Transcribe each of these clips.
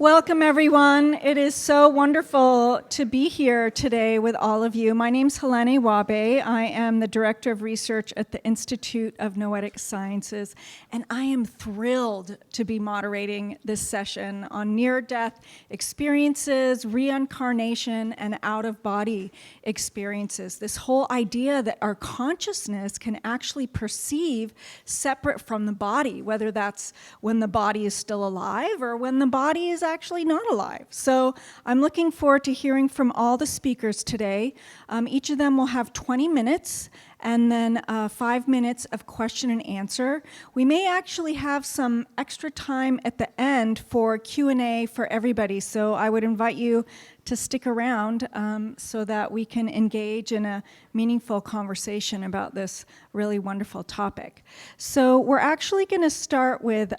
Welcome, everyone. It is so wonderful to be here today with all of you. My name's Helané Wahbeh. I am the Director of Research at the Institute of Noetic Sciences, and I am thrilled to be moderating this session on near-death experiences, reincarnation, and out-of-body experiences. This whole idea that our consciousness can actually perceive separate from the body, whether that's when the body is still alive or when the body is actually not alive. So I'm looking forward to hearing from all the speakers today. Each of them will have 20 minutes and then 5 minutes of question and answer. We may actually have some extra time at the end for Q&A for everybody, so I would invite you to stick around so that we can engage in a meaningful conversation about this really wonderful topic. So we're actually going to start with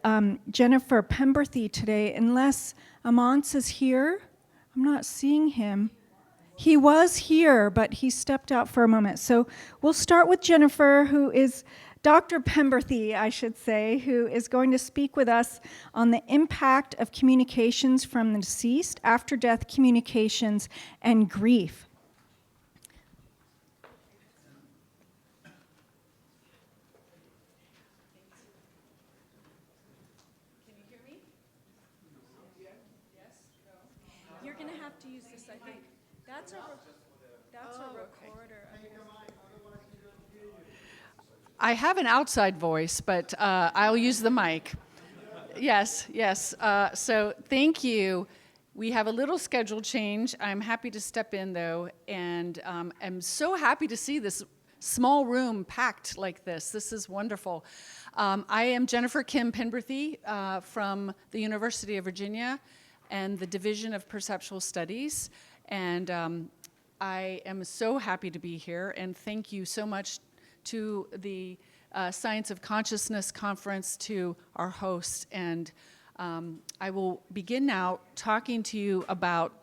Jennifer Penberthy today, unless Imants is here. I'm not seeing him. He was here, but he stepped out for a moment. So we'll start with Jennifer, who is Dr. Penberthy, I should say, who is going to speak with us on the impact of communications from the deceased, after-death communications, and grief. Can you hear me? Yes? No? You're going to have to use this, I think. That's a recorder. I have an outside voice, but I'll use the mic. Yes. So thank you. We have a little schedule change. I'm happy to step in, though, and I'm so happy to see this small room packed like this. This is wonderful. I am Jennifer Kim Penberthy from the University of Virginia and the Division of Perceptual Studies, and I am so happy to be here, and thank you so much to the Science of Consciousness Conference, to our host. And I will begin now talking to you about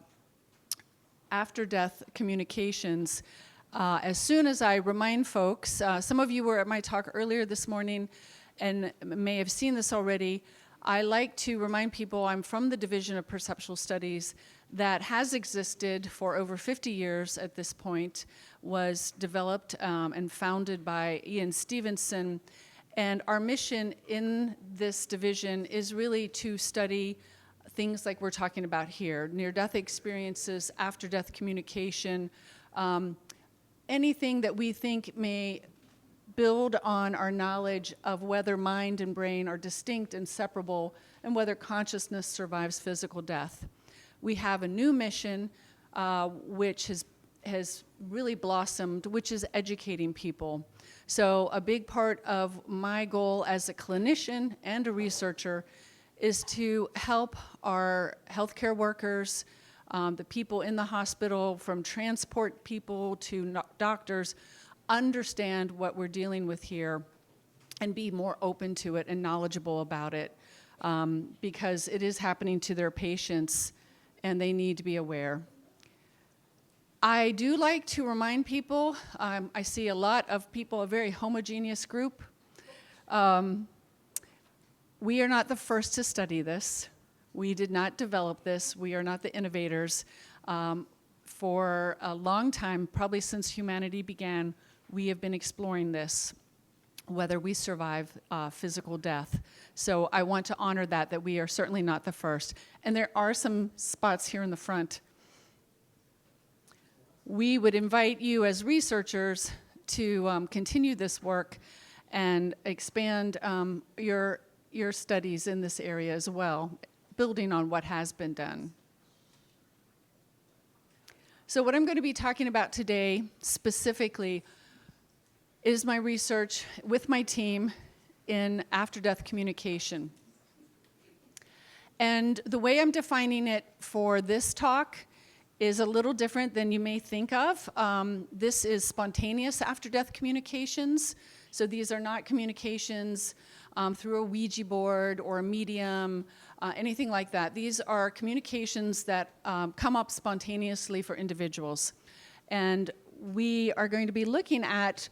after-death communications. As soon as I remind folks, some of you were at my talk earlier this morning and may have seen this already. I like to remind people I'm from the Division of Perceptual Studies that has existed for over 50 years at this point, was developed and founded by Ian Stevenson. And our mission in this division is really to study things like we're talking about here, near-death experiences, after-death communication, anything that we think may build on our knowledge of whether mind and brain are distinct and separable, and whether consciousness survives physical death. We have a new mission which has really blossomed, which is educating people. So a big part of my goal as a clinician and a researcher is to help our healthcare workers, the people in the hospital, from transport people to doctors, understand what we're dealing with here and be more open to it and knowledgeable about it, because it is happening to their patients and they need to be aware. I do like to remind people, I see a lot of people, a very homogeneous group. We are not the first to study this. We did not develop this. We are not the innovators. For a long time, probably since humanity began, we have been exploring this, whether we survive physical death. So I want to honor that we are certainly not the first. And there are some spots here in the front. We would invite you as researchers to continue this work and expand your studies in this area as well, building on what has been done. So what I'm going to be talking about today specifically is my research with my team in after-death communication. And the way I'm defining it for this talk is a little different than you may think of. This is spontaneous after-death communications. So these are not communications through a Ouija board or a medium, anything like that. These are communications that come up spontaneously for individuals. And we are going to be looking at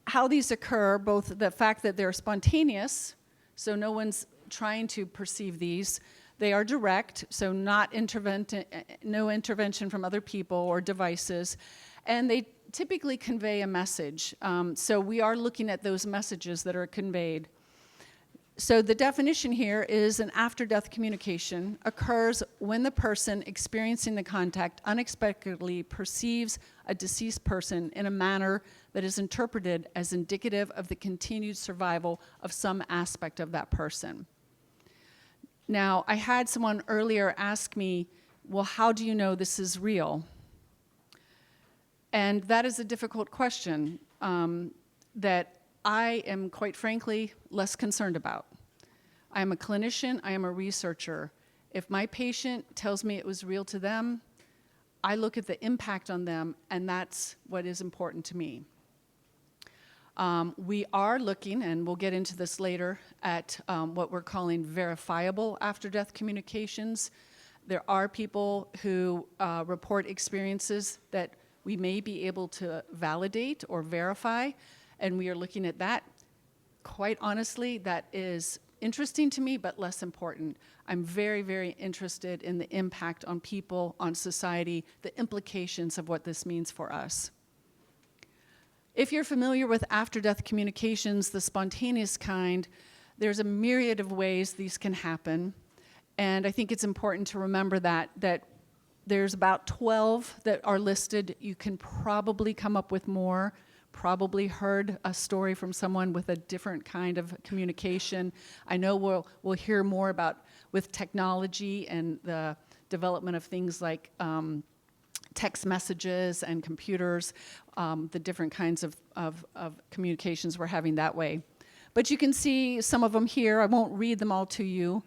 how these occur, both the fact that they're spontaneous, so no one's trying to perceive these, They are direct, so no intervention from other people or devices, and they typically convey a message. So we are looking at those messages that are conveyed. So the definition here is an after-death communication occurs when the person experiencing the contact unexpectedly perceives a deceased person in a manner that is interpreted as indicative of the continued survival of some aspect of that person. Now, I had someone earlier ask me, well, how do you know this is real? And that is a difficult question that I am, quite frankly, less concerned about. I am a clinician, I am a researcher. If my patient tells me it was real to them, I look at the impact on them, and that's what is important to me. We are looking, and we'll get into this later, at what we're calling verifiable after-death communications. There are people who report experiences that we may be able to validate or verify, and we are looking at that. Quite honestly, that is interesting to me, but less important. I'm very, very interested in the impact on people, on society, the implications of what this means for us. If you're familiar with after-death communications, the spontaneous kind, there's a myriad of ways these can happen, and I think it's important to remember that there's about 12 that are listed. You can probably come up with more. Probably heard a story from someone with a different kind of communication. I know we'll hear more about with technology and the development of things like text messages and computers, the different kinds of communications we're having that way. But you can see some of them here. I won't read them all to you.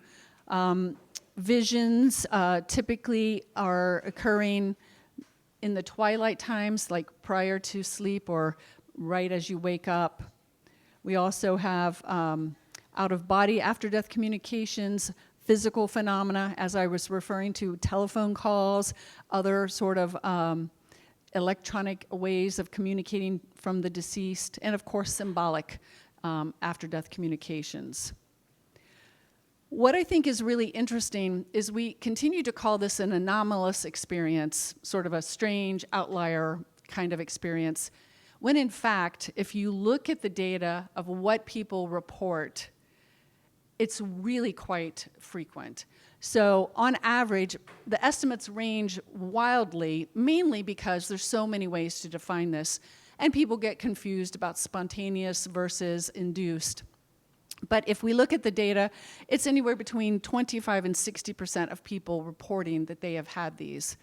Visions typically are occurring in the twilight times, like prior to sleep or right as you wake up. We also have out-of-body after-death communications, physical phenomena, as I was referring to, telephone calls, other sort of electronic ways of communicating from the deceased, and of course symbolic after-death communications. What I think is really interesting is we continue to call this an anomalous experience, sort of a strange outlier kind of experience, when in fact, if you look at the data of what people report, it's really quite frequent. So on average, the estimates range wildly, mainly because there's so many ways to define this, and people get confused about spontaneous versus induced. But if we look at the data, it's anywhere between 25 and 60% of people reporting that they have had these.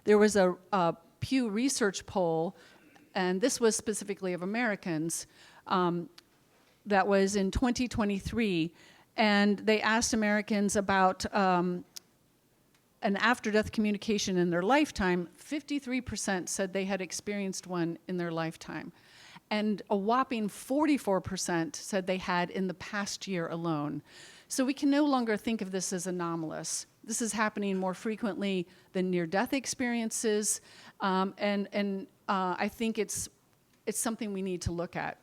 There was a Pew Research poll, and this was specifically of Americans, that was in 2023, and they asked Americans about an after-death communication in their lifetime. 53% said they had experienced one in their lifetime. And a whopping 44% said they had in the past year alone. So we can no longer think of this as anomalous. This is happening more frequently than near-death experiences, and I think it's something we need to look at.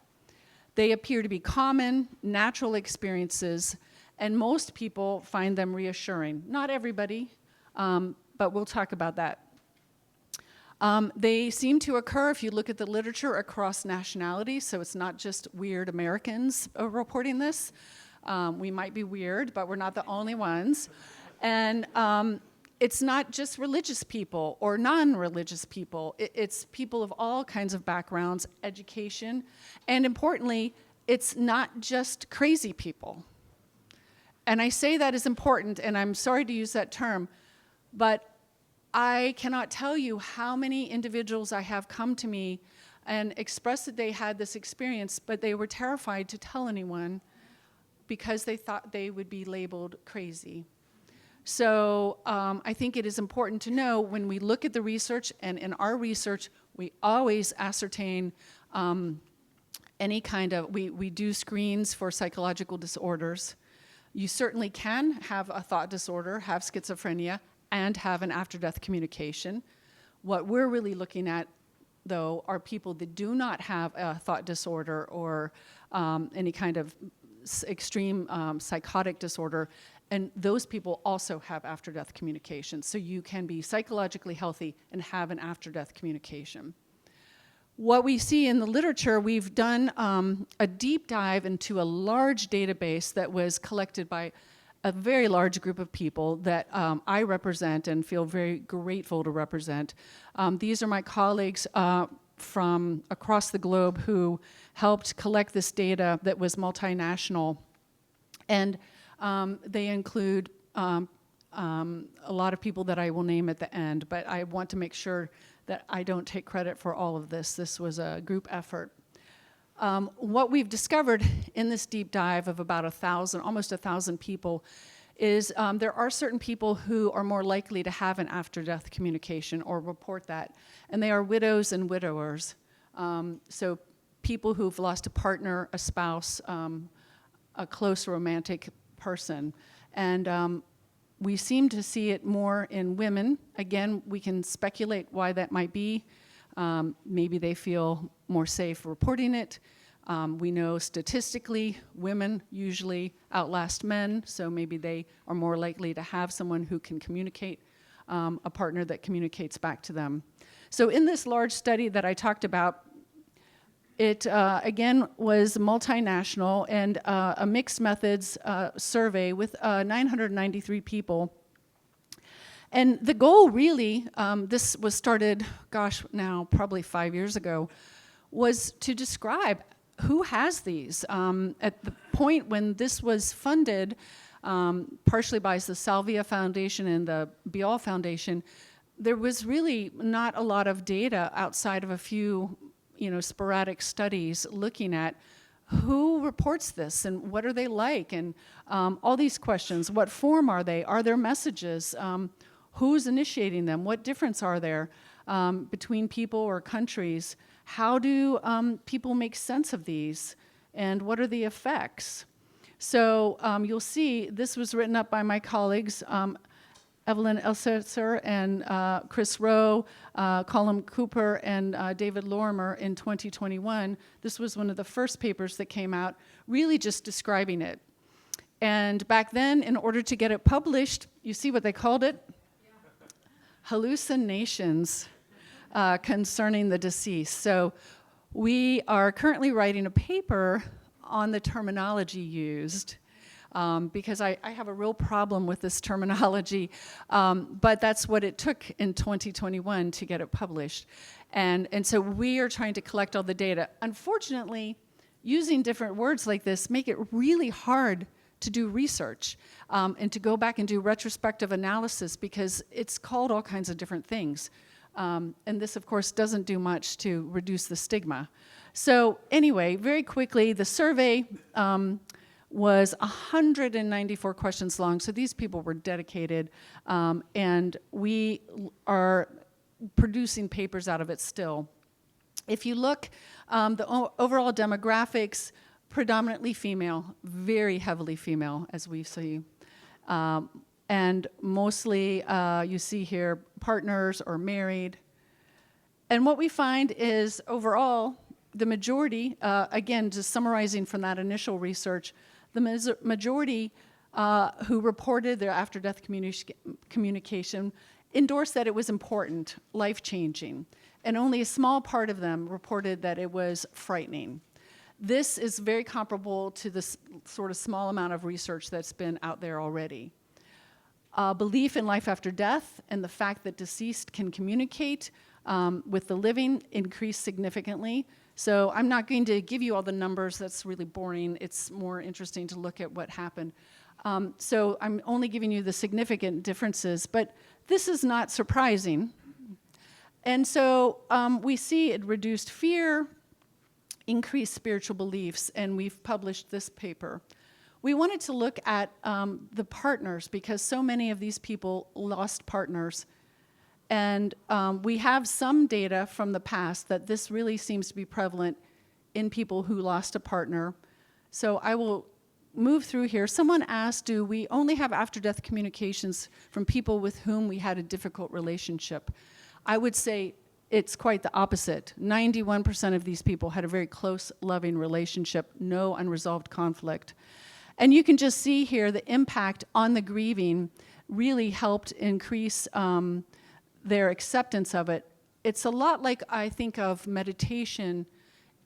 They appear to be common, natural experiences, and most people find them reassuring. Not everybody, but we'll talk about that. They seem to occur, if you look at the literature, across nationalities, so it's not just weird Americans reporting this. We might be weird, but we're not the only ones. And it's not just religious people or non-religious people. It's people of all kinds of backgrounds, education, and importantly, it's not just crazy people. And I say that is important, and I'm sorry to use that term, but I cannot tell you how many individuals I have come to me and expressed that they had this experience, but they were terrified to tell anyone because they thought they would be labeled crazy. So I think it is important to know when we look at the research, and in our research, we always ascertain any kind of, we do screens for psychological disorders. You certainly can have a thought disorder, have schizophrenia, and have an after-death communication. What we're really looking at, though, are people that do not have a thought disorder or any kind of extreme psychotic disorder, And those people also have after-death communication. So you can be psychologically healthy and have an after-death communication. What we see in the literature, we've done a deep dive into a large database that was collected by a very large group of people that I represent and feel very grateful to represent. These are my colleagues from across the globe who helped collect this data that was multinational. And they include a lot of people that I will name at the end, but I want to make sure that I don't take credit for all of this. This was a group effort. What we've discovered in this deep dive of about 1,000, almost 1,000 people, is there are certain people who are more likely to have an after-death communication or report that, and they are widows and widowers. So people who've lost a partner, a spouse, a close romantic person. And we seem to see it more in women. Again, we can speculate why that might be. Maybe they feel more safe reporting it. We know statistically women usually outlast men, so maybe they are more likely to have someone who can communicate, a partner that communicates back to them. So in this large study that I talked about, it, again, was multinational and a mixed methods survey with 993 people. And the goal really, this was started, gosh, now probably 5 years ago, was to describe who has these. At the point when this was funded, partially by the Salvia Foundation and the Bial Foundation, there was really not a lot of data outside of a few sporadic studies looking at who reports this and what are they like and all these questions. What form are they? Are there messages? Who's initiating them? What difference are there between people or countries? How do people make sense of these? And what are the effects? So you'll see this was written up by my colleagues, Evelyn Elsesser and Chris Rowe, Colin Cooper, and David Lorimer in 2021. This was one of the first papers that came out, really just describing it. And back then, in order to get it published, you see what they called it? Yeah. Hallucinations concerning the deceased. So we are currently writing a paper on the terminology used. Because I have a real problem with this terminology, but that's what it took in 2021 to get it published. And so we are trying to collect all the data. Unfortunately, using different words like this make it really hard to do research and to go back and do retrospective analysis because it's called all kinds of different things. And this, of course, doesn't do much to reduce the stigma. So anyway, very quickly, the survey was 194 questions long, so these people were dedicated, and we are producing papers out of it still. If you look, the overall demographics, predominantly female, very heavily female, as we see, and mostly you see here partners or married. And what we find is overall, the majority, again, just summarizing from that initial research, the majority who reported their after-death communication endorsed that it was important, life-changing, and only a small part of them reported that it was frightening. This is very comparable to the sort of small amount of research that's been out there already. Belief in life after death and the fact that deceased can communicate with the living increased significantly. So I'm not going to give you all the numbers, that's really boring. It's more interesting to look at what happened. So I'm only giving you the significant differences, but this is not surprising. And so we see it reduced fear, increased spiritual beliefs, and we've published this paper. We wanted to look at the partners because so many of these people lost partners. And we have some data from the past that this really seems to be prevalent in people who lost a partner. So I will move through here. Someone asked, do we only have after-death communications from people with whom we had a difficult relationship? I would say it's quite the opposite. 91% of these people had a very close, loving relationship, no unresolved conflict. And you can just see here the impact on the grieving really helped increase their acceptance of it. It's a lot like I think of meditation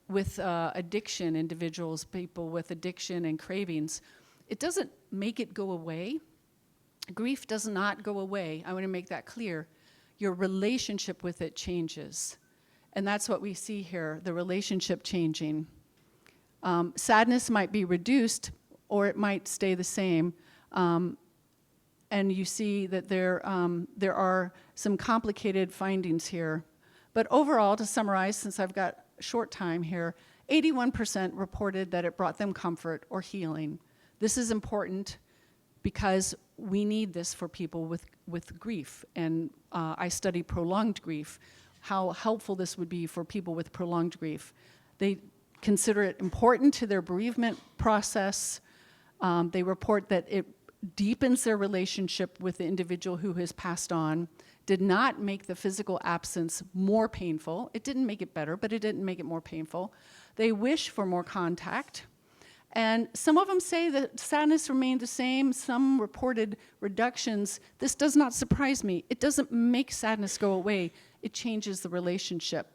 with addiction individuals, people with addiction and cravings. It doesn't make it go away. Grief does not go away. I want to make that clear. Your relationship with it changes. And that's what we see here, the relationship changing. Sadness might be reduced, or it might stay the same. And you see that there are some complicated findings here. But overall, to summarize, since I've got a short time here, 81% reported that it brought them comfort or healing. This is important because we need this for people with grief. And I study prolonged grief, how helpful this would be for people with prolonged grief. They consider it important to their bereavement process. They report that it deepens their relationship with the individual who has passed on, did not make the physical absence more painful. It didn't make it better, but it didn't make it more painful. They wish for more contact. And some of them say that sadness remained the same. Some reported reductions. This does not surprise me. It doesn't make sadness go away. It changes the relationship.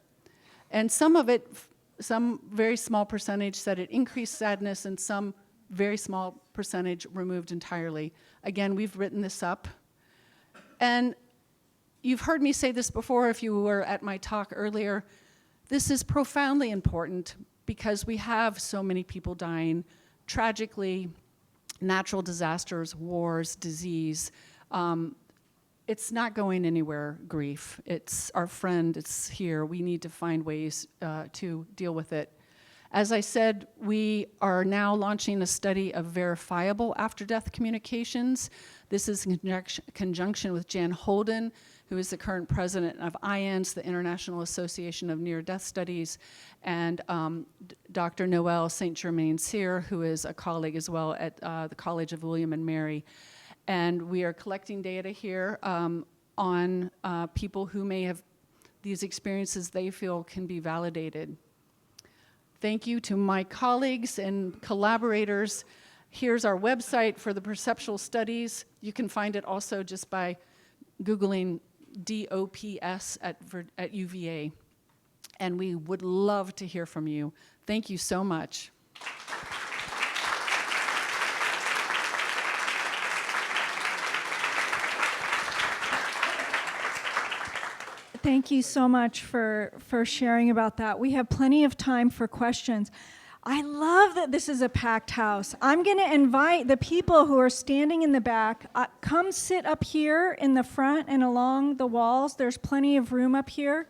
And some of it, some very small percentage said it increased sadness, and some very small percentage removed entirely. Again, we've written this up. And you've heard me say this before if you were at my talk earlier. This is profoundly important because we have so many people dying tragically, natural disasters, wars, disease. It's not going anywhere, grief. It's our friend, it's here. We need to find ways to deal with it. As I said, we are now launching a study of verifiable after-death communications. This is in conjunction with Jan Holden, who is the current president of IANS, the International Association of Near-Death Studies, and Dr. Noel St. Germain-Cyr, who is a colleague as well at the College of William and Mary. And we are collecting data here on people who may have these experiences they feel can be validated. Thank you to my colleagues and collaborators. Here's our website for the perceptual studies. You can find it also just by Googling DOPS at UVA. And we would love to hear from you. Thank you so much. Thank you so much for sharing about that. We have plenty of time for questions. I love that this is a packed house. I'm going to invite the people who are standing in the back, come sit up here in the front and along the walls. There's plenty of room up here.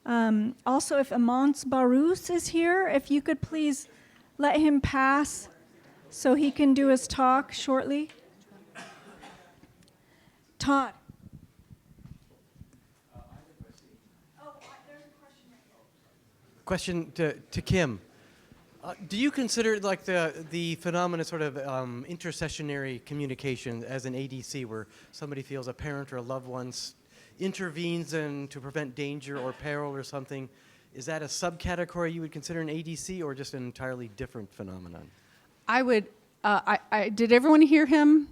Also, if Imants Baruss is here, if you could please let him pass so he can do his talk shortly. Todd. Question to Kim. Do you consider like the phenomena sort of intercessionary communication as an ADC where somebody feels a parent or a loved one intervenes to prevent danger or peril or something? Is that a subcategory you would consider an ADC or just an entirely different phenomenon? I would, did everyone hear him?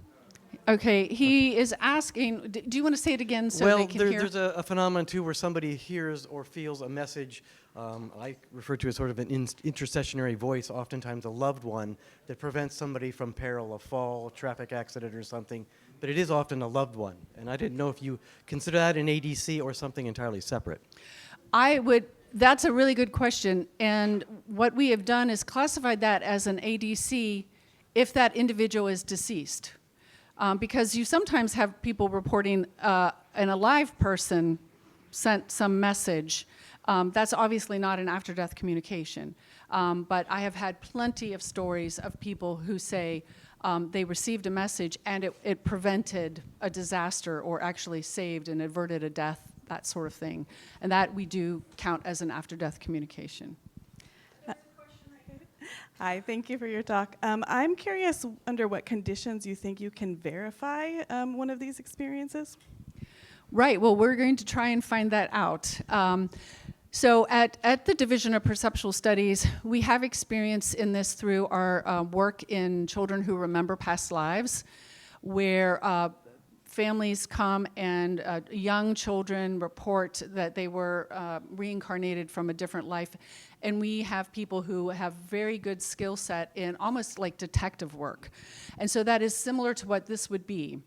Okay, he is asking, do you want to say it again so they can hear? Well, there's a phenomenon too where somebody hears or feels a message. I refer to as sort of an intercessionary voice, oftentimes a loved one, that prevents somebody from peril, a fall, a traffic accident or something. But it is often a loved one. And I didn't know if you consider that an ADC or something entirely separate. That's a really good question. And what we have done is classified that as an ADC if that individual is deceased. Because you sometimes have people reporting an alive person sent some message. That's obviously not an after-death communication. But I have had plenty of stories of people who say they received a message and it prevented a disaster or actually saved and averted a death, that sort of thing. And that we do count as an after-death communication. Hi, thank you for your talk. I'm curious under what conditions you think you can verify one of these experiences? Right, well, we're going to try and find that out. So at the Division of Perceptual Studies, we have experience in this through our work in children who remember past lives, where families come and young children report that they were reincarnated from a different life. And we have people who have very good skill set in almost like detective work. And so that is similar to what this would be.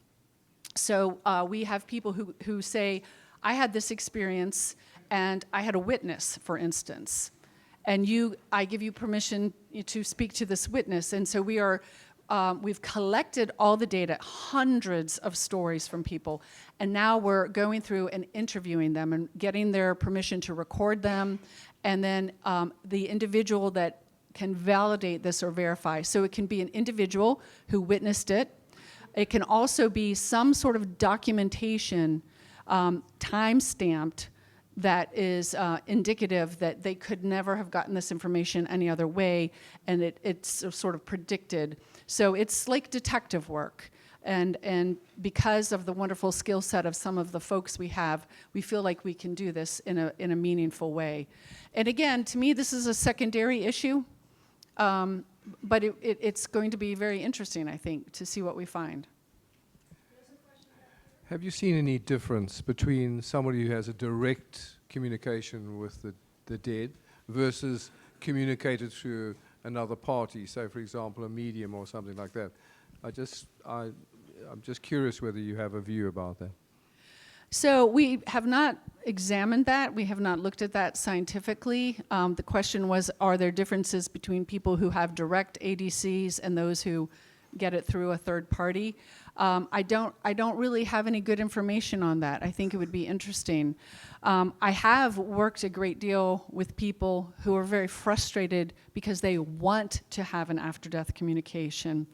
So we have people who say, I had this experience and I had a witness, for instance. And I give you permission to speak to this witness. And so we've collected all the data, hundreds of stories from people, and now we're going through and interviewing them and getting their permission to record them, and then the individual that can validate this or verify. So it can be an individual who witnessed it. It can also be some sort of documentation, time-stamped, that is indicative that they could never have gotten this information any other way, and it's sort of predicted. So it's like detective work. And because of the wonderful skill set of some of the folks we have, we feel like we can do this in a meaningful way. And again, to me, this is a secondary issue, but it's going to be very interesting, I think, to see what we find. Have you seen any difference between somebody who has a direct communication with the dead versus communicated through another party, say, for example, a medium or something like that? I'm just curious whether you have a view about that. So we have not examined that. We have not looked at that scientifically. The question was, are there differences between people who have direct ADCs and those who get it through a third party? I don't really have any good information on that. I think it would be interesting. I have worked a great deal with people who are very frustrated because they want to have an after-death communication.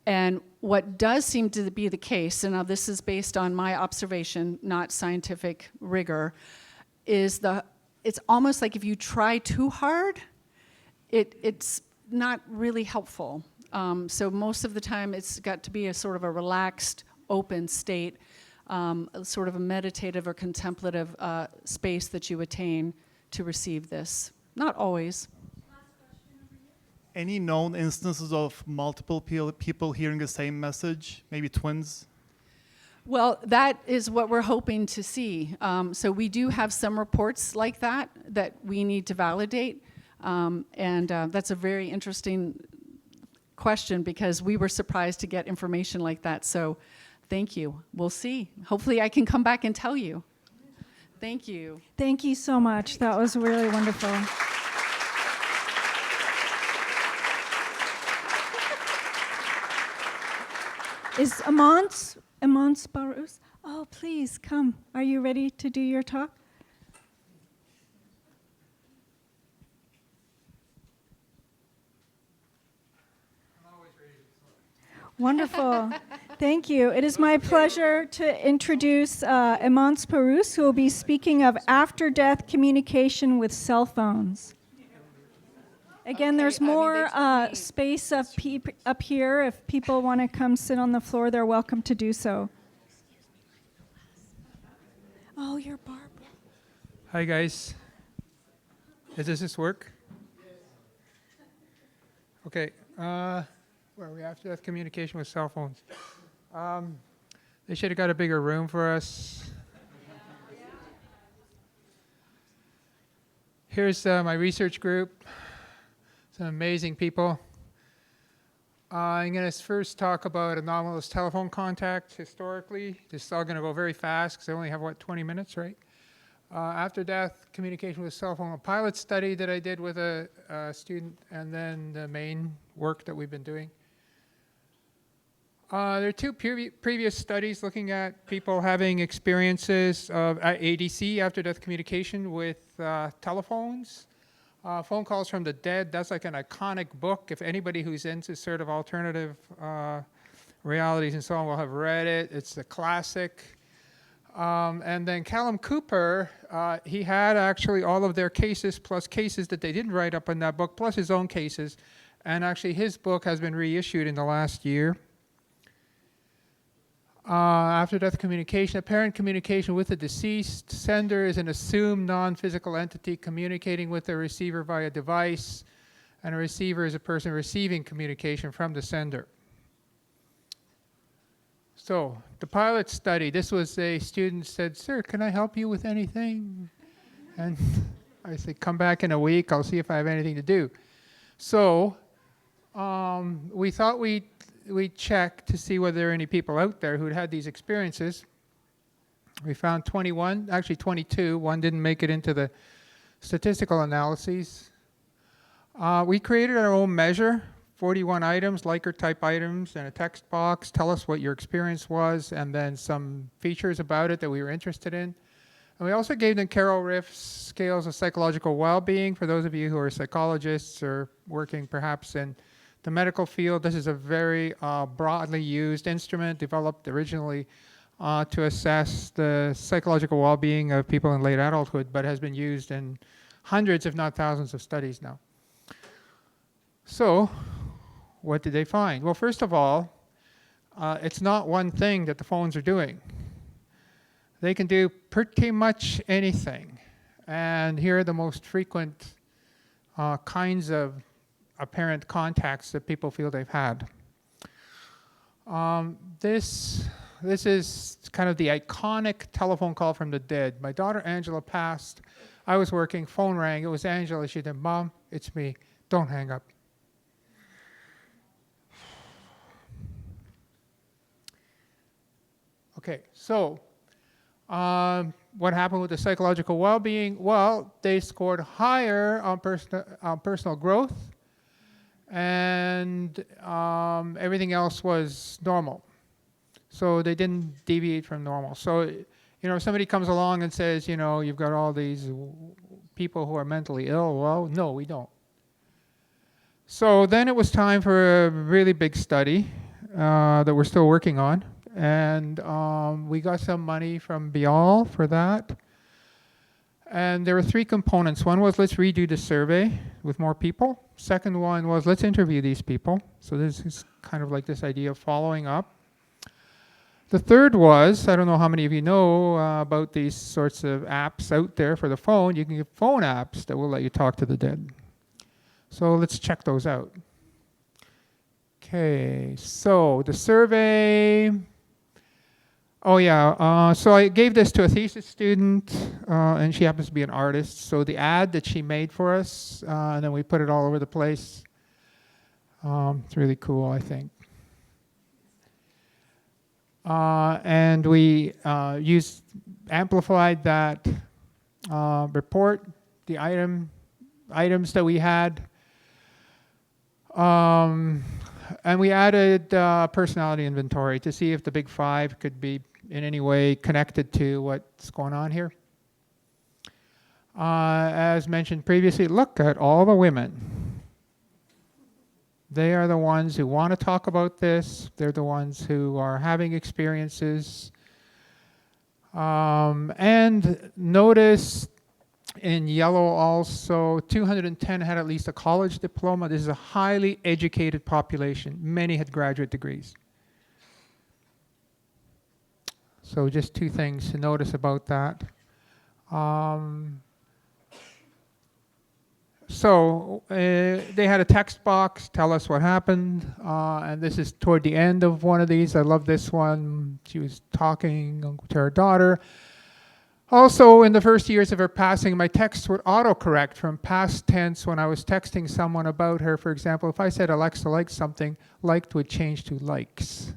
And what does seem to be the case, and now this is based on my observation, not scientific rigor, is it's almost like if you try too hard, it's not really helpful. So most of the time it's got to be a sort of a relaxed, open state, sort of a meditative or contemplative space that you attain to receive this. Not always. Any known instances of multiple people hearing the same message, maybe twins? Well, that is what we're hoping to see. So we do have some reports like that we need to validate. And that's a very interesting question because we were surprised to get information like that. So thank you. We'll see. Hopefully I can come back and tell you. Thank you. Thank you so much. That was really wonderful. Is Imants Baruss? Oh, please come. Are you ready to do your talk? Wonderful. Thank you. It is my pleasure to introduce Imants Baruss, who will be speaking of after-death communication with cell phones. Again, there's more space up here. If people want to come sit on the floor, they're welcome to do so. Oh, you're Barbara. Hi, guys. Does this work? Okay. Where are we? After-death communication with cell phones. They should have got a bigger room for us. Here's my research group. Some amazing people. I'm going to first talk about anomalous telephone contact historically. This is all going to go very fast because I only have, 20 minutes, right? After-death communication with cell phone, a pilot study that I did with a student, and then the main work that we've been doing. There are two previous studies looking at people having experiences of ADC, after-death communication, with telephones. Phone Calls from the Dead, that's like an iconic book. If anybody who's into sort of alternative realities and so on will have read it. It's a classic. And then Callum Cooper, he had actually all of their cases plus cases that they didn't write up in that book, plus his own cases. And actually his book has been reissued in the last year. After-death communication, apparent communication with the deceased. Sender is an assumed non-physical entity communicating with the receiver via device, and a receiver is a person receiving communication from the sender. So, the pilot study, this was a student said, "Sir, can I help you with anything?" And I said, "Come back in a week, I'll see if I have anything to do." So, we thought we'd check to see whether there are any people out there who'd had these experiences. We found 21, actually 22. One didn't make it into the statistical analyses. We created our own measure, 41 items, Likert type items, and a text box. Tell us what your experience was, and then some features about it that we were interested in. And we also gave them Carroll Riff's scales of psychological well-being for those of you who are psychologists or working perhaps in the medical field. This is a very broadly used instrument developed originally to assess the psychological well-being of people in late adulthood, but has been used in hundreds, if not thousands, of studies now. So, what did they find? Well, first of all, it's not one thing that the phones are doing. They can do pretty much anything. And here are the most frequent kinds of apparent contacts that people feel they've had. This is kind of the iconic telephone call from the dead. My daughter Angela passed. I was working, phone rang. It was Angela. She said, "Mom, it's me. Don't hang up." Okay, so what happened with the psychological well-being? Well, they scored higher on personal growth, and everything else was normal. So they didn't deviate from normal. So, if somebody comes along and says, you've got all these people who are mentally ill, well, no, we don't. So then it was time for a really big study that we're still working on. And we got some money from Bial for that. And there were 3 components. One was, let's redo the survey with more people. Second one was, let's interview these people. So this is kind of like this idea of following up. The third was, I don't know how many of you know about these sorts of apps out there for the phone. You can get phone apps that will let you talk to the dead. So let's check those out. Okay, so the survey. Oh yeah, so I gave this to a thesis student, and she happens to be an artist. So the ad that she made for us, and then we put it all over the place. It's really cool, I think. And we amplified that report, the items that we had. And we added personality inventory to see if the big 5 could be in any way connected to what's going on here. As mentioned previously, look at all the women. They are the ones who want to talk about this. They're the ones who are having experiences. And notice in yellow also, 210 had at least a college diploma. This is a highly educated population. Many had graduate degrees. So just 2 things to notice about that. They had a text box, tell us what happened. And this is toward the end of one of these. I love this one. She was talking to her daughter. Also, in the first years of her passing, my texts would autocorrect from past tense when I was texting someone about her. For example, if I said Alexa likes something, liked would change to likes.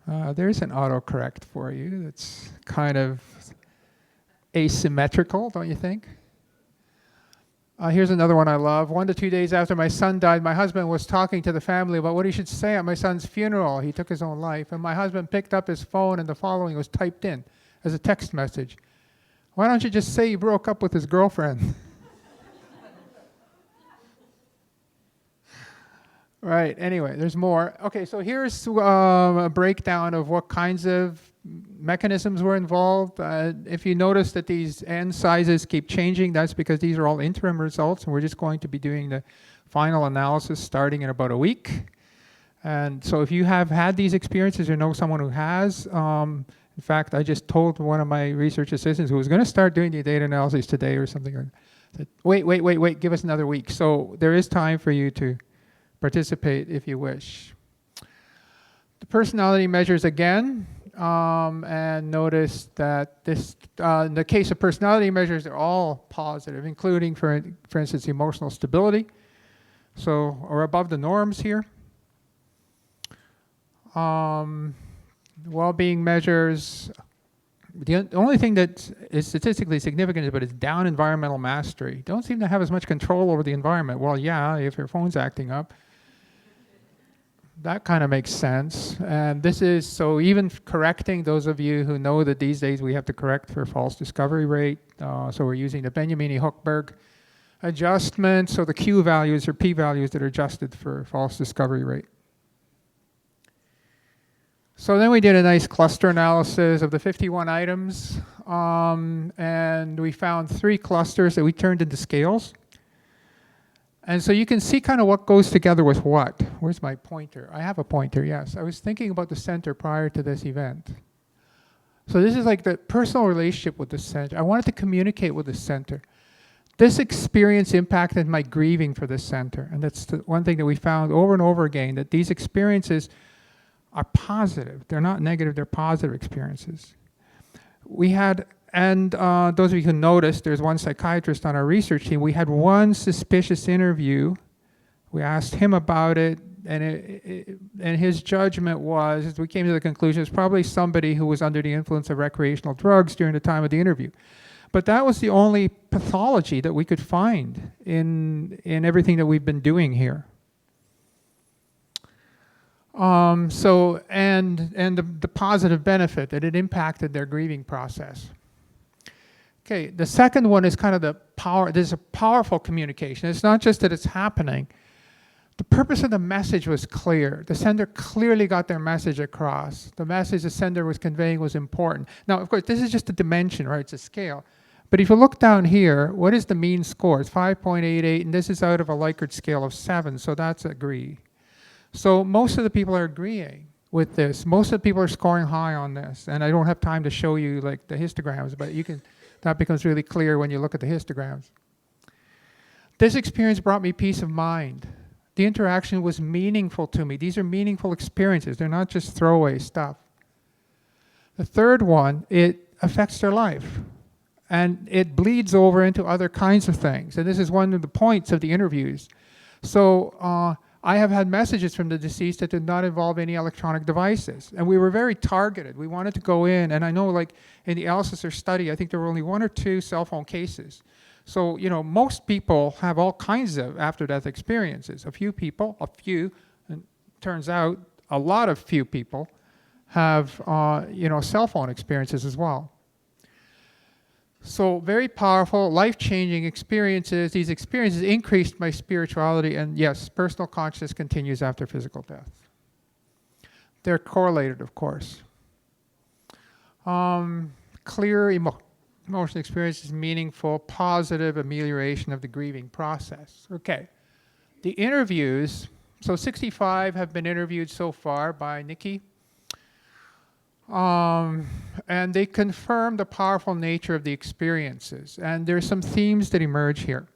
There's an autocorrect for you. That's kind of asymmetrical, don't you think? Here's another one I love. 1 to 2 days after my son died, my husband was talking to the family about what he should say at my son's funeral. He took his own life, and my husband picked up his phone, and the following was typed in as a text message. Why don't you just say he broke up with his girlfriend? Right, anyway, there's more. Okay, so here's a breakdown of what kinds of mechanisms were involved. If you notice that these n sizes keep changing, that's because these are all interim results, and we're just going to be doing the final analysis starting in about a week. And so if you have had these experiences or know someone who has, in fact, I just told one of my research assistants who was going to start doing the data analysis today or something like that, wait, give us another week. So there is time for you to participate if you wish. The personality measures again, and notice that this, in the case of personality measures, they're all positive, including, for instance, emotional stability. So, or above the norms here. Well-being measures, the only thing that is statistically significant but it's down environmental mastery. Don't seem to have as much control over the environment. Well, yeah, if your phone's acting up. That kind of makes sense. And this is, so even correcting, those of you who know that these days we have to correct for false discovery rate. So we're using the Benjamini-Hochberg adjustment. So the Q values or P values that are adjusted for false discovery rate. So then we did a nice cluster analysis of the 51 items. And we found 3 clusters that we turned into scales. And so you can see kind of what goes together with what. Where's my pointer? I have a pointer, yes. I was thinking about the center prior to this event. So this is like the personal relationship with the center. I wanted to communicate with the center. This experience impacted my grieving for the center. And that's the one thing that we found over and over again, that these experiences are positive. They're not negative, they're positive experiences. We had, and those of you who noticed, there's one psychiatrist on our research team. We had one suspicious interview. We asked him about it, and his judgment was, we came to the conclusion, it's probably somebody who was under the influence of recreational drugs during the time of the interview. But that was the only pathology that we could find in everything that we've been doing here. And the positive benefit that it impacted their grieving process. Okay, the second one is kind of the power. There's a powerful communication. It's not just that it's happening. The purpose of the message was clear. The sender clearly got their message across. The message the sender was conveying was important. Now, of course, this is just a dimension, right? It's a scale. But if you look down here, what is the mean score? It's 5.88, and this is out of a Likert scale of 7, so that's agree. So most of the people are agreeing with this. Most of the people are scoring high on this. And I don't have time to show you like the histograms, but you can. That becomes really clear when you look at the histograms. This experience brought me peace of mind. The interaction was meaningful to me. These are meaningful experiences. They're not just throwaway stuff. The third one, it affects their life. And it bleeds over into other kinds of things. And this is one of the points of the interviews. So I have had messages from the deceased that did not involve any electronic devices. And we were very targeted. We wanted to go in, and I know like in the Alcester study, I think there were only 1 or 2 cell phone cases. So, you know, most people have all kinds of after-death experiences. A few, and turns out a lot of few people have, cell phone experiences as well. So very powerful, life-changing experiences. These experiences increased my spirituality, and yes, personal consciousness continues after physical death. They're correlated, of course. Clear emotional experiences, meaningful, positive amelioration of the grieving process. Okay, the interviews, so 65 have been interviewed so far by Nikki. And they confirm the powerful nature of the experiences. And there's some themes that emerge here.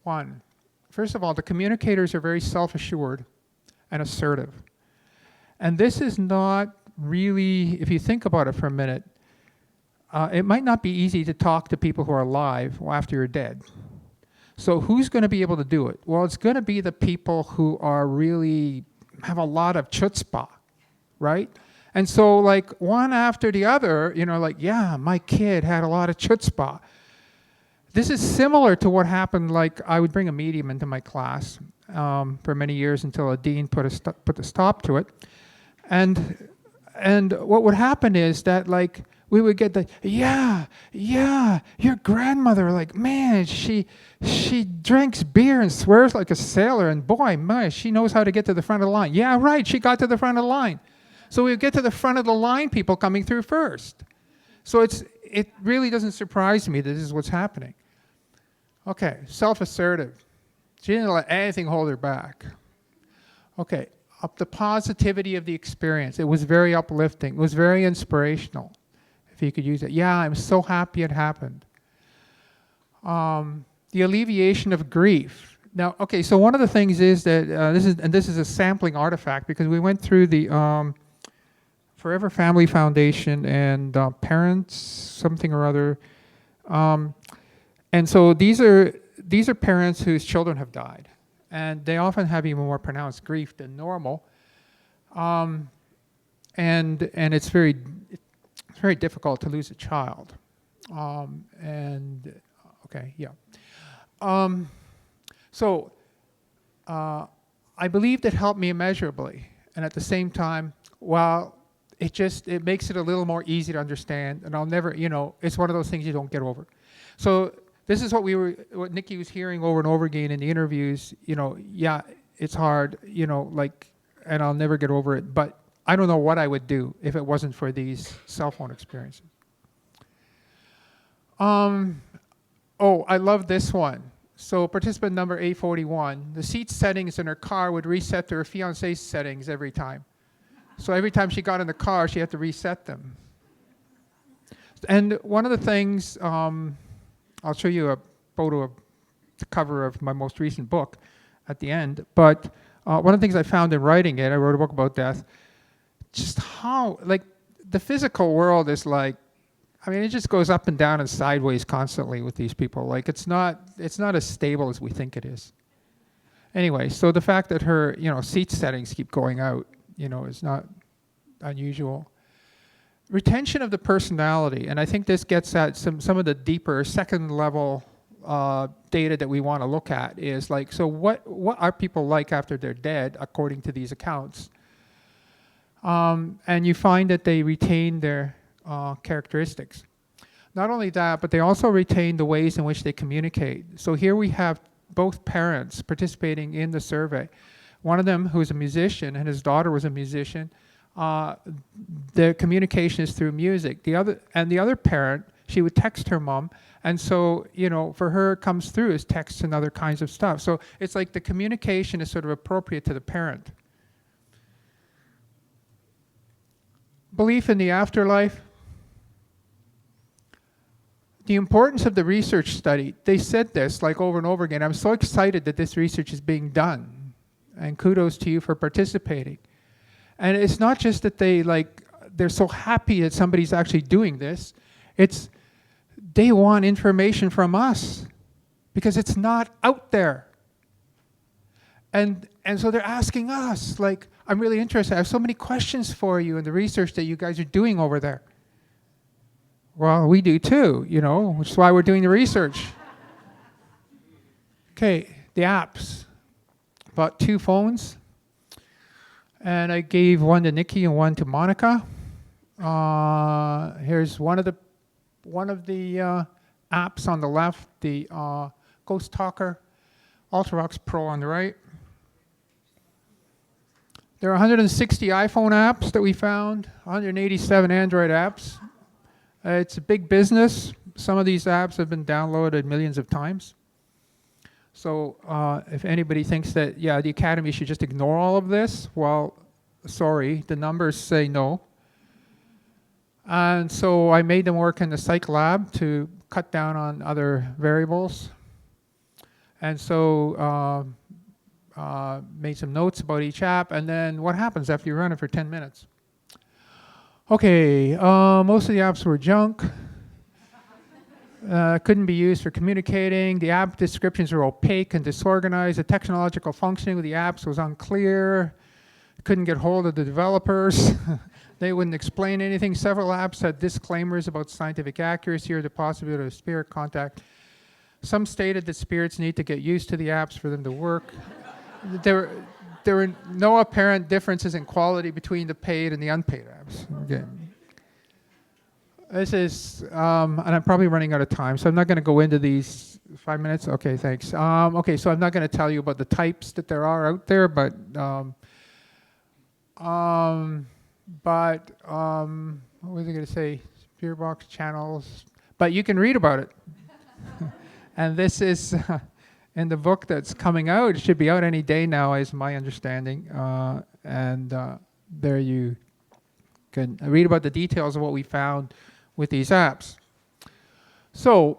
One, first of all, the communicators are very self-assured and assertive. And this is not really, if you think about it for a minute, it might not be easy to talk to people who are alive after you're dead. So who's going to be able to do it? Well, it's going to be the people who are really, have a lot of chutzpah, right? And so like one after the other, like, yeah, my kid had a lot of chutzpah. This is similar to what happened, like I would bring a medium into my class for many years until a dean put a stop to it. And what would happen is that like we would get the, yeah, your grandmother, like, man, she drinks beer and swears like a sailor, and boy, my, she knows how to get to the front of the line. Yeah, right, she got to the front of the line. So we get to the front of the line, people coming through first. So it really doesn't surprise me that this is what's happening. Okay, self-assertive. She didn't let anything hold her back. Okay, up the positivity of the experience. It was very uplifting. It was very inspirational, if you could use it. Yeah, I'm so happy it happened. The alleviation of grief. Now, okay, so one of the things is that this is a sampling artifact, because we went through the Forever Family Foundation and Parents something or other, and so these are parents whose children have died, and they often have even more pronounced grief than normal, and it's very difficult to lose a child, and okay, yeah. So I believed it helped me immeasurably, and at the same time, well, it makes it a little more easy to understand, and I'll never, it's one of those things you don't get over. So this is what Nikki was hearing over and over again in the interviews, yeah, it's hard, and I'll never get over it, but I don't know what I would do if it wasn't for these cell phone experiences. Oh, I love this one. So participant number 841, the seat settings in her car would reset to her fiance's settings every time. So every time she got in the car, she had to reset them. And one of the things, I'll show you a photo of the cover of my most recent book at the end, but one of the things I found in writing it, I wrote a book about death, just how, the physical world is it just goes up and down and sideways constantly with these people. It's not as stable as we think it is. Anyway, so the fact that her, seat settings keep going out, is not unusual. Retention of the personality, and I think this gets at some of the deeper second level data that we want to look at is so what are people like after they're dead according to these accounts? And you find that they retain their characteristics. Not only that, but they also retain the ways in which they communicate. So here we have both parents participating in the survey. One of them who's a musician and his daughter was a musician, their communication is through music. The other parent, she would text her mom, and so, for her it comes through as texts and other kinds of stuff. So it's like the communication is sort of appropriate to the parent. Belief in the afterlife. The importance of the research study, they said this over and over again. I'm so excited that this research is being done, and kudos to you for participating. And it's not just that they're so happy that somebody's actually doing this, it's they want information from us because it's not out there. And so they're asking us, I'm really interested, I have so many questions for you in the research that you guys are doing over there. Well, we do too, which is why we're doing the research. Okay, the apps. Bought 2 phones, and I gave one to Nikki and one to Monica. Here's one of the apps on the left, the Ghost Talker Ultravox Pro on the right. There are 160 iPhone apps that we found, 187 Android apps. It's a big business. Some of these apps have been downloaded millions of times. So if anybody thinks that, the Academy should just ignore all of this, well, sorry, the numbers say no. And so I made them work in the psych lab to cut down on other variables. And so made some notes about each app, and then what happens after you run it for 10 minutes. Okay, most of the apps were junk. Couldn't be used for communicating. The app descriptions were opaque and disorganized. The technological functioning of the apps was unclear. Couldn't get hold of the developers. They wouldn't explain anything. Several apps had disclaimers about scientific accuracy or the possibility of spirit contact. Some stated that spirits need to get used to the apps for them to work. There were no apparent differences in quality between the paid and the unpaid apps. Okay. This is, and I'm probably running out of time, so I'm not going to go into these. 5 minutes? Okay, thanks. Okay, so I'm not going to tell you about the types that there are out there, but what was I going to say? Spirit box channels. But you can read about it. And this is in the book that's coming out. It should be out any day now, is my understanding. And there you can read about the details of what we found with these apps. So,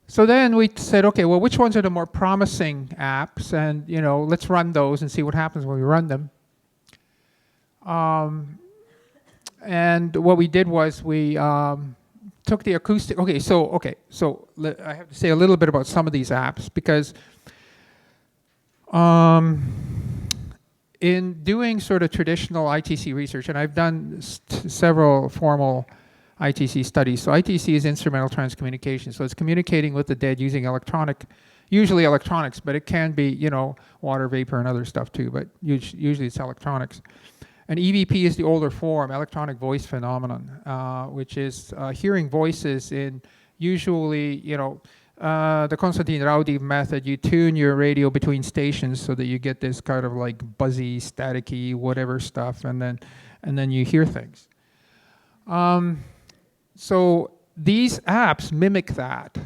so then we said, okay, well, which ones are the more promising apps? And, you know, let's run those and see what happens when we run them. And what we did was we took the acoustic. Okay, so I have to say a little bit about some of these apps because in doing sort of traditional ITC research, and I've done several formal ITC studies. So ITC is instrumental transcommunication. So it's communicating with the dead using usually electronics, but it can be, you know, water vapor and other stuff too, but usually it's electronics. And EVP is the older form, electronic voice phenomenon, which is hearing voices in usually, you know, the Konstantin Raudiv method. You tune your radio between stations so that you get this kind of like buzzy, staticky, whatever stuff, and then you hear things. So these apps mimic that,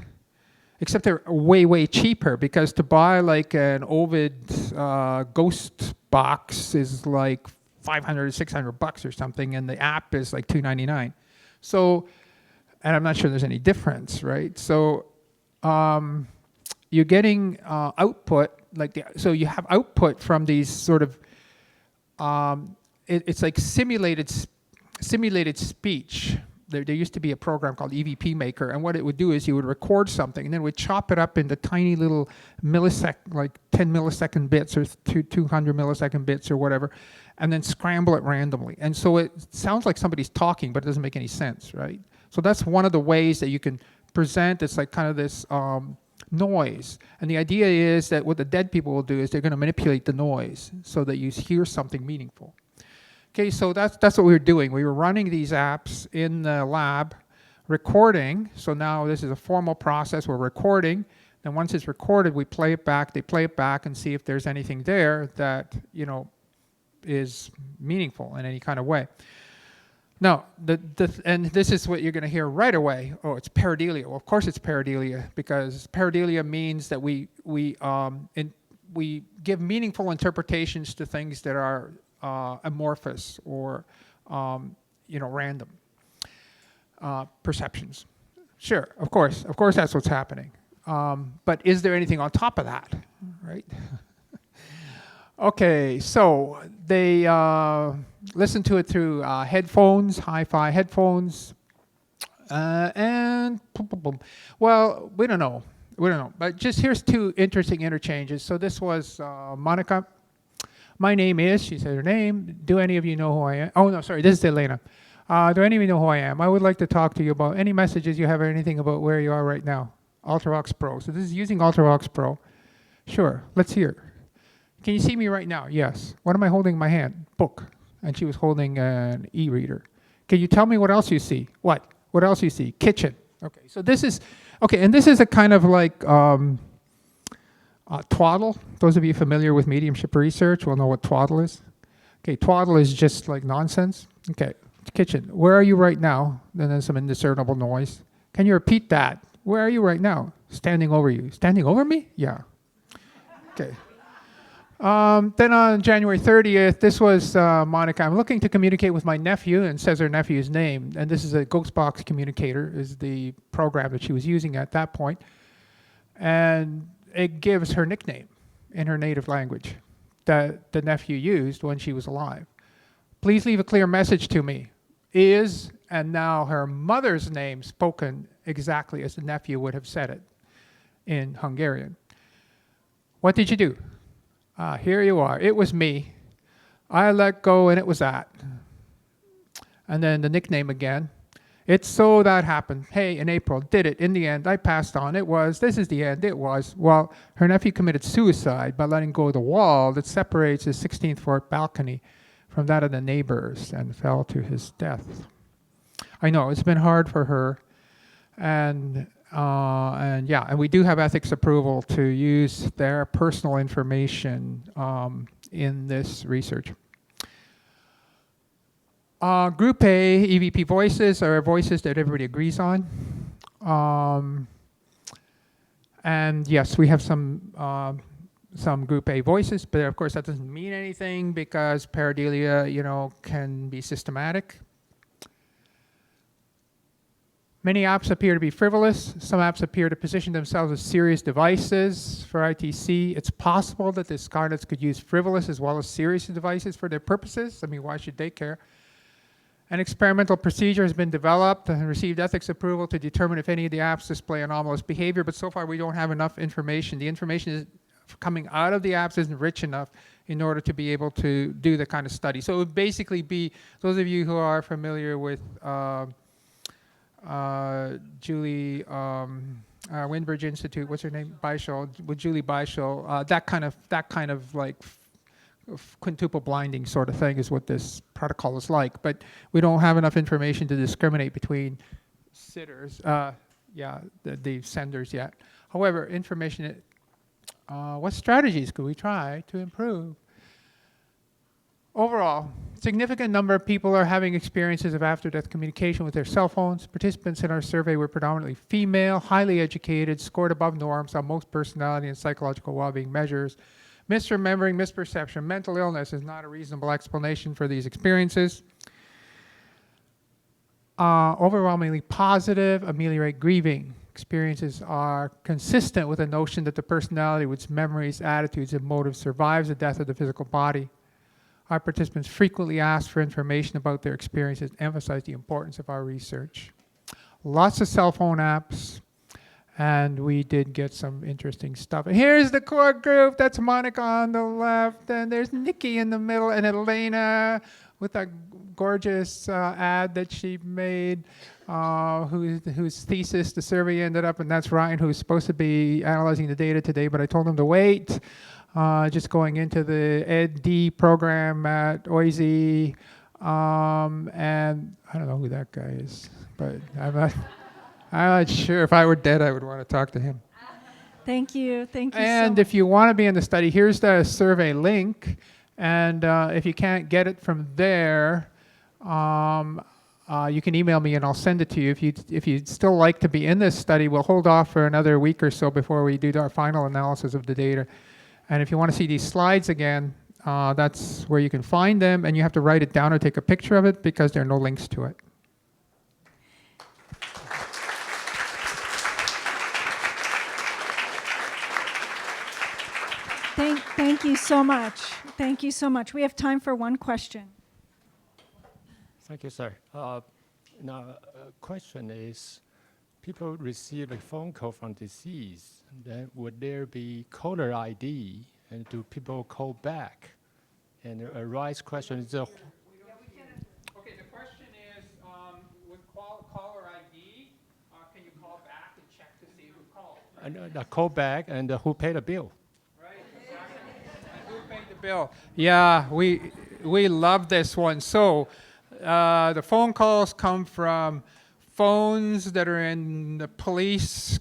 except they're way, way cheaper because to buy like an Ovid ghost box is like $500, $600 or something, and the app is like $299. So, and I'm not sure there's any difference, right? So you're getting output, so you have output from these sort of, it's like simulated speech. There used to be a program called EVP Maker, and what it would do is you would record something, and then it would chop it up into tiny little like 10 millisecond bits or 200 millisecond bits or whatever, and then scramble it randomly. And so it sounds like somebody's talking, but it doesn't make any sense, right? So that's one of the ways that you can present. It's like kind of this noise. And the idea is that what the dead people will do is they're going to manipulate the noise so that you hear something meaningful. Okay, so that's what we were doing. We were running these apps in the lab, recording. So now this is a formal process. We're recording. Then once it's recorded, we play it back. They play it back and see if there's anything there that, you know, is meaningful in any kind of way. Now, and this is what you're going to hear right away. Oh, it's pareidolia. Well, of course it's pareidolia, because pareidolia means that we give meaningful interpretations to things that are amorphous or random perceptions. Sure, of course that's what's happening. But is there anything on top of that, right? Okay, so they listen to it through headphones, hi-fi headphones, and well, we don't know. But just here's two interesting interchanges. So this was Monica. My name is, she said her name. Do any of you know who I am? Oh, no, sorry, this is Elena. Do any of you know who I am? I would like to talk to you about any messages you have or anything about where you are right now. Ultravox Pro. So this is using Ultravox Pro. Sure, let's hear. Can you see me right now? Yes. What am I holding in my hand? Book. And she was holding an e-reader. Can you tell me what else you see? What? What else you see? Kitchen. Okay, so this is, okay, and this is a kind of like twaddle. Those of you familiar with mediumship research will know what twaddle is. Okay, twaddle is just like nonsense. Okay, kitchen. Where are you right now? Then there's some indiscernible noise. Can you repeat that? Where are you right now? Standing over you. Standing over me? Yeah. Okay. Then on January 30th, this was Monica. I'm looking to communicate with my nephew, and says her nephew's name. And this is a Ghostbox communicator, is the program that she was using at that point. And it gives her nickname in her native language that the nephew used when she was alive. Please leave a clear message to me. Is, and now her mother's name spoken exactly as the nephew would have said it in Hungarian. What did you do? Here you are. It was me. I let go and it was that. And then the nickname again. It's so that happened. Hey, in April, did it. In the end, I passed on. It was. This is the end. It was. Well, her nephew committed suicide by letting go of the wall that separates his 16th floor balcony from that of the neighbors and fell to his death. I know, it's been hard for her. And yeah, and we do have ethics approval to use their personal information in this research. Group A, EVP voices are voices that everybody agrees on. And yes, we have some some group A voices, but of course that doesn't mean anything because pareidolia, can be systematic. Many apps appear to be frivolous. Some apps appear to position themselves as serious devices for ITC. It's possible that the Scarlets could use frivolous as well as serious devices for their purposes. I mean, why should they care? An experimental procedure has been developed and received ethics approval to determine if any of the apps display anomalous behavior, but so far we don't have enough information. The information is coming out of the apps isn't rich enough in order to be able to do the kind of study. So it would basically be, those of you who are familiar with Julie Windbridge Institute, what's her name? Beischel, with Julie Beischel, that kind of like quintuple blinding sort of thing is what this protocol is like. But we don't have enough information to discriminate between sitters, the senders yet. However, information, what strategies could we try to improve? Overall, significant number of people are having experiences of after-death communication with their cell phones. Participants in our survey were predominantly female, highly educated, scored above norms on most personality and psychological well-being measures. Misremembering, misperception, mental illness is not a reasonable explanation for these experiences. Overwhelmingly positive, ameliorate grieving. Experiences are consistent with the notion that the personality with its memories, attitudes, and motives survives the death of the physical body. Our participants frequently ask for information about their experiences and emphasize the importance of our research. Lots of cell phone apps, and we did get some interesting stuff. And here's the core group. That's Monica on the left, and there's Nikki in the middle, and Elena with a gorgeous ad that she made, whose thesis the survey ended up, and that's Ryan, who's supposed to be analyzing the data today, but I told him to wait. Just going into the Ed.D. program at OISE, and I don't know who that guy is, but I'm not sure. If I were dead, I would want to talk to him. Thank you. Thank you And so if you want to be in the study, here's the survey link, and if you can't get it from there, you can email me and I'll send it to you. If you'd still like to be in this study, we'll hold off for another week or so before we do our final analysis of the data. And if you want to see these slides again, that's where you can find them, and you have to write it down or take a picture of it because there are no links to it. Thank you so much. Thank you so much. We have time for one question. Thank you, sir. Now, question is, people receive a phone call from deceased, then would there be caller ID, and do people call back? And a rise question is, Okay, the question is, with caller ID, can you call back and check to see who called? a call back and who paid the bill? Right, exactly. And who paid the bill? Yeah, we love this one. So the phone calls come from phones that are in the police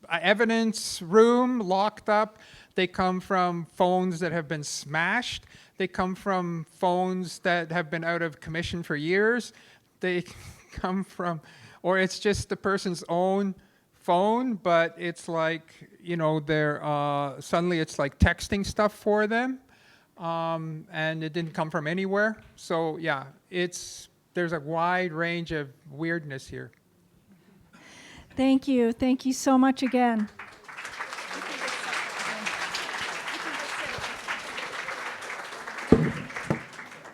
evidence room, locked up. They come from phones that have been smashed. They come from phones that have been out of commission for years. They come from, or it's just the person's own phone, but it's like, they're suddenly it's like texting stuff for them, and it didn't come from anywhere. So yeah, there's a wide range of weirdness here. Thank you. Thank you so much again.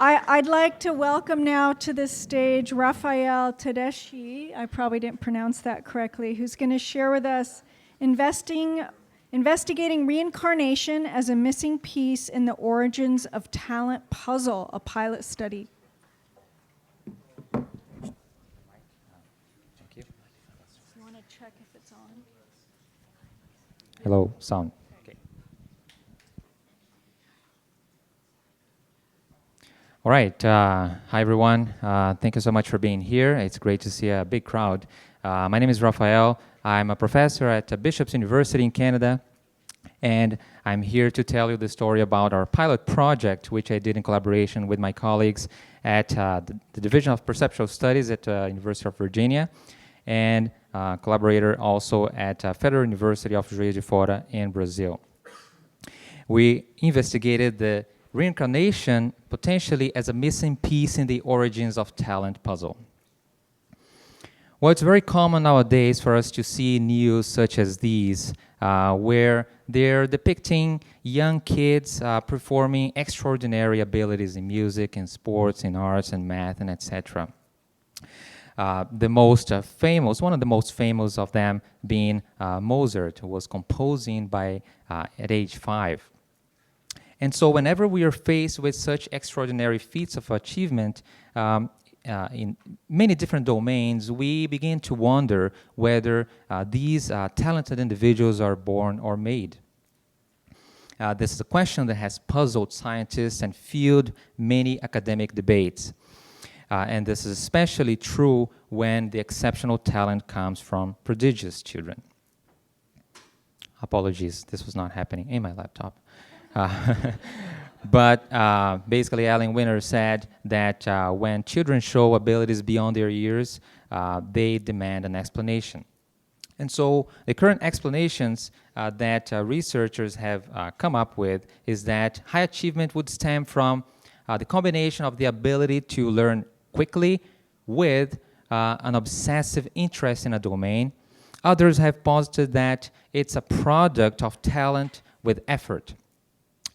I'd like to welcome now to this stage Rafael Tedesqui, I probably didn't pronounce that correctly, who's going to share with us investigating reincarnation as a missing piece in the origins of talent puzzle, a pilot study. Thank you. You want to check if it's on? Hello, sound. Okay. All right. Hi, everyone. Thank you so much for being here. It's great to see a big crowd. My name is Rafael. I'm a professor at Bishop's University in Canada, and I'm here to tell you the story about our pilot project, which I did in collaboration with my colleagues at the Division of Perceptual Studies at University of Virginia, and collaborator also at Federal University of Juiz de Fora in Brazil. we investigated the reincarnation potentially as a missing piece in the origins of talent puzzle. Well, it's very common nowadays for us to see news such as these, where they're depicting young kids performing extraordinary abilities in music, in sports, in arts, and math, and etc. The most famous, one of the most famous of them being Mozart, who was composing at age 5. And so whenever we are faced with such extraordinary feats of achievement in many different domains, we begin to wonder whether these talented individuals are born or made. This is a question that has puzzled scientists and fueled many academic debates. And this is especially true when the exceptional talent comes from prodigious children. Apologies, this was not happening in my laptop. But basically, Alan Winner said that when children show abilities beyond their years, they demand an explanation. And so the current explanations that researchers have come up with is that high achievement would stem from the combination of the ability to learn quickly with an obsessive interest in a domain. Others have posited that it's a product of talent with effort.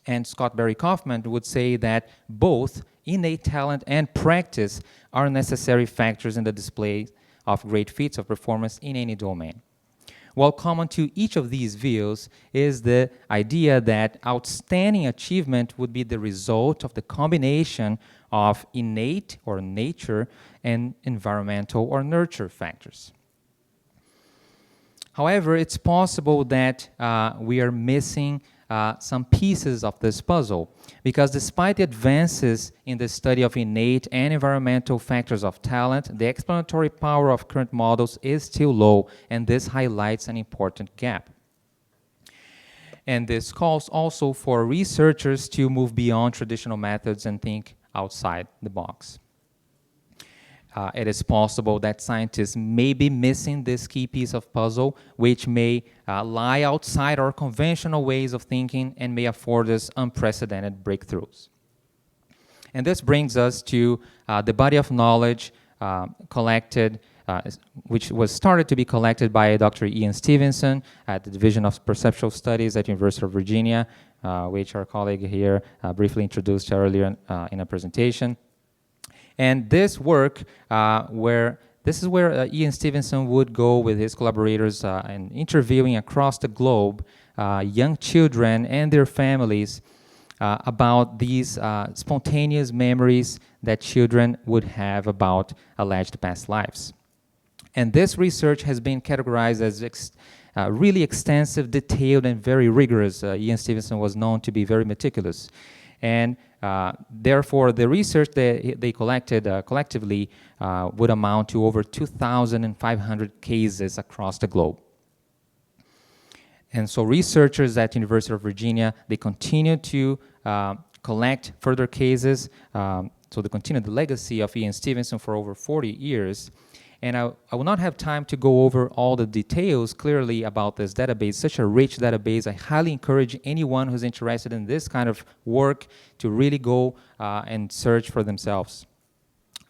And Scott Barry Kaufman would say that both innate talent and practice are necessary factors in the display of great feats of performance in any domain. While common to each of these views is the idea that outstanding achievement would be the result of the combination of innate or nature and environmental or nurture factors. However, it's possible that we are missing some pieces of this puzzle, because despite the advances in the study of innate and environmental factors of talent, the explanatory power of current models is still low, and this highlights an important gap. And this calls also for researchers to move beyond traditional methods and think outside the box. It is possible that scientists may be missing this key piece of puzzle, which may lie outside our conventional ways of thinking and may afford us unprecedented breakthroughs. And this brings us to the body of knowledge collected, which was started to be collected by Dr. Ian Stevenson at the Division of Perceptual Studies at University of Virginia, which our colleague here briefly introduced earlier in a presentation. And this work, this is where Ian Stevenson would go with his collaborators and interviewing across the globe young children and their families about these spontaneous memories that children would have about alleged past lives. And this research has been categorized as really extensive, detailed, and very rigorous. Ian Stevenson was known to be very meticulous. And therefore, the research that they collected collectively would amount to over 2,500 cases across the globe. And so researchers at University of Virginia, they continue to collect further cases. So they continue the legacy of Ian Stevenson for over 40 years. And I will not have time to go over all the details clearly about this database, such a rich database. I highly encourage anyone who's interested in this kind of work to really go and search for themselves.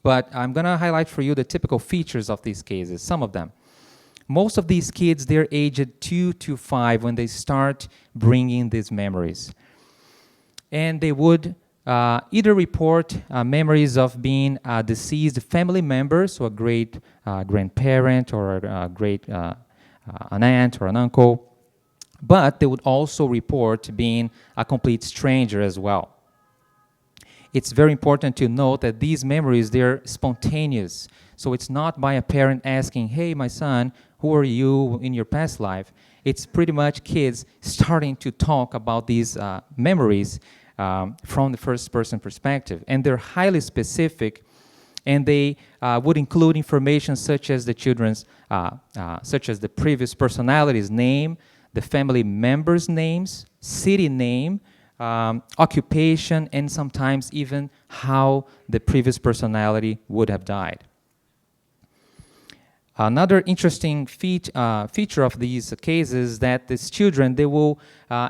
But I'm going to highlight for you the typical features of these cases, some of them. Most of these kids, they're aged 2 to 5 when they start bringing these memories. And they would either report memories of being a deceased family member, so a great grandparent or a great an aunt or an uncle, but they would also report being a complete stranger as well. It's very important to note that these memories, they're spontaneous. So it's not by a parent asking, hey, my son, who are you in your past life? It's pretty much kids starting to talk about these memories from the first-person perspective. And they're highly specific, and they would include information such as the children's, such as the previous personality's name, the family members' names, city name, occupation, and sometimes even how the previous personality would have died. Another interesting feature of these cases is that these children, they will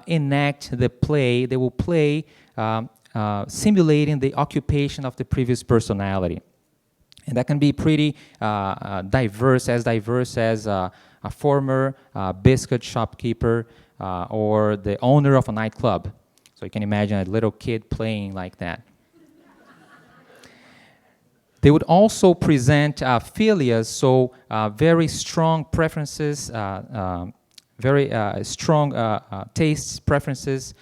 enact the play, they will play simulating the occupation of the previous personality. And that can be pretty diverse as a former biscuit shopkeeper or the owner of a nightclub. So you can imagine a little kid playing like that. They would also present philias, so very strong preferences, very strong tastes, preferences,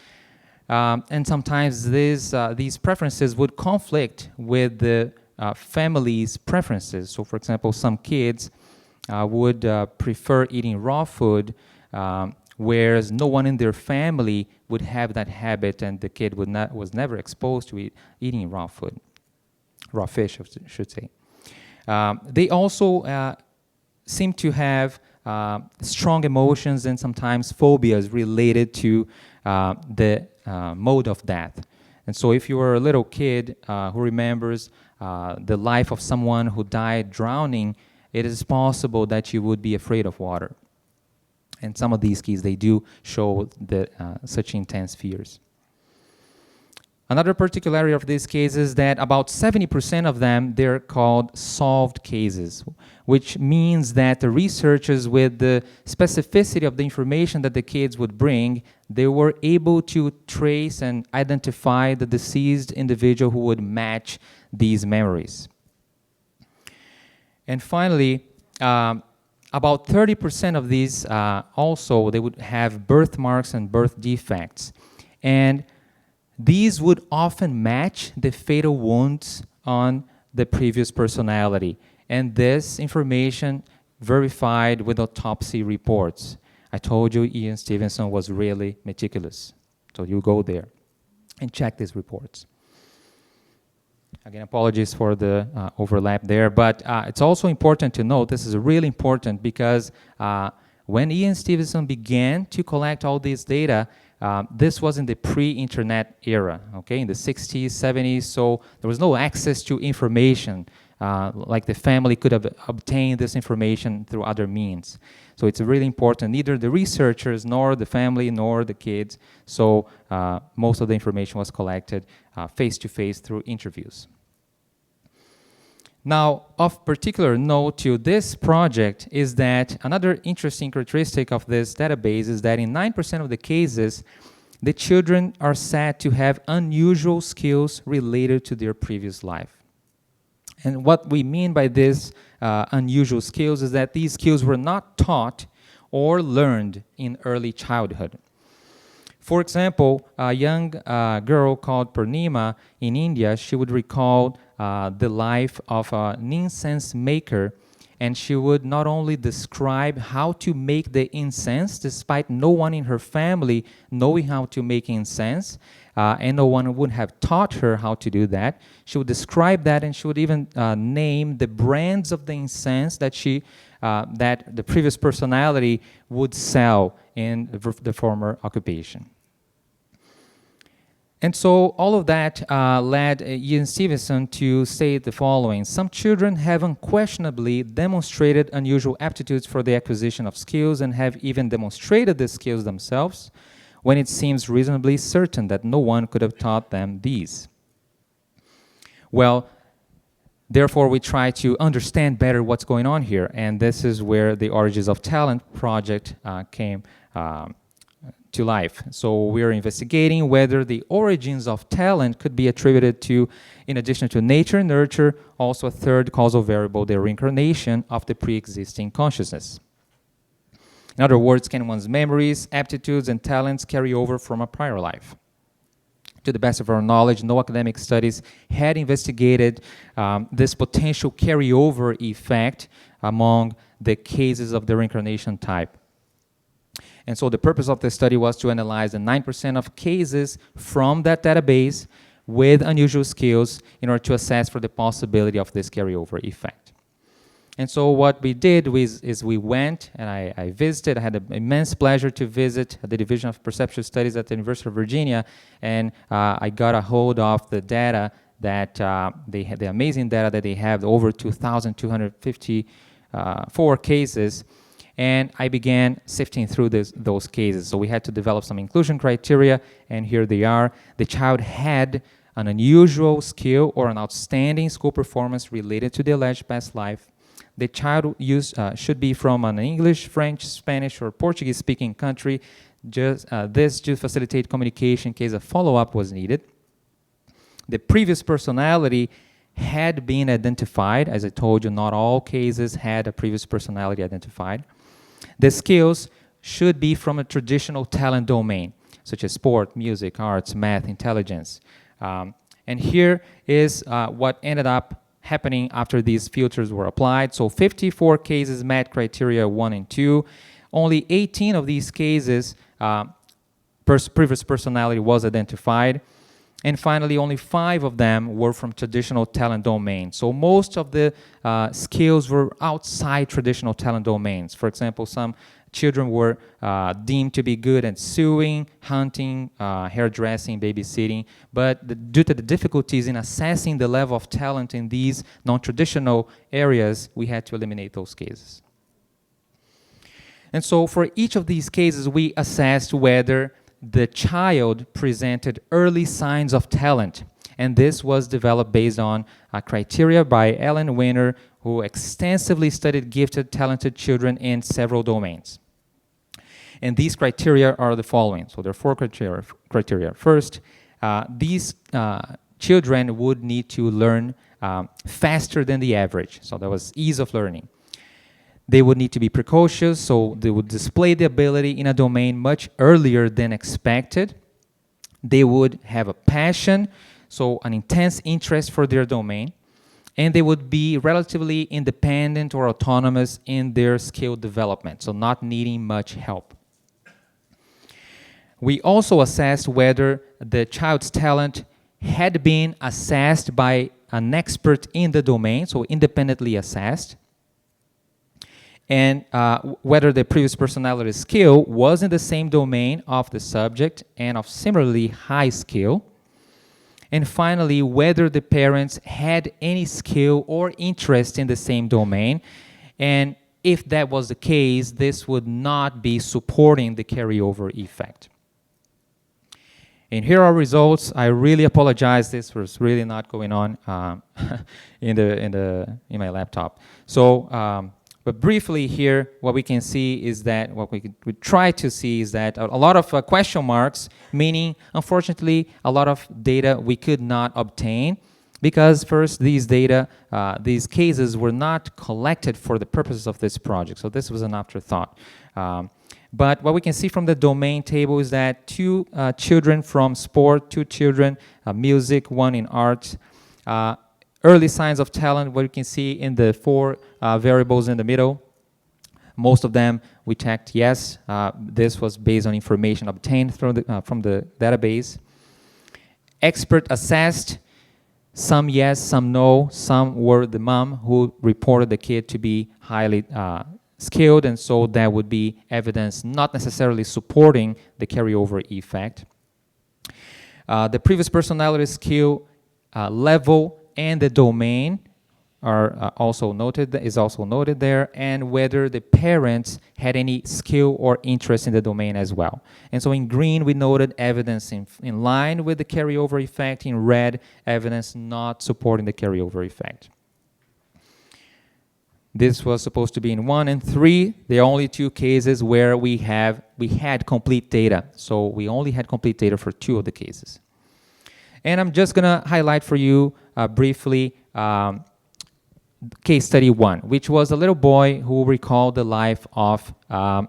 and sometimes these preferences would conflict with the family's preferences. So, for example, some kids would prefer eating raw food, whereas no one in their family would have that habit, and the kid was never exposed to eating raw food. Raw fish, I should say. They also seem to have strong emotions and sometimes phobias related to the mode of death. And so if you were a little kid who remembers the life of someone who died drowning, it is possible that you would be afraid of water. And some of these kids, they do show such intense fears. Another particularity of these cases is that about 70% of them, they're called solved cases, which means that the researchers, with the specificity of the information that the kids would bring, they were able to trace and identify the deceased individual who would match these memories. And finally, about 30% of these also, they would have birthmarks and birth defects. And these would often match the fatal wounds on the previous personality. And this information verified with autopsy reports. I told you Ian Stevenson was really meticulous. So you go there and check these reports. Again, apologies for the overlap there, but it's also important to note, this is really important because when Ian Stevenson began to collect all this data, this was in the pre-internet era, okay, in the 60s, 70s, so there was no access to information, like the family could have obtained this information through other means. So it's really important, neither the researchers, nor the family, nor the kids, so most of the information was collected face-to-face through interviews. Now, of particular note to this project is that another interesting characteristic of this database is that in 9% of the cases, the children are said to have unusual skills related to their previous life. And what we mean by this unusual skills is that these skills were not taught or learned in early childhood. For example, a young girl called Purnima in India, she would recall the life of an incense maker, and she would not only describe how to make the incense, despite no one in her family knowing how to make incense, and no one would have taught her how to do that. She would describe that, and she would even name the brands of the incense that that the previous personality would sell in the former occupation. And so all of that led Ian Stevenson to say the following: some children have unquestionably demonstrated unusual aptitudes for the acquisition of skills and have even demonstrated the skills themselves when it seems reasonably certain that no one could have taught them these. Well, therefore we try to understand better what's going on here, and this is where the Origins of Talent project came to life. So we're investigating whether the origins of talent could be attributed to, in addition to nature and nurture, also a third causal variable, the reincarnation of the pre-existing consciousness. In other words, can one's memories, aptitudes, and talents carry over from a prior life? To the best of our knowledge, no academic studies had investigated this potential carryover effect among the cases of the reincarnation type. And so the purpose of the study was to analyze the 9% of cases from that database with unusual skills in order to assess for the possibility of this carryover effect. And so what we did is we went and I visited. I had an immense pleasure to visit the Division of Perceptual Studies at the University of Virginia, and I got a hold of the data that they had, the amazing data that they have, over 2,250 4 cases, and I began sifting through those cases. So we had to develop some inclusion criteria, and here they are. The child had an unusual skill or an outstanding school performance related to the alleged past life. The child should be from an English, French, Spanish, or Portuguese-speaking country. This to facilitate communication in case a follow-up was needed. The previous personality had been identified. As I told you, not all cases had a previous personality identified. The skills should be from a traditional talent domain, such as sport, music, arts, math, intelligence. And here is what ended up happening after these filters were applied. So 54 cases met criteria 1 and 2. Only 18 of these cases, previous personality was identified. And finally, only 5 of them were from traditional talent domains. So most of the skills were outside traditional talent domains. For example, some children were deemed to be good at sewing, hunting, hairdressing, babysitting. But due to the difficulties in assessing the level of talent in these non-traditional areas, we had to eliminate those cases. And so for each of these cases, we assessed whether the child presented early signs of talent. And this was developed based on a criteria by Ellen Weiner, who extensively studied gifted, talented children in several domains. And these criteria are the following. So there are 4 criteria. First, these children would need to learn faster than the average. So that was ease of learning. They would need to be precocious, so they would display the ability in a domain much earlier than expected. They would have a passion, so an intense interest for their domain. And they would be relatively independent or autonomous in their skill development, so not needing much help. We also assessed whether the child's talent had been assessed by an expert in the domain, so independently assessed, and whether the previous personality skill was in the same domain of the subject and of similarly high skill. And finally, whether the parents had any skill or interest in the same domain. And if that was the case, this would not be supporting the carryover effect. And here are results. I really apologize. This was really not going on in my laptop. So. But briefly here, what we can see is that, what we try to see is that a lot of question marks, meaning, unfortunately, a lot of data we could not obtain because first, these data, these cases were not collected for the purposes of this project. So this was an afterthought. But what we can see from the domain table is that 2 children from sport, 2 children, music, 1 in art, early signs of talent, what you can see in the 4 variables in the middle. Most of them we checked yes. This was based on information obtained from the database. Expert assessed, some yes, some no. Some were the mom who reported the kid to be highly skilled, and so that would be evidence not necessarily supporting the carryover effect. The previous personality skill level and the domain is also noted there, and whether the parents had any skill or interest in the domain as well. And so in green, we noted evidence in line with the carryover effect. In red, evidence not supporting the carryover effect. This was supposed to be in 1 and 3, the only 2 cases where we had complete data. So we only had complete data for 2 of the cases. And I'm just going to highlight for you briefly case study 1, which was a little boy who recalled the life of a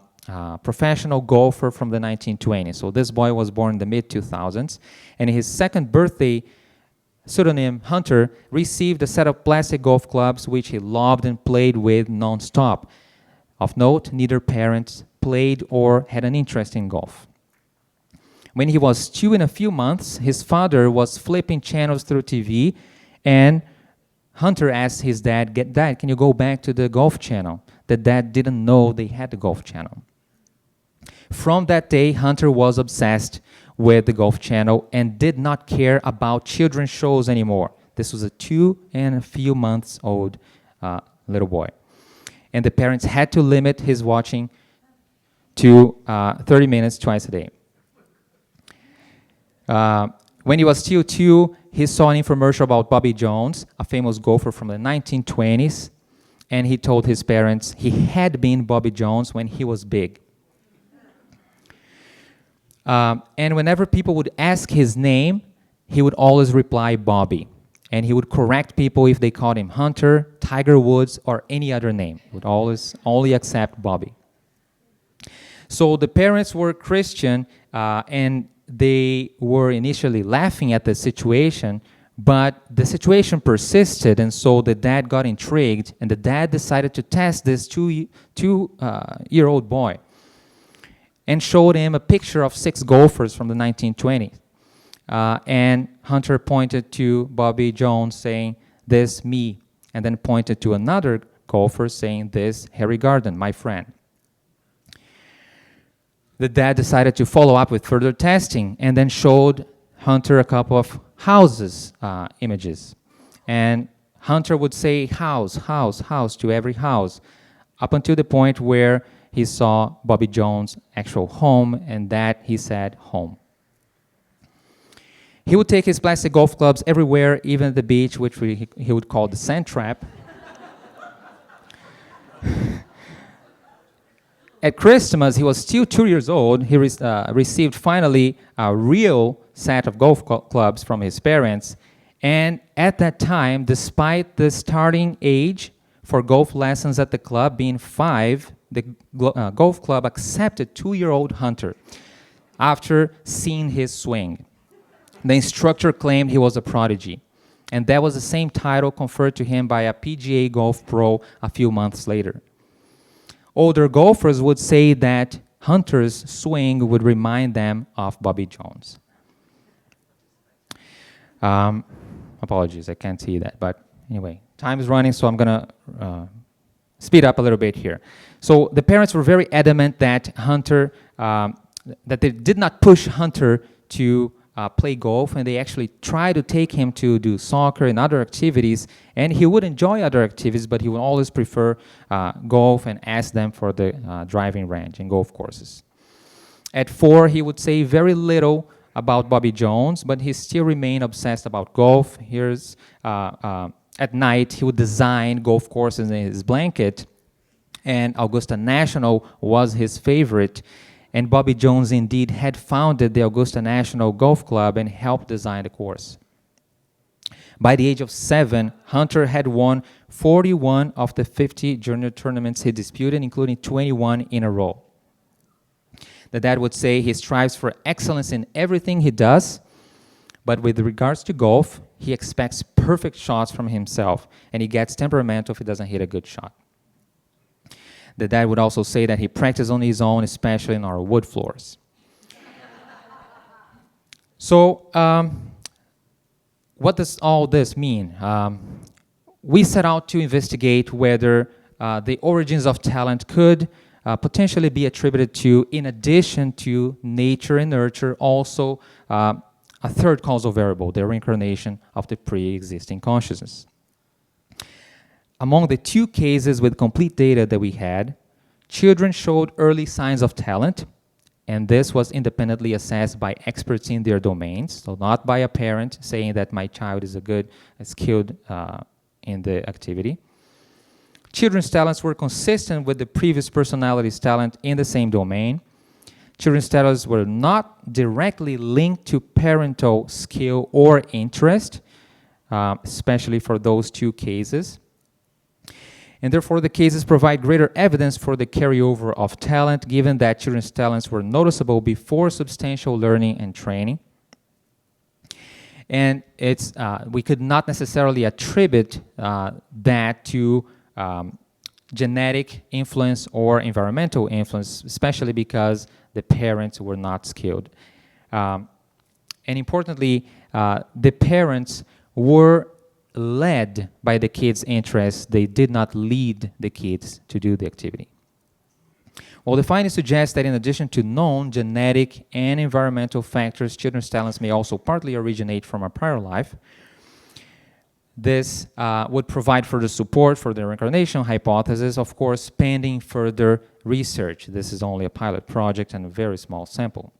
professional golfer from the 1920s. So this boy was born in the mid-2000s, and his second birthday, pseudonym Hunter, received a set of plastic golf clubs which he loved and played with non-stop. Of note, neither parent played or had an interest in golf. When he was 2 and a few months, his father was flipping channels through TV, and Hunter asked his dad, "Dad, can you go back to the golf channel?" The dad didn't know they had the golf channel. From that day, Hunter was obsessed with the golf channel and did not care about children's shows anymore. This was a 2 and a few months old little boy. and the parents had to limit his watching to 30 minutes twice a day. When he was still 2, he saw an infomercial about Bobby Jones, a famous golfer from the 1920s, and he told his parents he had been Bobby Jones when he was big. And whenever people would ask his name, he would always reply Bobby. And he would correct people if they called him Hunter, Tiger Woods, or any other name. He would always only accept Bobby. So the parents were Christian, and they were initially laughing at the situation, but the situation persisted, and so the dad got intrigued, and the dad decided to test this two-year-old boy and showed him a picture of 6 golfers from the 1920s. And Hunter pointed to Bobby Jones saying, "This me," and then pointed to another golfer saying, "This Harry Garden, my friend." The dad decided to follow up with further testing and then showed Hunter a couple of houses images. And Hunter would say house, house, house to every house, up until the point where he saw Bobby Jones' actual home, and that he said home. He would take his plastic golf clubs everywhere, even at the beach, which he would call the sand trap. At Christmas, he was still 2 years old. He received finally a real set of golf clubs from his parents. And at that time, despite the starting age for golf lessons at the club being 5, the golf club accepted 2-year-old Hunter after seeing his swing. The instructor claimed he was a prodigy, and that was the same title conferred to him by a PGA golf pro a few months later. Older golfers would say that Hunter's swing would remind them of Bobby Jones. Apologies, I can't see that, but anyway, time is running, so I'm going to speed up a little bit here. So the parents were very adamant that that they did not push Hunter to play golf, and they actually tried to take him to do soccer and other activities, and he would enjoy other activities, but he would always prefer golf and ask them for the driving range and golf courses. At 4, he would say very little about Bobby Jones, but he still remained obsessed about golf. Here's at night, he would design golf courses in his blanket, and Augusta National was his favorite. And Bobby Jones indeed had founded the Augusta National Golf Club and helped design the course. By the age of 7, Hunter had won 41 of the 50 junior tournaments he disputed, including 21 in a row. The dad would say he strives for excellence in everything he does, but with regards to golf, he expects perfect shots from himself, and he gets temperamental if he doesn't hit a good shot. The dad would also say that he practiced on his own, especially on our wood floors. So, what does all this mean? We set out to investigate whether the origins of talent could potentially be attributed to, in addition to nature and nurture, also a third causal variable, the reincarnation of the pre-existing consciousness. Among the 2 cases with complete data that we had, children showed early signs of talent, and this was independently assessed by experts in their domains, so not by a parent saying that my child is skilled in the activity. Children's talents were consistent with the previous personality's talent in the same domain. Children's talents were not directly linked to parental skill or interest, especially for those 2 cases. And therefore, the cases provide greater evidence for the carryover of talent, given that children's talents were noticeable before substantial learning and training. And we could not necessarily attribute that to genetic influence or environmental influence, especially because the parents were not skilled. And importantly, the parents were led by the kids' interests. They did not lead the kids to do the activity. Well, the findings suggest that in addition to known genetic and environmental factors, children's talents may also partly originate from a prior life. this would provide further support for the reincarnation hypothesis, of course, pending further research. This is only a pilot project and a very small sample.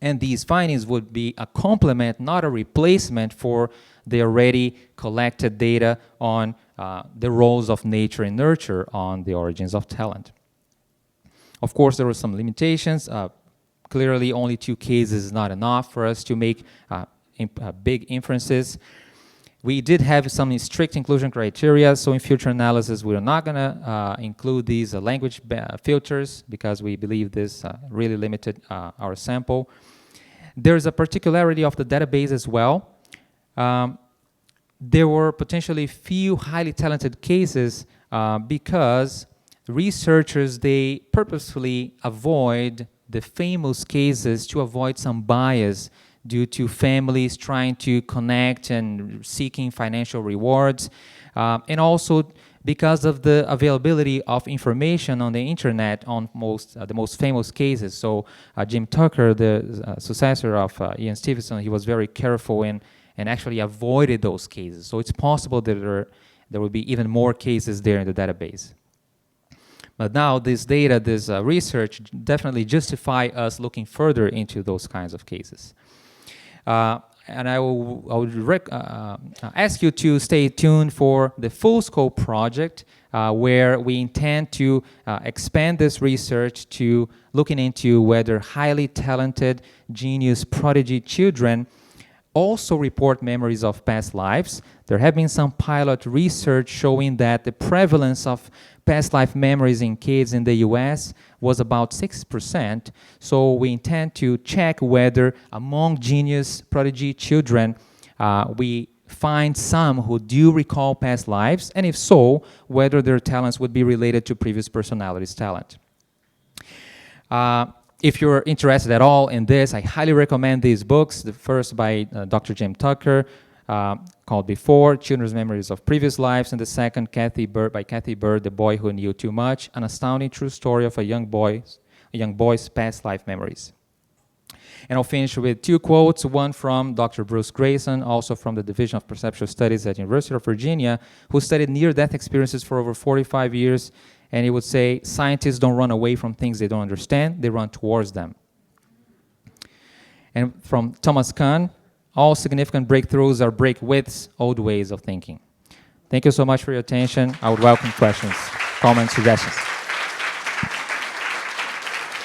And these findings would be a complement, not a replacement for the already collected data on the roles of nature and nurture on the origins of talent. Of course, there were some limitations. Clearly, only 2 cases is not enough for us to make big inferences. We did have some strict inclusion criteria, so in future analysis, we are not going to include these language filters because we believe this really limited our sample. There's a particularity of the database as well. There were potentially few highly talented cases because researchers, they purposefully avoid the famous cases to avoid some bias due to families trying to connect and seeking financial rewards, and also because of the availability of information on the internet on the most famous cases. So Jim Tucker, the successor of Ian Stevenson, he was very careful and actually avoided those cases. So it's possible that there will be even more cases there in the database. But now this data, this research definitely justify us looking further into those kinds of cases. And I would ask you to stay tuned for the full scope project where we intend to expand this research to looking into whether highly talented genius prodigy children also report memories of past lives. There have been some pilot research showing that the prevalence of past life memories in kids in the US was about 6%. So we intend to check whether among genius prodigy children, we find some who do recall past lives, and if so, whether their talents would be related to previous personalities' talent. If you're interested at all in this, I highly recommend these books. The first by Dr. Jim Tucker, called Before, Children's Memories of Previous Lives, and the second by Kathy Bird, The Boy Who Knew Too Much, an astounding true story of a young boy's past life memories. And I'll finish with 2 quotes, one from Dr. Bruce Grayson, also from the Division of Perceptual Studies at University of Virginia, who studied near-death experiences for over 45 years, and he would say, scientists don't run away from things they don't understand, they run towards them. And from Thomas Kuhn, all significant breakthroughs are break with old ways of thinking. Thank you so much for your attention. I would welcome questions, comments, suggestions.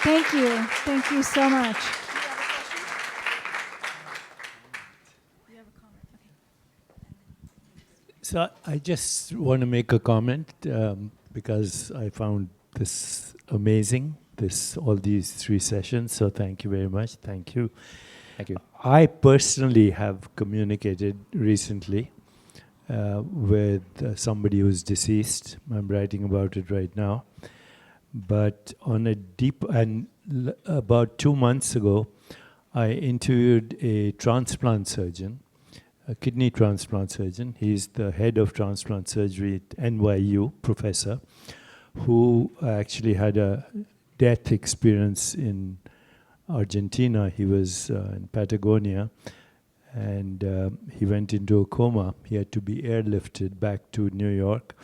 Thank you. Thank you so much. So I just want to make a comment because I found this amazing, all these 3 sessions. So thank you very much. Thank you. Thank you. I personally have communicated recently with somebody who's deceased. I'm writing about it right now. But on a about 2 months ago, I interviewed a transplant surgeon, a kidney transplant surgeon. He's the head of transplant surgery at NYU, professor, who actually had a death experience in Argentina. He was in Patagonia, and he went into a coma. He had to be airlifted back to New York,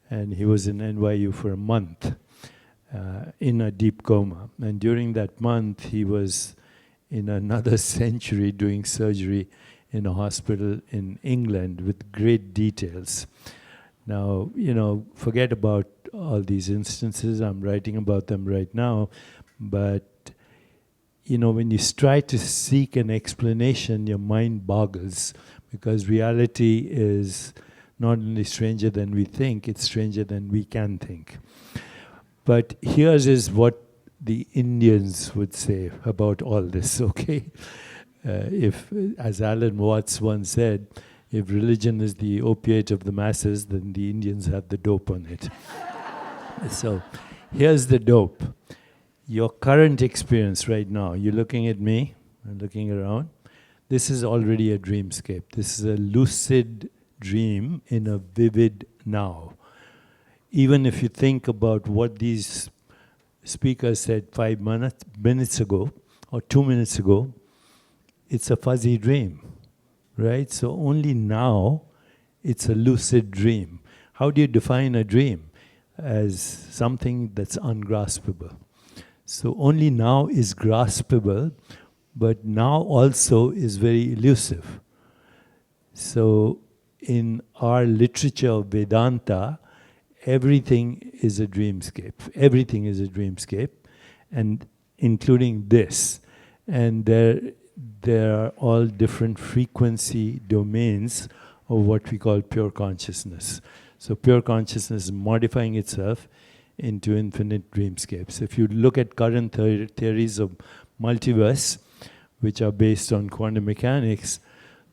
and he was in NYU for a month in a deep coma. And during that month, he was in another century doing surgery in a hospital in England with great details. Now, forget about all these instances. I'm writing about them right now. But, when you try to seek an explanation, your mind boggles, because reality is not only stranger than we think, it's stranger than we can think. But here's is what the Indians would say about all this, okay? If, as Alan Watts once said, if religion is the opiate of the masses, then the Indians have the dope on it. So here's the dope. Your current experience right now, you're looking at me, I'm looking around. This is already a dreamscape. This is a lucid dream in a vivid now. Even if you think about what these speakers said 5 minutes ago, or 2 minutes ago, it's a fuzzy dream, right? So only now it's a lucid dream. How do you define a dream? As something that's ungraspable. So only now is graspable, but now also is very elusive. So in our literature of Vedanta, everything is a dreamscape. Everything is a dreamscape, and including this. And there are all different frequency domains of what we call pure consciousness. So pure consciousness is modifying itself into infinite dreamscapes. If you look at current theories of multiverse, which are based on quantum mechanics,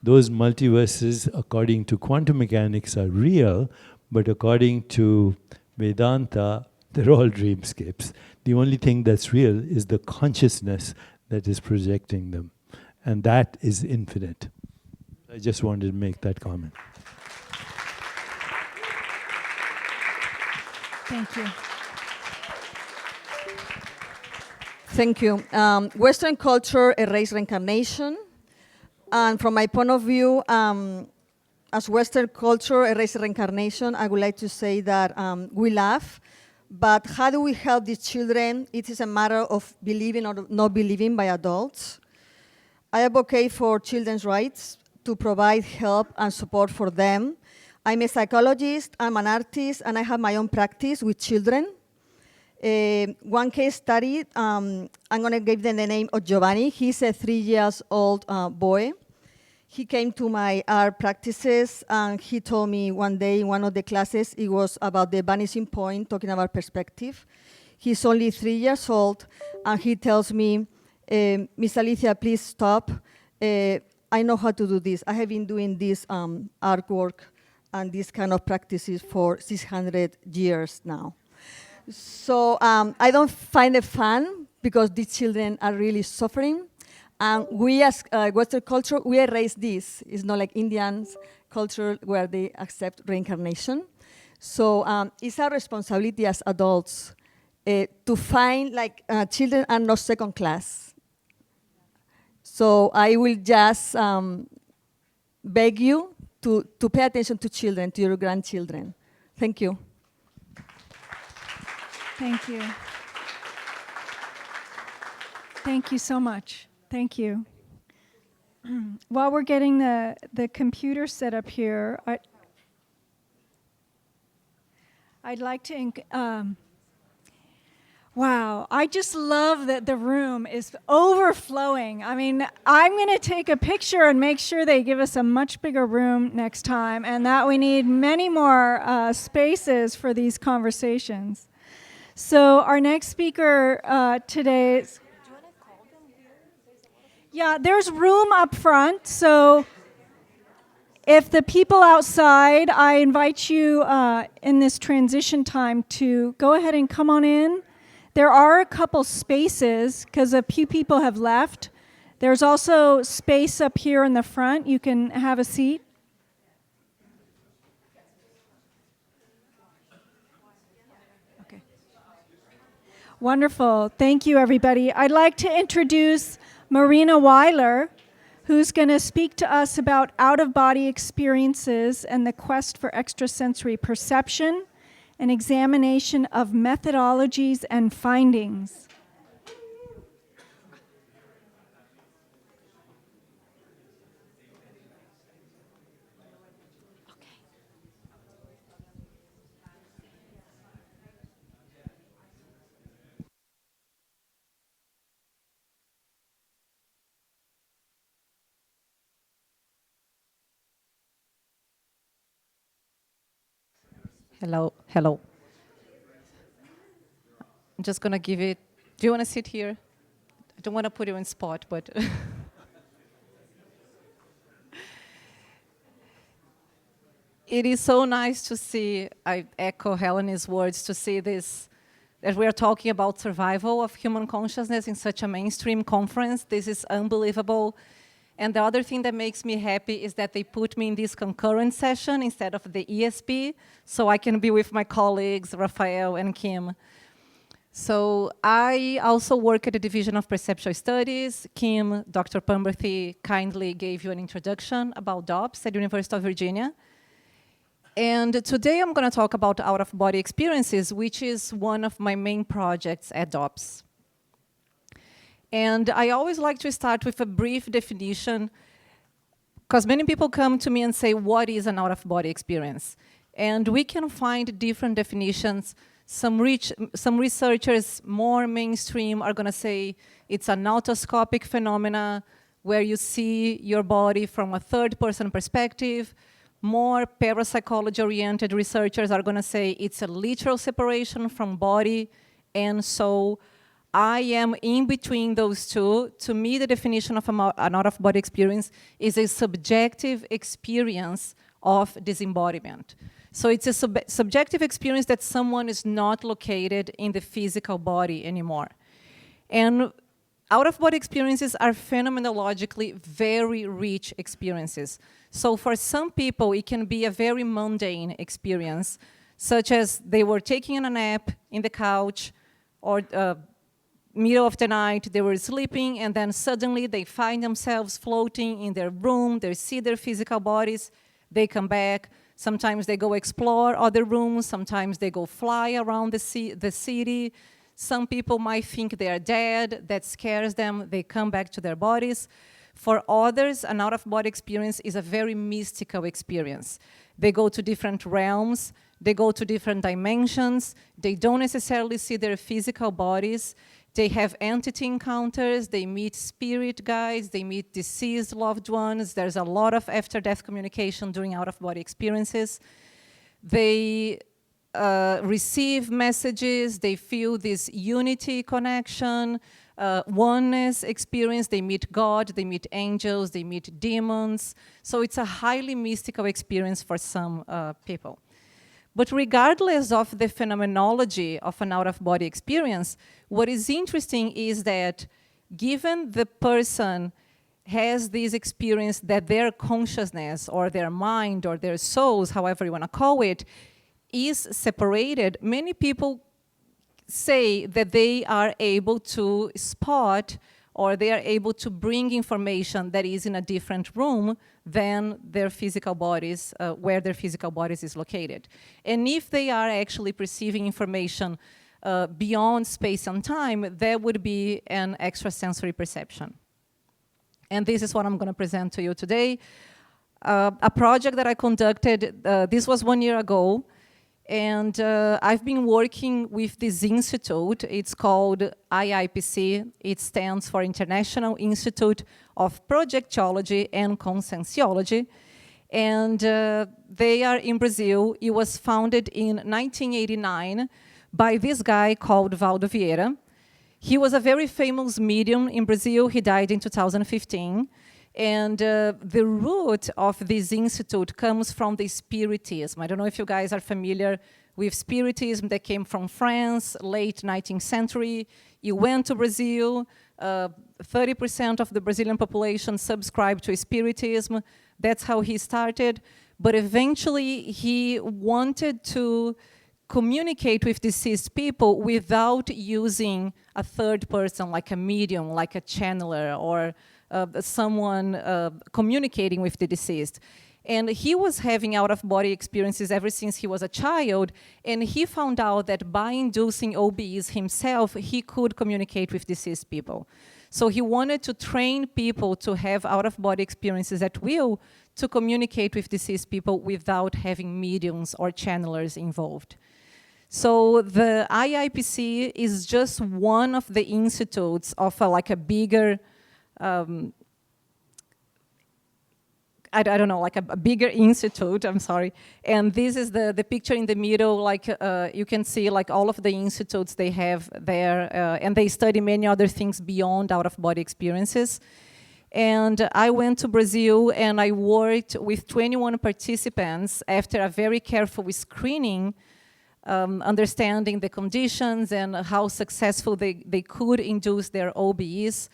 those multiverses, according to quantum mechanics, are real, but according to Vedanta, they're all dreamscapes. The only thing that's real is the consciousness that is projecting them. And that is infinite. I just wanted to make that comment. Thank you. Thank you. Western culture erased reincarnation. And from my point of view, as Western culture erased reincarnation, I would like to say that we laugh, but how do we help these children? It is a matter of believing or not believing by adults. I advocate for children's rights to provide help and support for them. I'm a psychologist, I'm an artist, and I have my own practice with children. One case study, I'm going to give them the name of Giovanni. He's a 3-year-old boy. He came to my art practices, and he told me one day in one of the classes, it was about the vanishing point, talking about perspective. He's only 3 years old, and he tells me, Miss Alicia, please stop. I know how to do this. I have been doing this artwork and these kind of practices for 600 years now. So I don't find it fun because these children are really suffering. And we as Western culture, we erase this. It's not like Indians culture where they accept reincarnation. So it's our responsibility as adults to find like children are not second class. So I will just beg you to pay attention to children, to your grandchildren. Thank you. Thank you. Thank you so much. Thank you. While we're getting the computer set up here, I'd like to, wow, I just love that the room is overflowing. I mean, I'm going to take a picture and make sure they give us a much bigger room next time, and that we need many more spaces for these conversations. So our next speaker today is... Yeah, there's room up front, so if the people outside, I invite you in this transition time to go ahead and come on in. There are a couple spaces, because a few people have left. There's also space up here in the front. You can have a seat. Okay. Wonderful. Thank you, everybody. I'd like to introduce Marina Weiler, who's going to speak to us about out-of-body experiences and the quest for extrasensory perception, an examination of methodologies and findings. Hello, hello. I'm just going to give it, do you want to sit here? I don't want to put you on spot, but. It is so nice to see, I echo Helané's words, to see this, that we are talking about survival of human consciousness in such a mainstream conference. This is unbelievable. And the other thing that makes me happy is that they put me in this concurrent session instead of the ESP, so I can be with my colleagues, Rafael and Kim. So I also work at the Division of Perceptual Studies. Kim, Dr. Penberthy kindly gave you an introduction about DOPS at the University of Virginia. And today I'm going to talk about out-of-body experiences, which is one of my main projects at DOPS. And I always like to start with a brief definition, because many people come to me and say, what is an out-of-body experience? And we can find different definitions. Some researchers, more mainstream, are going to say it's an autoscopic phenomena where you see your body from a third-person perspective. More parapsychology-oriented researchers are going to say it's a literal separation from body and soul. I am in between those two. To me, the definition of an out-of-body experience is a subjective experience of disembodiment. So it's a subjective experience that someone is not located in the physical body anymore. And out-of-body experiences are phenomenologically very rich experiences. So for some people, it can be a very mundane experience, such as they were taking a nap in the couch, or middle of the night, they were sleeping, and then suddenly they find themselves floating in their room, they see their physical bodies, they come back. Sometimes they go explore other rooms, sometimes they go fly around the city. Some people might think they are dead, that scares them, they come back to their bodies. For others, an out-of-body experience is a very mystical experience. They go to different realms, they go to different dimensions, they don't necessarily see their physical bodies, they have entity encounters, they meet spirit guides, they meet deceased loved ones. There's a lot of after-death communication during out-of-body experiences. They receive messages, they feel this unity connection, oneness experience, they meet God, they meet angels, they meet demons. So it's a highly mystical experience for some people. But regardless of the phenomenology of an out-of-body experience, what is interesting is that given the person has this experience that their consciousness or their mind or their souls, however you want to call it, is separated, many people say that they are able to spot or they are able to bring information that is in a different room than their physical bodies, where their physical bodies is located. And if they are actually perceiving information beyond space and time, that would be an extrasensory perception. And this is what I'm going to present to you today. A project that I conducted, this was 1 year ago, and I've been working with this institute. It's called IIPC. It stands for International Institute of Projectology and Conscienciology. And they are in Brazil. It was founded in 1989 by this guy called Valdo Vieira. He was a very famous medium in Brazil. He died in 2015. And the root of this institute comes from the Spiritism. I don't know if you guys are familiar with Spiritism that came from France, late 19th century. It went to Brazil. 30% of the Brazilian population subscribed to Spiritism. That's how he started. But eventually, he wanted to communicate with deceased people without using a third person, like a medium, like a channeler, or someone communicating with the deceased. And he was having out-of-body experiences ever since he was a child, and he found out that by inducing OBEs himself, he could communicate with deceased people. So he wanted to train people to have out-of-body experiences at will to communicate with deceased people without having mediums or channelers involved. So the IIPC is just one of the institutes of like a bigger I don't know, like a bigger institute, I'm sorry. And this is the picture in the middle, like you can see like all of the institutes they have there, and they study many other things beyond out-of-body experiences. And I went to Brazil and I worked with 21 participants after a very careful screening, understanding the conditions and how successful they could induce their OBEs,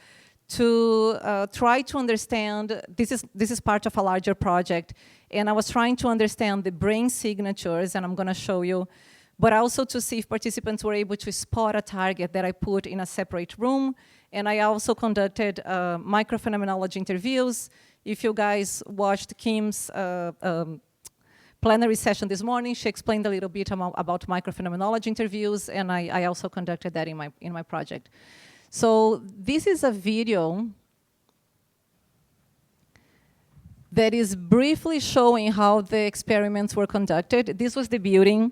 to try to understand, this is part of a larger project, and I was trying to understand the brain signatures, and I'm going to show you, but also to see if participants were able to spot a target that I put in a separate room. And I also conducted microphenomenology interviews. If you guys watched Kim's plenary session this morning. She explained a little bit about microphenomenology interviews, and I also conducted that in my project. So this is a video that is briefly showing how the experiments were conducted. This was the building,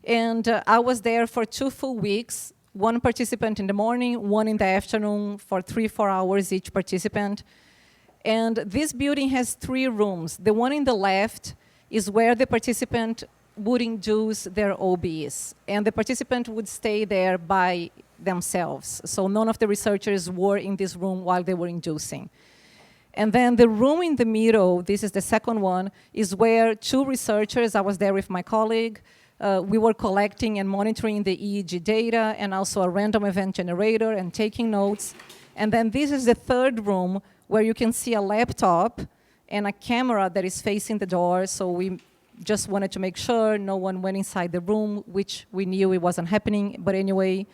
and I was there for 2 full weeks, 1 participant in the morning, 1 in the afternoon, for 3-4 hours each participant. And this building has 3 rooms. The one in the left is where the participant would induce their OBEs, and the participant would stay there by themselves. So none of the researchers were in this room while they were inducing. And then the room in the middle, this is the second one, is where 2 researchers, I was there with my colleague, we were collecting and monitoring the EEG data and also a random event generator and taking notes. And then this is the third room where you can see a laptop and a camera that is facing the door. So we just wanted to make sure no one went inside the room, which we knew it wasn't happening, but anyway.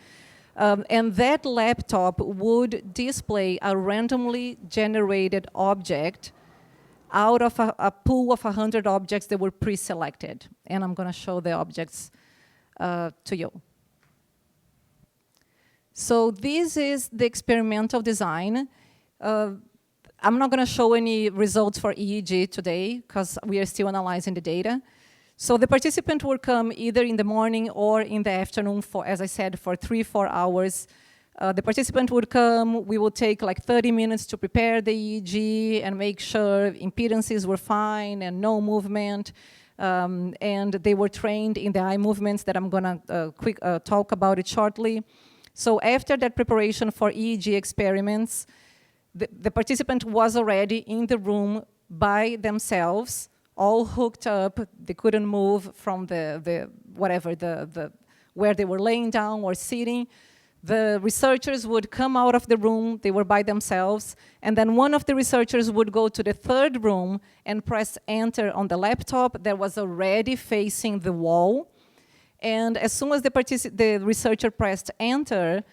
And that laptop would display a randomly generated object out of a pool of 100 objects that were pre-selected. And I'm going to show the objects to you. So this is the experimental design. I'm not going to show any results for EEG today because we are still analyzing the data. So the participant will come either in the morning or in the afternoon for, as I said, for 3-4 hours. The participant would come, we would take like 30 minutes to prepare the EEG and make sure impedances were fine and no movement. And they were trained in the eye movements that I'm gonna talk about it shortly. So after that preparation for EEG experiments, the participant was already in the room by themselves, all hooked up. They couldn't move from where they were laying down or sitting. The researchers would come out of the room, they were by themselves, and then one of the researchers would go to the third room and press enter on the laptop that was already facing the wall. And as soon as the researcher pressed enter,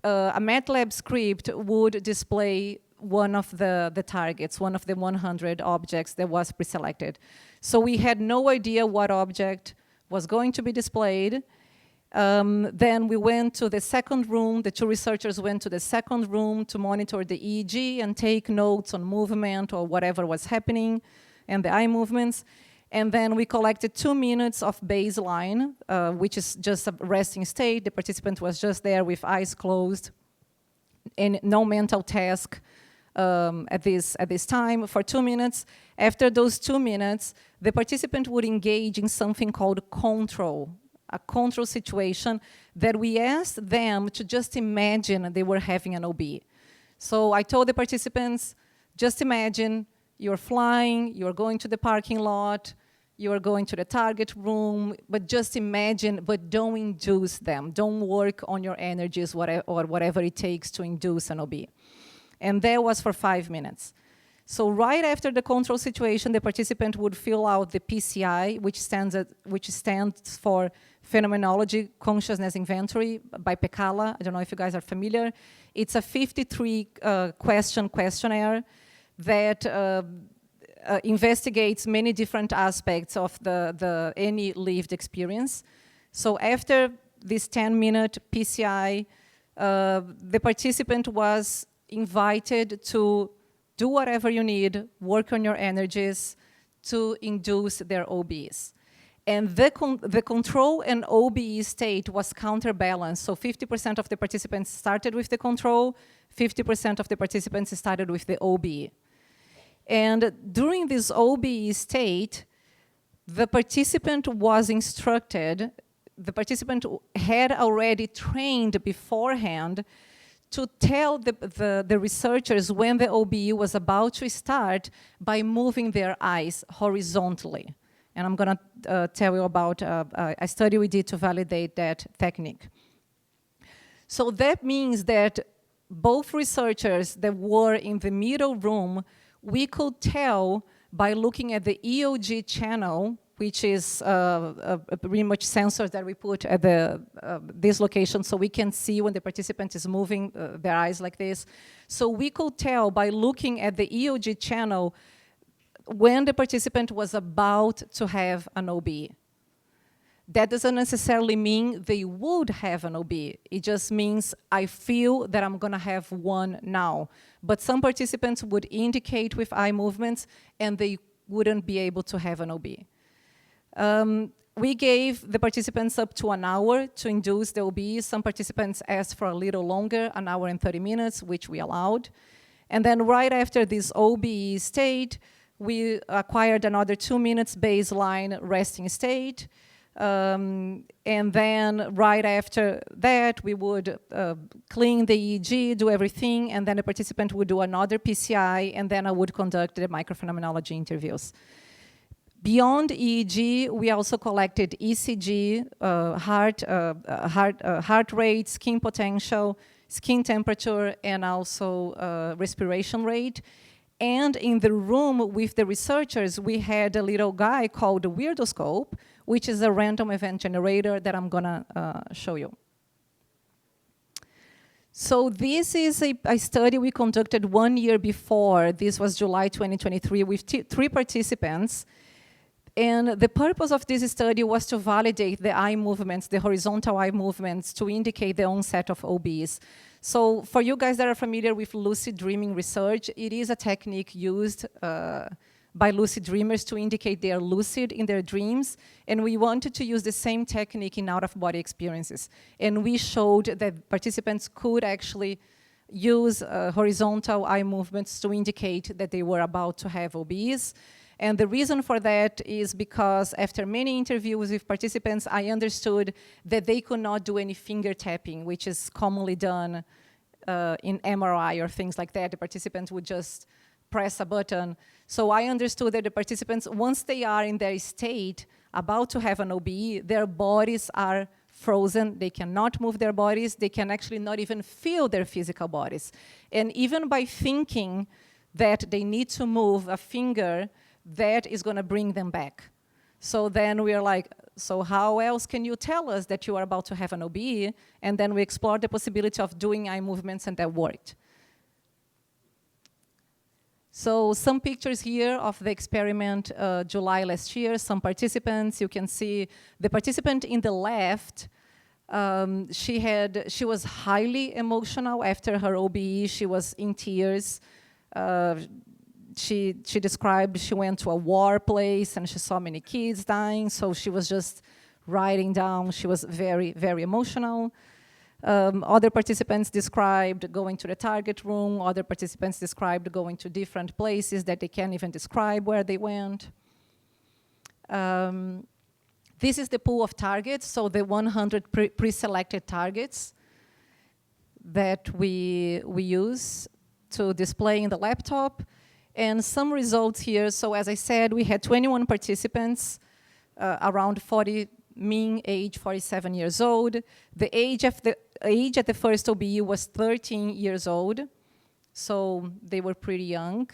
a MATLAB script would display one of the targets, one of the 100 objects that was pre-selected. So we had no idea what object was going to be displayed. Then we went to the second room. The 2 researchers went to the second room to monitor the EEG and take notes on movement or whatever was happening and the eye movements. And then we collected 2 minutes of baseline, which is just a resting state. The participant was just there with eyes closed and no mental task at this time for 2 minutes. After those 2 minutes, the participant would engage in something called control, a control situation that we asked them to just imagine they were having an OB. So I told the participants, just imagine you're flying, you're going to the parking lot, you're going to the target room, but just imagine, but don't induce them. Don't work on your energies or whatever it takes to induce an OB. And that was for 5 minutes. So right after the control situation, the participant would fill out the PCI, which stands for Phenomenology Consciousness Inventory by Pekala. I don't know if you guys are familiar. It's a 53 question questionnaire that investigates many different aspects of any lived experience. So after this 10-minute PCI, the participant was invited to do whatever you need, work on your energies to induce their OBEs. And the control and OBE state was counterbalanced. So 50% of the participants started with the control, 50% of the participants started with the OBE. And during this OBE state, the participant was instructed, the participant had already trained beforehand to tell the researchers when the OBE was about to start by moving their eyes horizontally. And I'm going to tell you about a study we did to validate that technique. So that means that both researchers that were in the middle room, we could tell by looking at the EOG channel, which is a pretty much sensors that we put at this location so we can see when the participant is moving their eyes like this. So we could tell by looking at the EOG channel when the participant was about to have an OBE. That doesn't necessarily mean they would have an OBE. It just means I feel that I'm going to have one now. But some participants would indicate with eye movements, and they wouldn't be able to have an OBE. We gave the participants up to an hour to induce the OBE. Some participants asked for a little longer, an hour and 30 minutes, which we allowed. And then right after this OBE state, we acquired another 2 minutes baseline resting state. And then right after that, we would clean the EEG, do everything, and then the participant would do another PCI, and then I would conduct the microphenomenology interviews. Beyond EEG, we also collected ECG, heart rate, skin potential, skin temperature, and also respiration rate. And in the room with the researchers, we had a little guy called the Weirdoscope, which is a random event generator that I'm gonna show you. So this is a study we conducted 1 year before. This was July 2023 with 3 participants. And the purpose of this study was to validate the eye movements, the horizontal eye movements, to indicate the onset of OBEs. So for you guys that are familiar with lucid dreaming research, it is a technique used by lucid dreamers to indicate they are lucid in their dreams. And we wanted to use the same technique in out-of-body experiences. And we showed that participants could actually use horizontal eye movements to indicate that they were about to have OBEs. And the reason for that is because after many interviews with participants, I understood that they could not do any finger tapping, which is commonly done in MRI or things like that. The participants would just press a button. So I understood that the participants, once they are in their state, about to have an OBE, their bodies are frozen. They cannot move their bodies. They can actually not even feel their physical bodies. And even by thinking that they need to move a finger, that is going to bring them back. So then we are like, so how else can you tell us that you are about to have an OBE? And then we explored the possibility of doing eye movements, and that worked. So some pictures here of the experiment July last year, some participants. You can see the participant in the left, she was highly emotional after her OBE. She was in tears. She described she went to a war place and she saw many kids dying, so she was just writing down. She was very, very emotional. Other participants described going to the target room. Other participants described going to different places that they can't even describe where they went. This is the pool of targets, so the 100 pre-selected targets that we use to display in the laptop. And some results here. So as I said, we had 21 participants, around 40, mean age 47 years old. The age at the first OBE was 13 years old, so they were pretty young.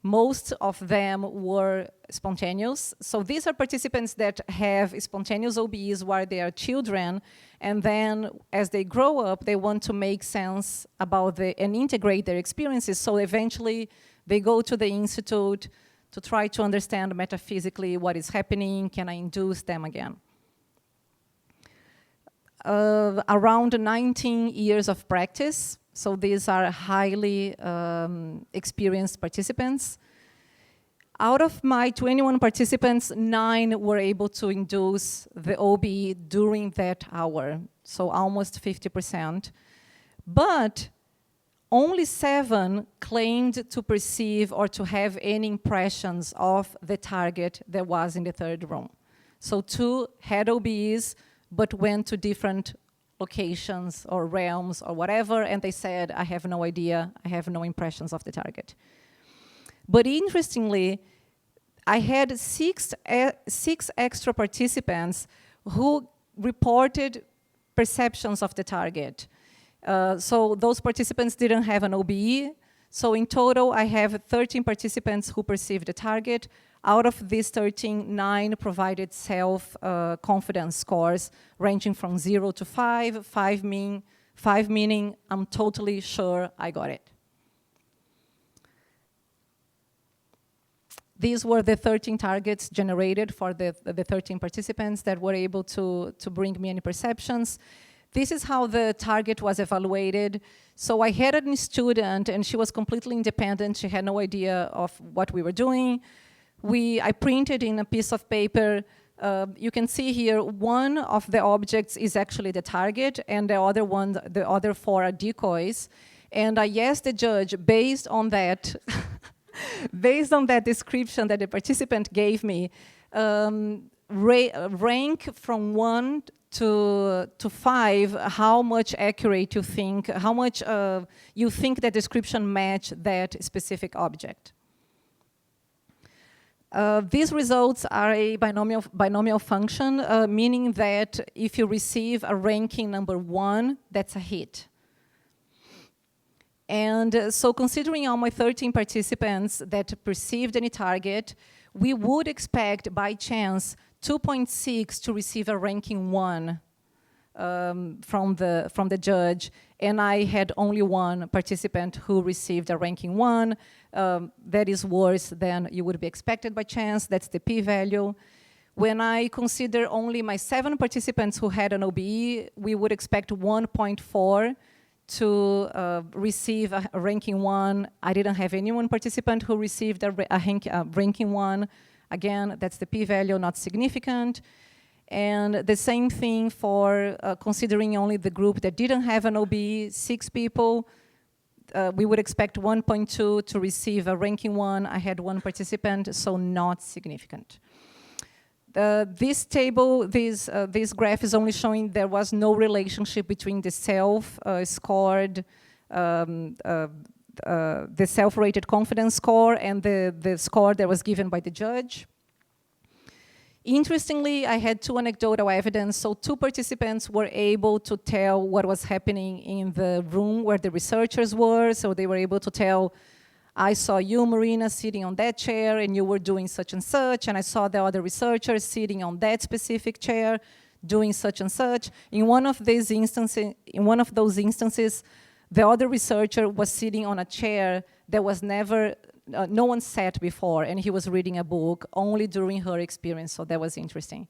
Most of them were spontaneous. So these are participants that have spontaneous OBEs while they are children, and then as they grow up, they want to make sense about and integrate their experiences. So eventually, they go to the institute to try to understand metaphysically what is happening. Can I induce them again? Around 19 years of practice. So these are highly experienced participants. Out of my 21 participants, 9 were able to induce the OBE during that hour. So almost 50%. But only 7 claimed to perceive or to have any impressions of the target that was in the third room. So 2 had OBEs, but went to different locations or realms or whatever, and they said, I have no idea, I have no impressions of the target. But interestingly, I had 6 extra participants who reported perceptions of the target. So those participants didn't have an OBE. So in total, I have 13 participants who perceived the target. Out of these 13, 9 provided self-confidence scores ranging from 0 to 5, 5 meaning I'm totally sure I got it. These were the 13 targets generated for the 13 participants that were able to bring me any perceptions. This is how the target was evaluated. So I had a student, and she was completely independent. She had no idea of what we were doing. I printed in a piece of paper. You can see here, one of the objects is actually the target, and the other 4 are decoys. And I asked the judge, based on that, based on that description that the participant gave me, rank from 1 to 5 how much accurate you think, how much you think the description match that specific object. These results are a binomial function, meaning that if you receive a ranking number 1, that's a hit. And so considering all my 13 participants that perceived any target, we would expect by chance 2.6 to receive a ranking 1 from the judge, and I had only 1 participant who received a ranking 1. That is worse than you would be expected by chance. That's the p-value. When I consider only my 7 participants who had an OBE, we would expect 1.4 to receive a ranking 1. I didn't have any one participant who received a ranking 1. Again, that's the p-value, not significant. And the same thing for considering only the group that didn't have an OBE, 6 people. We would expect 1.2 to receive a ranking 1. I had 1 participant, so not significant. This table, this graph is only showing there was no relationship between the self-scored, the self-rated confidence score and the score that was given by the judge. Interestingly, I had 2 anecdotal evidence. So 2 participants were able to tell what was happening in the room where the researchers were. So they were able to tell, I saw you, Marina, sitting on that chair, and you were doing such and such, and I saw the other researcher sitting on that specific chair, doing such and such. In one of those instances, the other researcher was sitting on a chair that was never, no one sat before, and he was reading a book only during her experience, so that was interesting.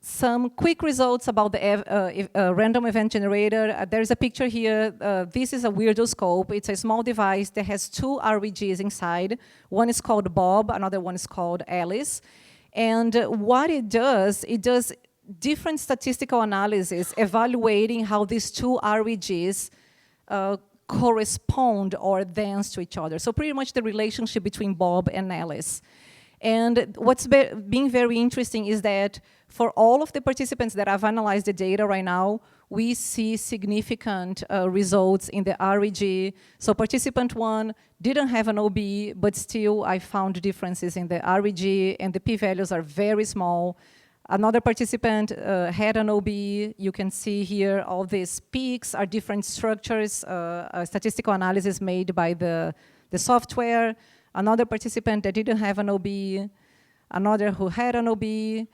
Some quick results about the random event generator. There's a picture here. This is a weirdoscope. It's a small device that has 2 REGs inside. One is called Bob, another one is called Alice. And what it does different statistical analysis evaluating how these 2 REGs correspond or dance to each other. So pretty much the relationship between Bob and Alice. And what's being very interesting is that for all of the participants that have analyzed the data right now, we see significant results in the REG. So participant 1 didn't have an OBE, but still I found differences in the REG, and the p-values are very small. Another participant had an OBE. You can see here all these peaks are different structures, statistical analysis made by the software. Another participant that didn't have an OBE, another who had an OBE.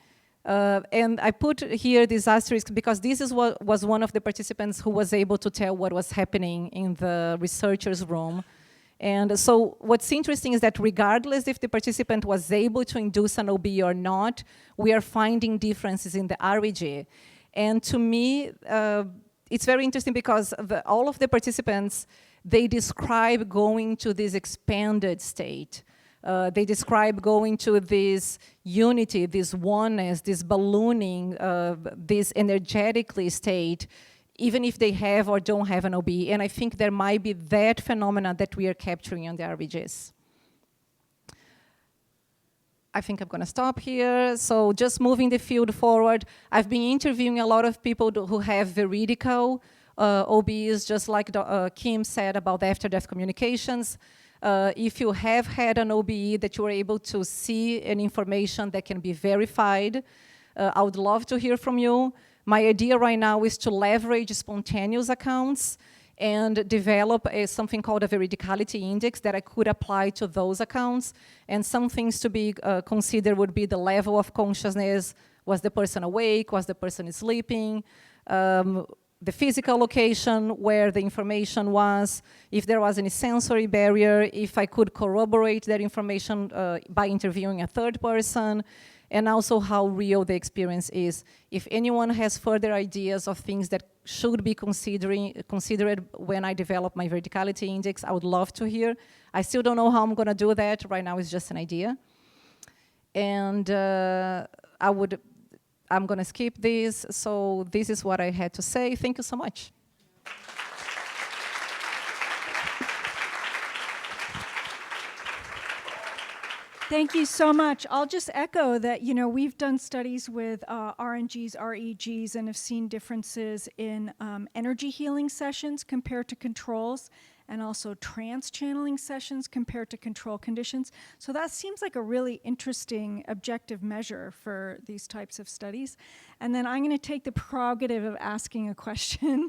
And I put here this asterisk because this is what was one of the participants who was able to tell what was happening in the researcher's room. And so what's interesting is that regardless if the participant was able to induce an OBE or not, we are finding differences in the REG. And to me, it's very interesting because all of the participants, they describe going to this expanded state. They describe going to this unity, this oneness, this ballooning, this energetically state, even if they have or don't have an OBE. And I think there might be that phenomena that we are capturing on the REGs. I think I'm going to stop here. So just moving the field forward, I've been interviewing a lot of people who have veridical OBEs, just like Kim said about the after-death communications. If you have had an OBE that you are able to see an information that can be verified, I would love to hear from you. My idea right now is to leverage spontaneous accounts and develop something called a veridicality index that I could apply to those accounts. And some things to be considered would be the level of consciousness. Was the person awake? Was the person sleeping? the physical location where the information was, if there was any sensory barrier, if I could corroborate that information by interviewing a third person, and also how real the experience is. If anyone has further ideas of things that should be considered when I develop my veridicality index, I would love to hear. I still don't know how I'm gonna do that. Right now it's just an idea. And I'm gonna skip this, so this is what I had to say. Thank you so much. Thank you so much. I'll just echo that, you know, we've done studies with RNGs, REGs, and have seen differences in energy healing sessions compared to controls, and also trance channeling sessions compared to control conditions. So that seems like a really interesting objective measure for these types of studies. And then I'm gonna take the prerogative of asking a question.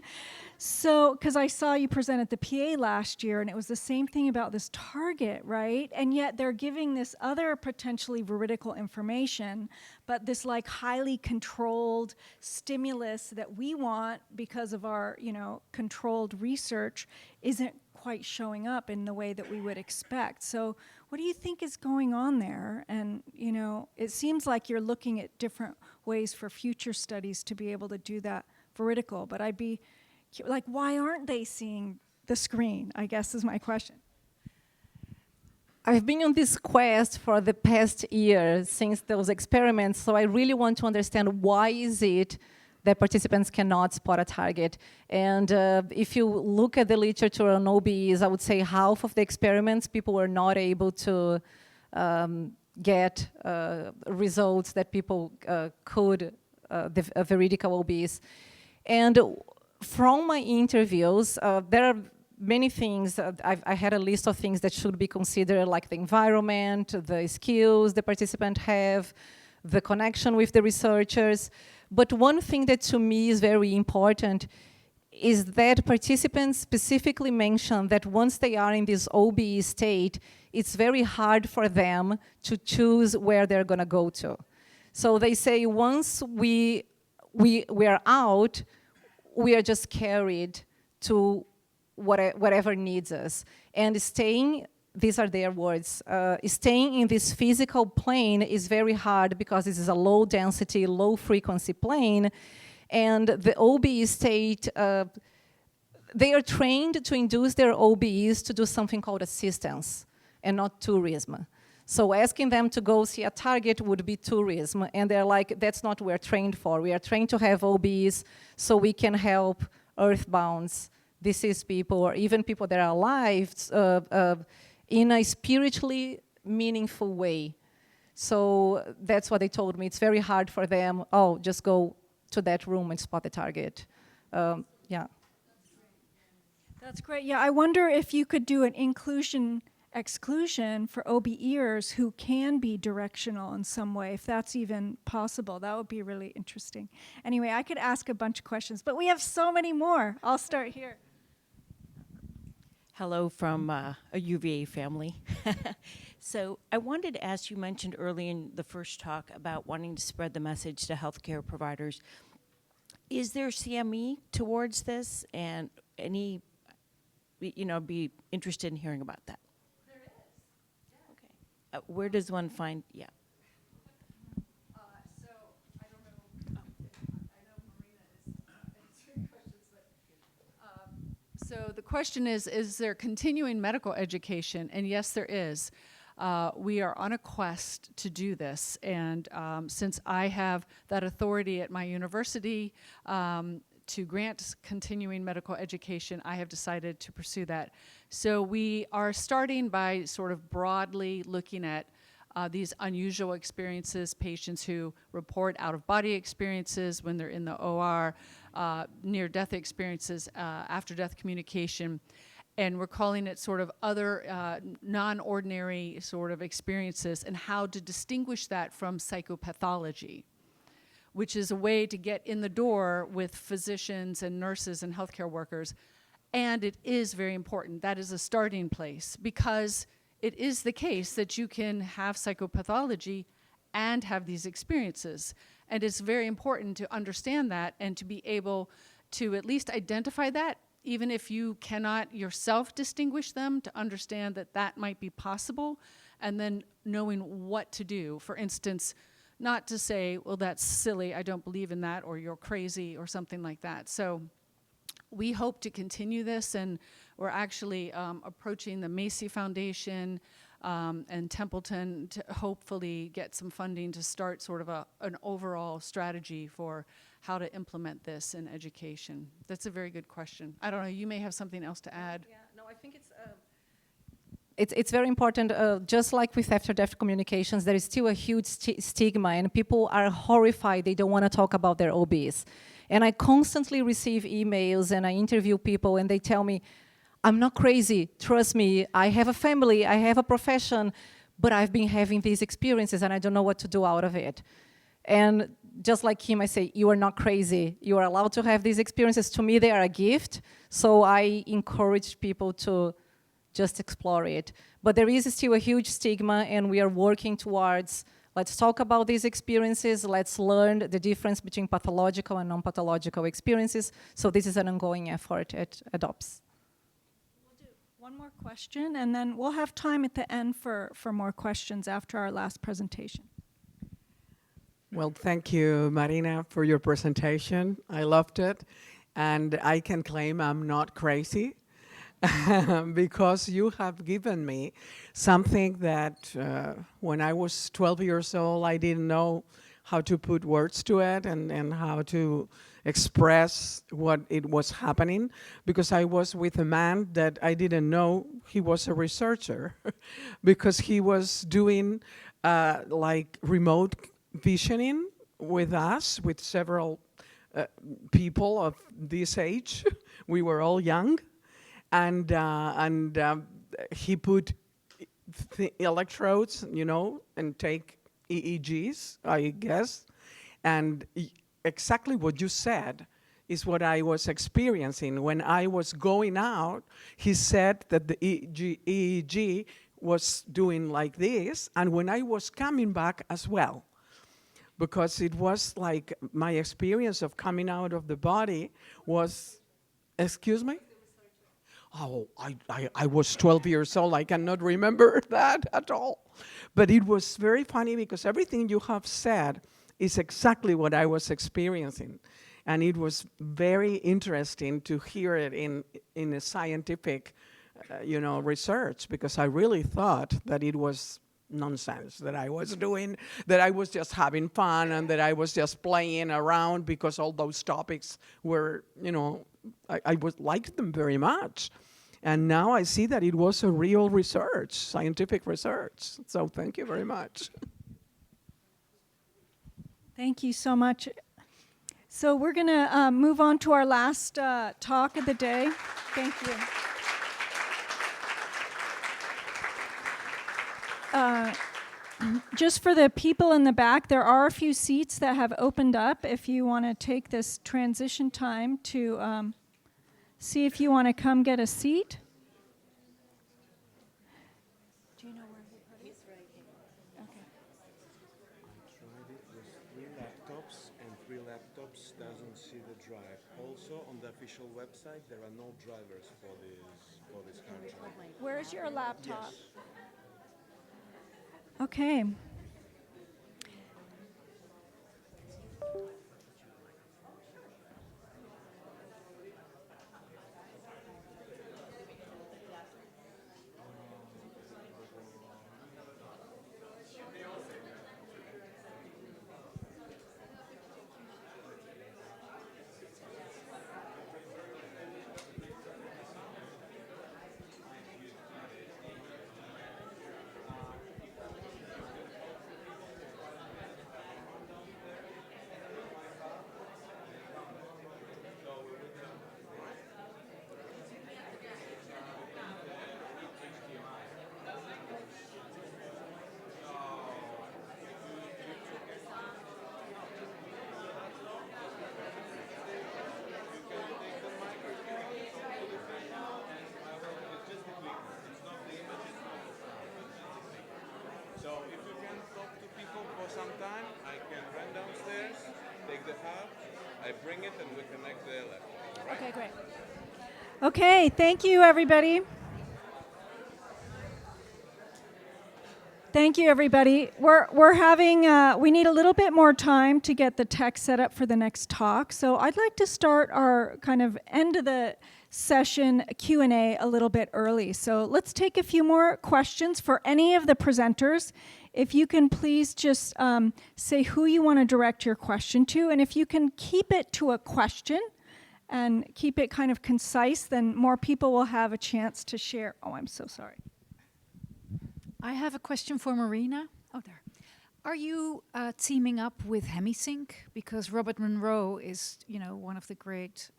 So, because I saw you present at the PA last year, and it was the same thing about this target, right? And yet they're giving this other potentially veridical information, but this like highly controlled stimulus that we want because of our, you know, controlled research isn't quite showing up in the way that we would expect. So what do you think is going on there? And, you know, it seems like you're looking at different ways for future studies to be able to do that veridical, but I'd be like, why aren't they seeing the screen, I guess is my question. I've been on this quest for the past year since those experiments, so I really want to understand why is it that participants cannot spot a target. And if you look at the literature on OBEs, I would say half of the experiments, people were not able to get results that people could, the veridical OBEs. And from my interviews, there are many things. I had a list of things that should be considered, like the environment, the skills the participant have, the connection with the researchers. But one thing that to me is very important is that participants specifically mention that once they are in this OBE state, it's very hard for them to choose where they're gonna go to. So they say once we are out, we are just carried to whatever needs us. And staying, these are their words, staying in this physical plane is very hard because this is a low density, low frequency plane. And the OBE state, they are trained to induce their OBEs to do something called assistance and not tourism. So asking them to go see a target would be tourism. And they're like, that's not what we're trained for. We are trained to have OBEs so we can help earthbounds, deceased people, or even people that are alive in a spiritually meaningful way. So that's what they told me. It's very hard for them, oh, just go to that room and spot the target. Yeah. That's great. Yeah, I wonder if you could do an inclusion-exclusion for OBEers who can be directional in some way, if that's even possible. That would be really interesting. Anyway, I could ask a bunch of questions, but we have so many more. I'll start here. Hello from a UVA family. So I wanted to ask, you mentioned early in the first talk about wanting to spread the message to healthcare providers. Is there CME towards this, and any, you know, be interested in hearing about that? There is, yeah. Okay. Where does one find, yeah. So I don't know, I know Marina is answering questions, but so the question is there continuing medical education? And yes, there is. We are on a quest to do this, and since I have that authority at my university to grant continuing medical education, I have decided to pursue that. So we are starting by sort of broadly looking at these unusual experiences, patients who report out-of-body experiences when they're in the OR, near-death experiences, after-death communication. And we're calling it sort of other non-ordinary sort of experiences, and how to distinguish that from psychopathology, which is a way to get in the door with physicians and nurses and healthcare workers. And it is very important. That is a starting place, because it is the case that you can have psychopathology and have these experiences. And it's very important to understand that and to be able to at least identify that, even if you cannot yourself distinguish them, to understand that that might be possible, and then knowing what to do. For instance, not to say, well, that's silly, I don't believe in that, or you're crazy, or something like that. So we hope to continue this, and we're actually approaching the Macy Foundation and Templeton to hopefully get some funding to start sort of an overall strategy for how to implement this in education. That's a very good question. I don't know, you may have something else to add. Yeah, no, I think it's very important. Just like with after-death communications, there is still a huge stigma, and people are horrified. They don't want to talk about their OBs. And I constantly receive emails, and I interview people, and they tell me, I'm not crazy, trust me, I have a family, I have a profession, but I've been having these experiences, and I don't know what to do out of it. And just like him, I say, you are not crazy. You are allowed to have these experiences. To me, they are a gift, so I encourage people to just explore it. But there is still a huge stigma, and we are working towards, let's talk about these experiences, let's learn the difference between pathological and non-pathological experiences. So this is an ongoing effort at OBEs. We'll do one more question, and then we'll have time at the end for more questions after our last presentation. Well, thank you, Marina, for your presentation. I loved it. And I can claim I'm not crazy because you have given me something that when I was 12 years old, I didn't know how to put words to it and how to express what it was happening, because I was with a man that I didn't know he was a researcher because he was doing like remote visioning with us, with several people of this age. We were all young, and he put electrodes, you know, and take EEGs, I guess, and exactly what you said is what I was experiencing. When I was going out, he said that the EEG was doing like this, and when I was coming back as well, because it was like my experience of coming out of the body was, excuse me? Oh, I was 12 years old. I cannot remember that at all. But it was very funny because everything you have said is exactly what I was experiencing. And it was very interesting to hear it in a scientific, research, because I really thought that it was nonsense that I was doing, that I was just having fun and that I was just playing around because all those topics were, I liked them very much. And now I see that it was a real research, scientific research. So thank you very much. Thank you so much. So we're going to move on to our last talk of the day. Thank you. Just for the people in the back, there are a few seats that have opened up if you want to take this transition time to see if you want to come get a seat. Do you know where he put it? He's right here. Okay. I tried it with 3 laptops, and 3 laptops doesn't see the drive. Also, on the official website, there are no drivers for this hard drive. Where's your laptop? Yes. Okay. So if you can talk to people for some time, I can run downstairs, take the hub, I I bring it and we connect the electrons. Right? Okay, great. Okay, thank you, everybody. Thank you, everybody. We're having, we need a little bit more time to get the text set up for the next talk. So I'd like to start our kind of end of the session Q&A a little bit early. So let's take a few more questions for any of the presenters. If you can please just say who you want to direct your question to, and if you can keep it to a question and keep it kind of concise, then more people will have a chance to share. Oh, I'm so sorry. I have a question for Marina. Oh, there. Are you teaming up with HemiSync? Because Robert Monroe is, one of the great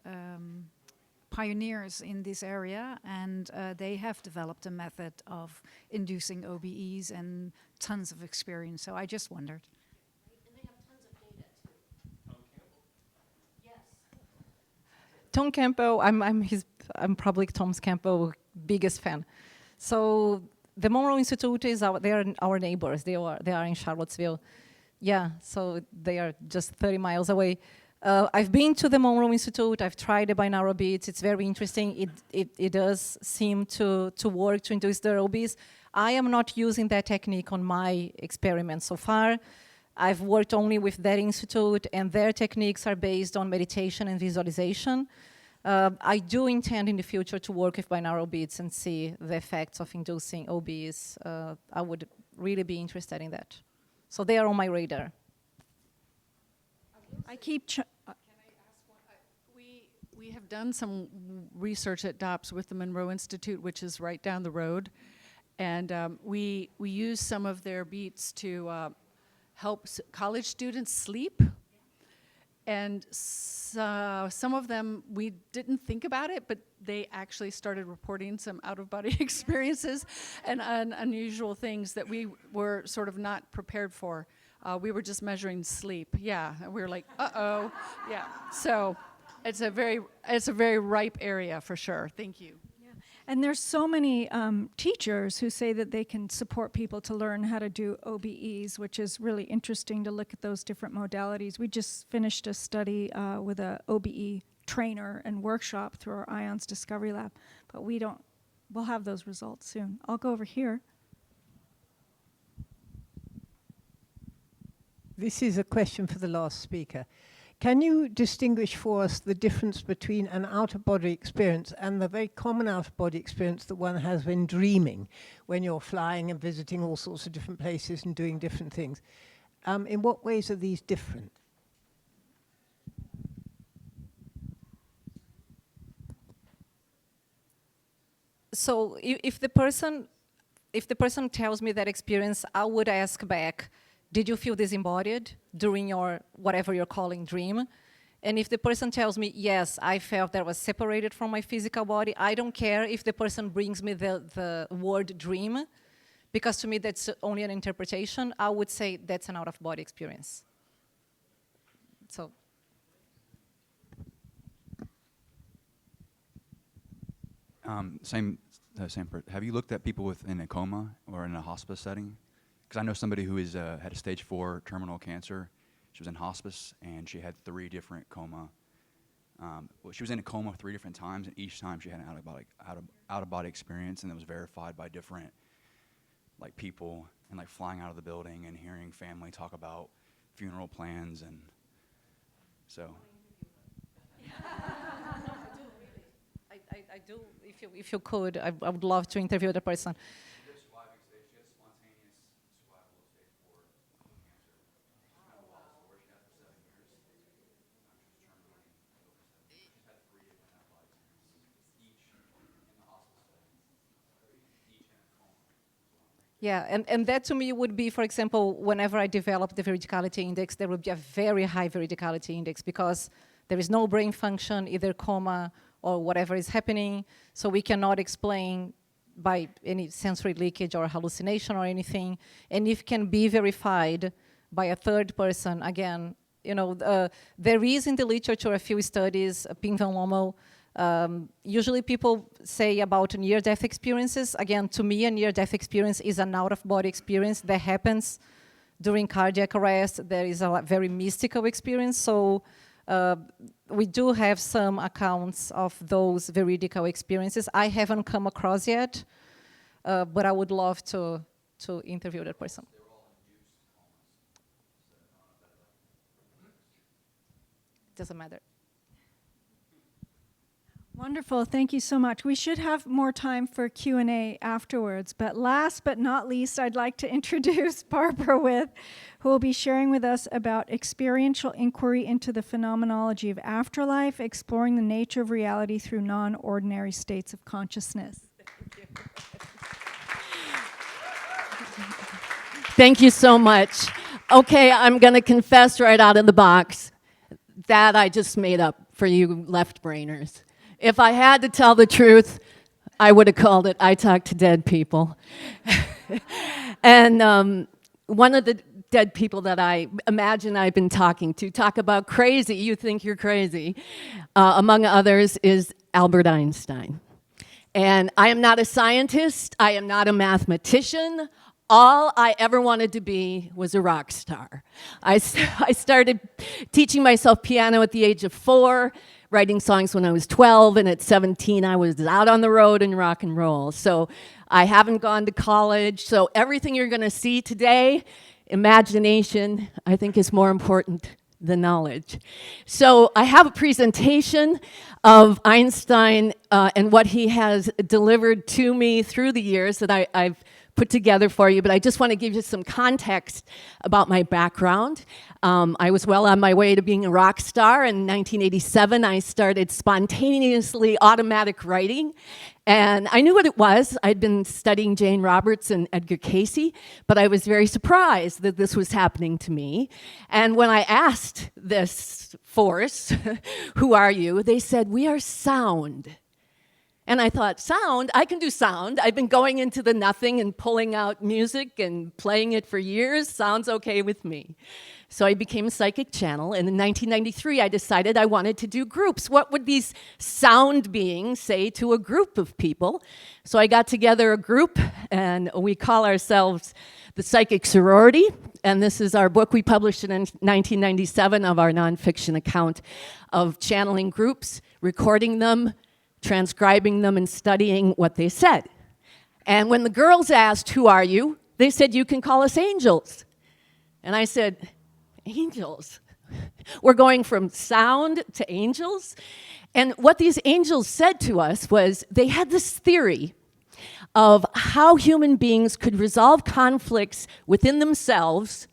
pioneers in this area, and they have developed a method of inducing OBEs and tons of experience. So I just wondered. And they have tons of data too. Yes. Tom Campo, I'm probably Tom Campo's biggest fan. So the Monroe Institute they are our neighbors. They are in Charlottesville. Yeah, so they are just 30 miles away. I've been to the Monroe Institute. I've tried the binaural beats. It's very interesting. It does seem to work to induce the OBEs. I am not using that technique on my experiments so far. I've worked only with that institute, and their techniques are based on meditation and visualization. I do intend in the future to work with binaural beats and see the effects of inducing OBEs. I would really be interested in that. So they are on my radar. I keep... Can I ask one? We have done some research at DOPS with the Monroe Institute, which is right down the road. And we use some of their beats to help college students sleep. And some of them, we didn't think about it, but they actually started reporting some out-of-body experiences and unusual things that we were sort of not prepared for. We were just measuring sleep, yeah. And we were like, uh-oh, yeah. So it's a very ripe area for sure. Thank you. And there's so many teachers who say that they can support people to learn how to do OBEs, which is really interesting to look at those different modalities. We just finished a study with a OBE trainer and workshop through our IONS Discovery Lab, but we'll have those results soon. I'll go over here. This is a question for the last speaker. Can you distinguish for us the difference between an out-of-body experience and the very common out-of-body experience that one has when dreaming, when you're flying and visiting all sorts of different places and doing different things? In what ways are these different? So if the person tells me that experience, I would ask back, did you feel disembodied during your, whatever you're calling dream? And if the person tells me, yes, I felt that I was separated from my physical body, I don't care if the person brings me the word dream, because to me that's only an interpretation. I would say that's an out-of-body experience. So. Have you looked at people in a coma or in a hospice setting? Because I know somebody who had a stage 4 terminal cancer. She was in hospice, and she had 3 different coma. She was in a coma 3 different times, and each time she had an out-of-body experience, and it was verified by different people, and flying out of the building and hearing family talk about funeral plans, and so. I do. If you could, I would love to interview the person. Yeah, and that to me would be, for example, whenever I develop the veridicality index, there would be a very high veridicality index because there is no brain function, either coma or whatever is happening, so we cannot explain by any sensory leakage or hallucination or anything. And if it can be verified by a third person, again, there is in the literature a few studies, Pim van Lommel. Usually people say about near-death experiences. Again, to me, a near-death experience is an out-of-body experience that happens during cardiac arrest. There is a very mystical experience. So We do have some accounts of those veridical experiences. I haven't come across yet, but I would love to interview that person. Doesn't matter. Wonderful, thank you so much. We should have more time for Q&A afterwards, but last but not least, I'd like to introduce Barbara With, who will be sharing with us about experiential inquiry into the phenomenology of afterlife, exploring the nature of reality through non-ordinary states of consciousness. Thank you so much. Okay, I'm going to confess right out of the box that I just made up for you left-brainers. If I had to tell the truth, I would have called it I Talk to Dead People. And one of the dead people that I imagine I've been talking to talk about crazy, you think you're crazy, among others, is Albert Einstein. And I am not a scientist, I am not a mathematician. All I ever wanted to be was a rock star. I started teaching myself piano at the age of 4, writing songs when I was 12, and at 17 I was out on the road in rock and roll. So I haven't gone to college. So everything you're going to see today, imagination, I think is more important than knowledge. So I have a presentation of Einstein and what he has delivered to me through the years that I've put together for you, but I just want to give you some context about my background. I was well on my way to being a rock star. In 1987, I started spontaneously automatic writing, and I knew what it was. I'd been studying Jane Roberts and Edgar Cayce, but I was very surprised that this was happening to me. And when I asked this force, who are you? They said, we are sound. And I thought, sound? I can do sound. I've been going into the nothing and pulling out music and playing it for years. Sounds okay with me. So I became a psychic channel, and in 1993 I decided I wanted to do groups. What would these sound beings say to a group of people? So I got together a group, and we call ourselves the Psychic Sorority, and this is our book. We published it in 1997 of our nonfiction account of channeling groups, recording them, transcribing them, and studying what they said. And when the girls asked, who are you? They said, you can call us angels. And I said, angels? We're going from sound to angels? And what these angels said to us was they had this theory of how human beings could resolve conflicts within themselves,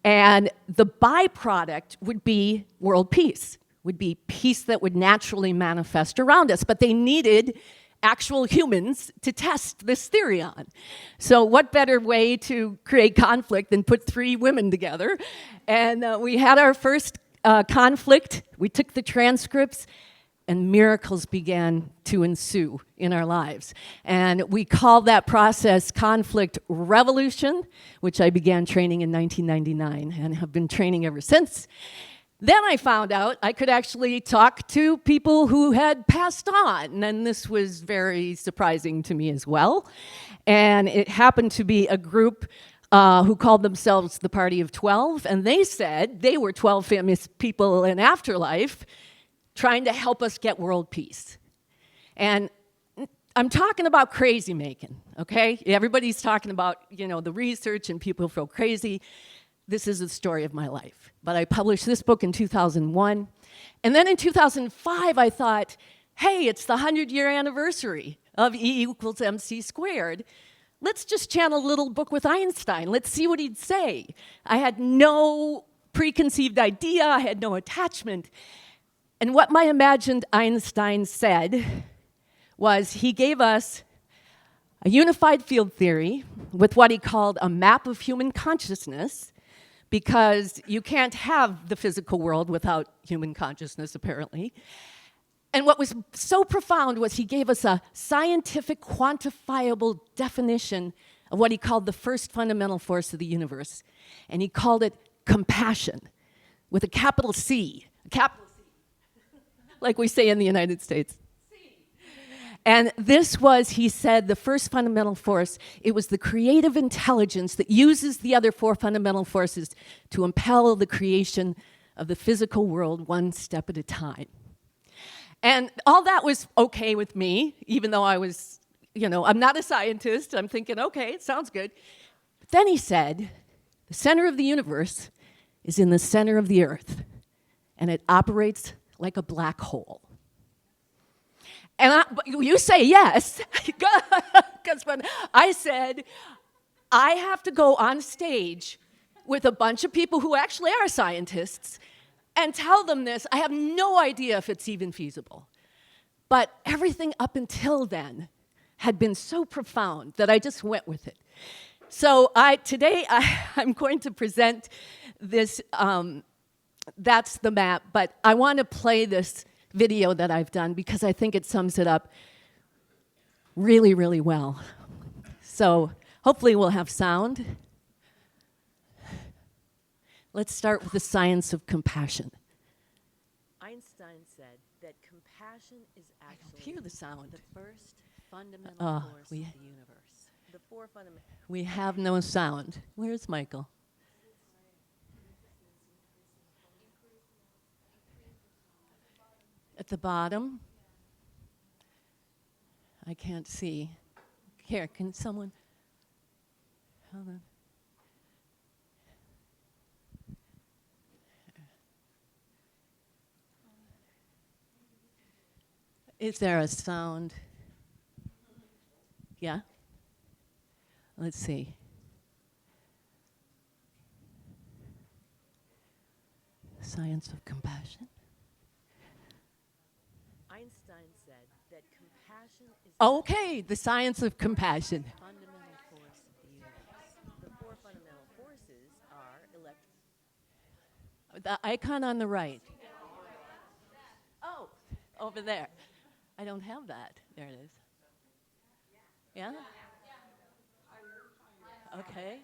and the byproduct would be world peace. Would be peace that would naturally manifest around us. But they needed actual humans to test this theory on. So what better way to create conflict than put 3 women together? And we had our first conflict. We took the transcripts, and miracles began to ensue in our lives. And we called that process conflict revolution, which I began training in 1999 and have been training ever since. Then I found out I could actually talk to people who had passed on, and this was very surprising to me as well. And it happened to be a group who called themselves the Party of 12, and they said they were 12 famous people in Afterlife trying to help us get world peace. And I'm talking about crazy making, okay? Everybody's talking about, you know, the research and people feel crazy. This is the story of my life. But I published this book in 2001. And then in 2005, I thought, hey, it's the 100-year anniversary of E equals MC squared. Let's just channel a little book with Einstein. Let's see what he'd say. I had no preconceived idea. I had no attachment. And what my imagined Einstein said was he gave us a unified field theory with what he called a map of human consciousness, because you can't have the physical world without human consciousness, apparently. And what was so profound was he gave us a scientific, quantifiable definition of what he called the first fundamental force of the universe. And he called it compassion, with a capital C, like we say in the United States. And this was, he said, the first fundamental force. It was the creative intelligence that uses the other 4 fundamental forces to impel the creation of the physical world one step at a time. And all that was okay with me, even though I was, I'm not a scientist. I'm thinking, okay, it sounds good. But then he said, the center of the universe is in the center of the earth, and it operates like a black hole. And you say yes, because when I said, I have to go on stage with a bunch of people who actually are scientists and tell them this, I have no idea if it's even feasible. But everything up until then had been so profound that I just went with it. So today I'm going to present this, that's the map, but I want to play this video that I've done because I think it sums it up really, really well. So hopefully we'll have sound. Let's start with the science of compassion. Einstein said that compassion is actually hear the sound. The first fundamental force of the universe. The four fundamental. We have no sound. Where's Michael? At the bottom. I can't see. Here, can someone? Hold on. Is there a sound? Yeah? Let's see. Science of compassion. Einstein said that compassion is okay, the science of compassion. Fundamental force of the universe. The four fundamental forces are the icon on the right. Oh, over there. I don't have that. There it is. Yeah? Okay.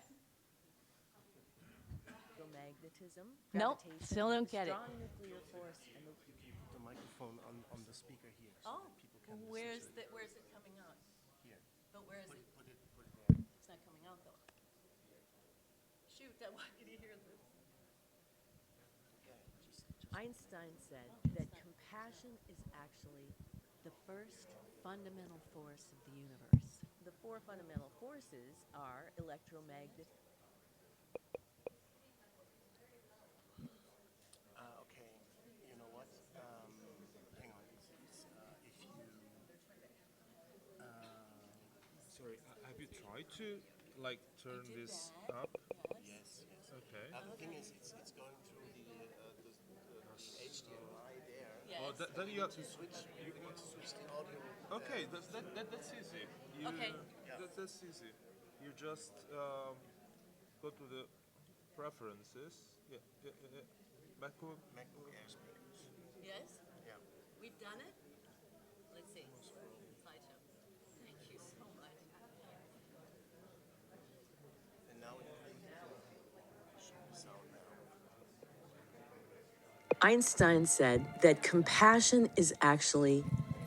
Magnetism. Nope, still don't get it. Strong nuclear force. And you can put the microphone on the speaker here. So that people can where's it coming out? Here. But where is it? Put it there. It's not coming out though. Shoot, I want you to hear this. Einstein said that compassion is actually the first fundamental force of the universe. The four fundamental forces are electromagnetic. Okay, you know what? Hang on. If you, sorry, have you tried to like turn this up? Yes. Okay. The thing is, it's going through the HDMI there. Yes. Oh, then you have to switch. You need to switch the audio. Okay, that's easy. Okay. That's easy. You just go to the preferences. Yeah. MacBook Air speakers. Yes? Yeah. We've done it? Let's see. Slideshow. Thank you so much. And now it should be sound now. Einstein said that compassion is actually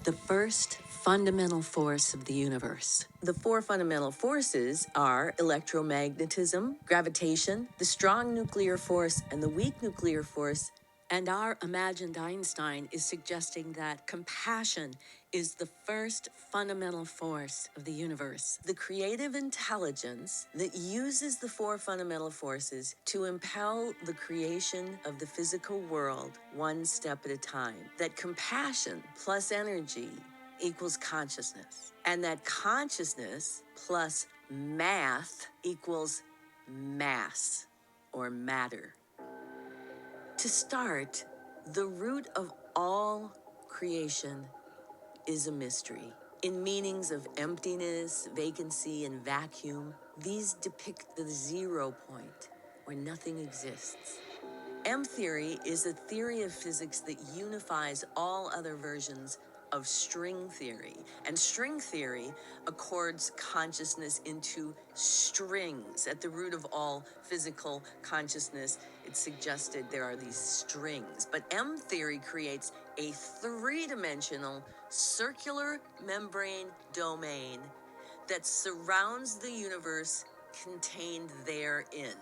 the first fundamental force of the universe. The four fundamental forces are electromagnetism, gravitation, the strong nuclear force, and the weak nuclear force. And our imagined Einstein is suggesting that compassion is the first fundamental force of the universe. The creative intelligence that uses the four fundamental forces to impel the creation of the physical world one step at a time. That compassion plus energy equals consciousness. And that consciousness plus math equals mass or matter. To start, the root of all creation is a mystery. In meanings of emptiness, vacancy, and vacuum, these depict the 0 point where nothing exists. M theory is a theory of physics that unifies all other versions of string theory. And string theory accords consciousness into strings. At the root of all physical consciousness, it's suggested there are these strings. But M theory creates a three-dimensional circular membrane domain that surrounds the universe contained therein.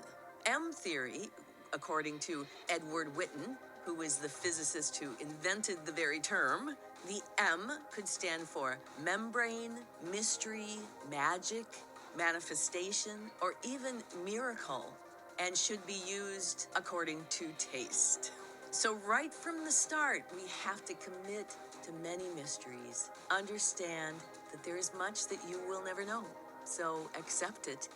M theory according to Edward Witten, who is the physicist who invented the very term. The M could stand for membrane, mystery, magic, manifestation, or even miracle, and should be used according to taste. So right from the start, we have to commit to many mysteries. Understand that there is much that you will never know. So accept it.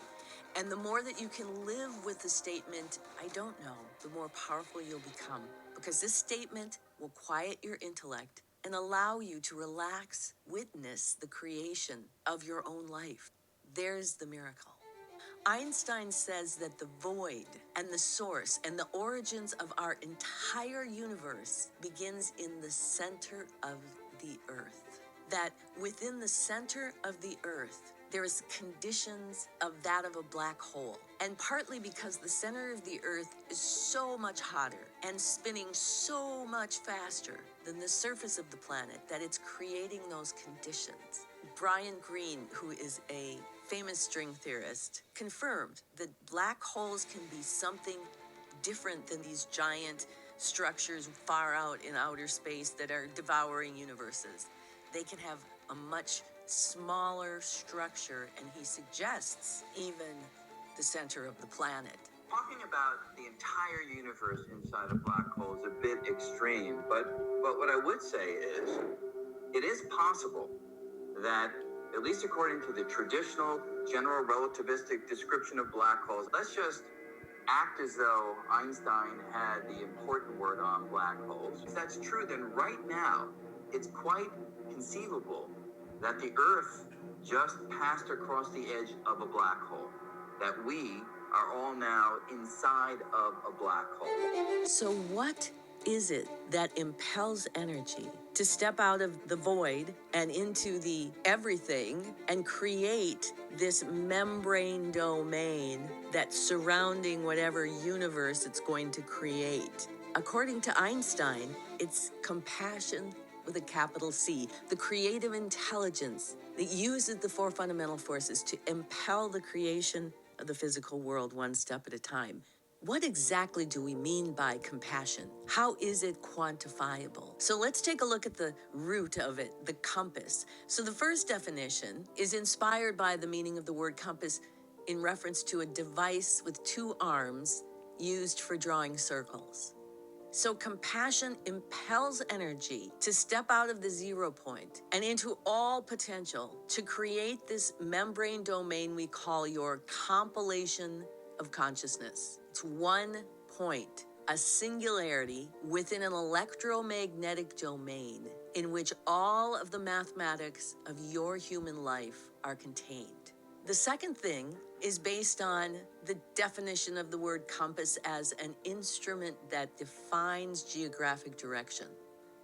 And the more that you can live with the statement, I don't know, the more powerful you'll become. Because this statement will quiet your intellect and allow you to relax, witness the creation of your own life. There's the miracle. Einstein says that the void and the source and the origins of our entire universe begins in the center of the earth. That within the center of the earth, there is conditions of that of a black hole. And partly because the center of the earth is so much hotter and spinning so much faster than the surface of the planet that it's creating those conditions. Brian Greene, who is a famous string theorist, confirmed that black holes can be something different than these giant structures far out in outer space that are devouring universes. They can have a much smaller structure, and he suggests even the center of the planet. Talking about the entire universe inside a black hole is a bit extreme, but what I would say is it is possible that, at least according to the traditional general relativistic description of black holes, let's just act as though Einstein had the important word on black holes. If that's true, then right now it's quite conceivable that the Earth just passed across the edge of a black hole, that we are all now inside of a black hole. So what is it that impels energy to step out of the void and into the everything and create this membrane domain that's surrounding whatever universe it's going to create? According to Einstein, it's compassion with a capital C, the creative intelligence that uses the four fundamental forces to impel the creation of the physical world one step at a time. What exactly do we mean by compassion? How is it quantifiable? So let's take a look at the root of it, the compass. So the first definition is inspired by the meaning of the word compass in reference to a device with two arms used for drawing circles. So compassion impels energy to step out of the 0 point and into all potential to create this membrane domain we call your compilation of consciousness. It's 1 point, a singularity within an electromagnetic domain in which all of the mathematics of your human life are contained. The second thing is based on the definition of the word compass as an instrument that defines geographic direction.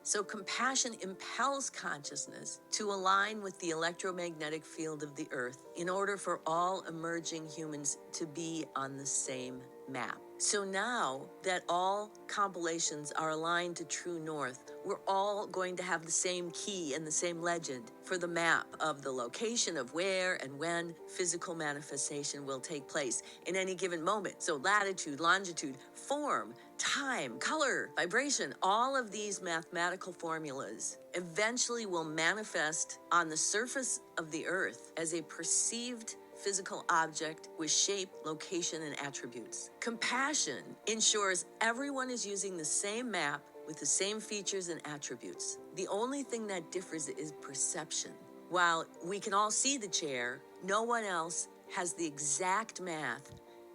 So compassion impels consciousness to align with the electromagnetic field of the earth in order for all emerging humans to be on the same map. So now that all compilations are aligned to true north, we're all going to have the same key and the same legend for the map of the location of where and when physical manifestation will take place in any given moment. So latitude, longitude, form, time, color, vibration, all of these mathematical formulas eventually will manifest on the surface of the earth as a perceived physical object with shape, location, and attributes. Compassion ensures everyone is using the same map with the same features and attributes. The only thing that differs is perception. While we can all see the chair, no one else has the exact math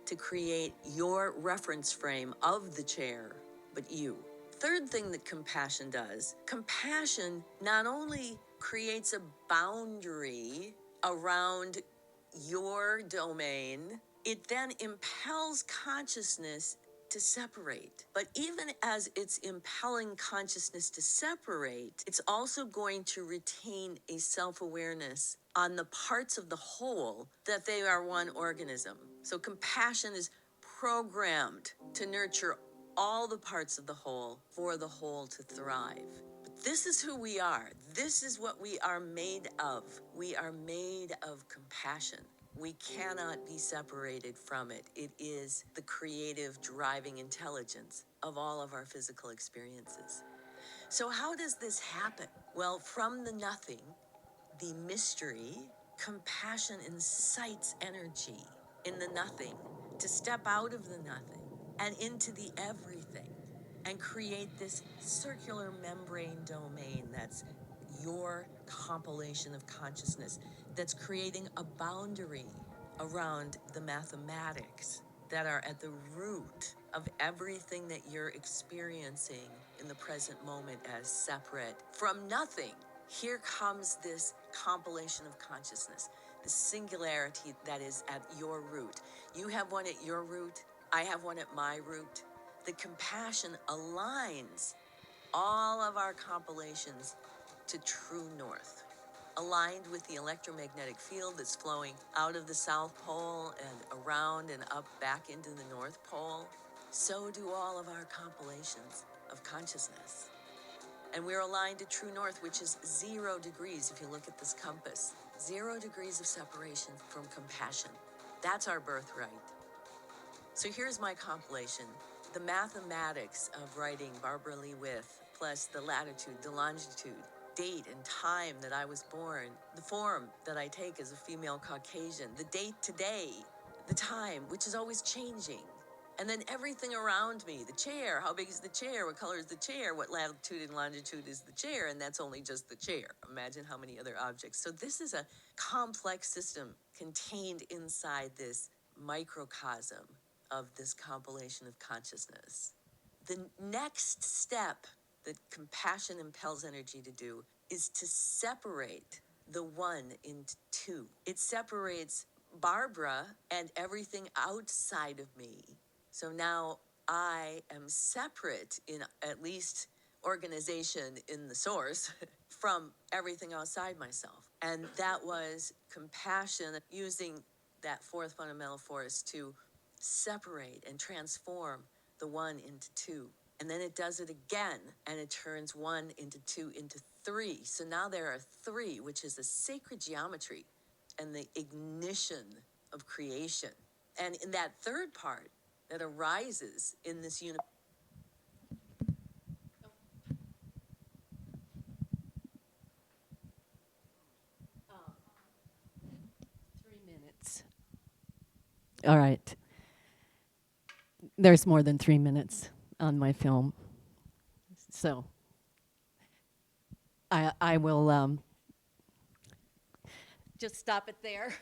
to create your reference frame of the chair, but you. Third thing that compassion does, compassion not only creates a boundary around your domain, it then impels consciousness to separate. But even as it's impelling consciousness to separate, it's also going to retain a self-awareness on the parts of the whole that they are one organism. So compassion is programmed to nurture all the parts of the whole for the whole to thrive. But this is who we are. This is what we are made of. We are made of compassion. We cannot be separated from it. It is the creative driving intelligence of all of our physical experiences. So how does this happen? Well, from the nothing, the mystery, compassion incites energy in the nothing to step out of the nothing and into the everything and create this circular membrane domain that's your compilation of consciousness, that's creating a boundary around the mathematics that are at the root of everything that you're experiencing in the present moment as separate from nothing. Here comes this compilation of consciousness, the singularity that is at your root. You have one at your root, I have one at my root. The compassion aligns all of our compilations to true north, aligned with the electromagnetic field that's flowing out of the South Pole and around and up back into the North Pole. So do all of our compilations of consciousness. And we're aligned to true north, which is 0 degrees if you look at this compass. 0 degrees of separation from compassion. That's our birthright. So here's my compilation. The mathematics of writing Barbara Lee With, plus the latitude, the longitude, date and time that I was born, the form that I take as a female Caucasian, the date today, the time, which is always changing. And then everything around me, the chair, how big is the chair, what color is the chair, what latitude and longitude is the chair, and that's only just the chair. Imagine how many other objects. So this is a complex system contained inside this microcosm of this compilation of consciousness. The next step that compassion impels energy to do is to separate the one into two. It separates Barbara and everything outside of me. So now I am separate in at least organization in the source from everything outside myself. And that was compassion using that fourth fundamental force to separate and transform the one into two. And then it does it again, and it turns 1 into 2 into 3. So now there are 3, which is a sacred geometry and the ignition of creation. And in that third part that arises in this universe. 3 minutes. All right. There's more than 3 minutes on my film. So I will just stop it there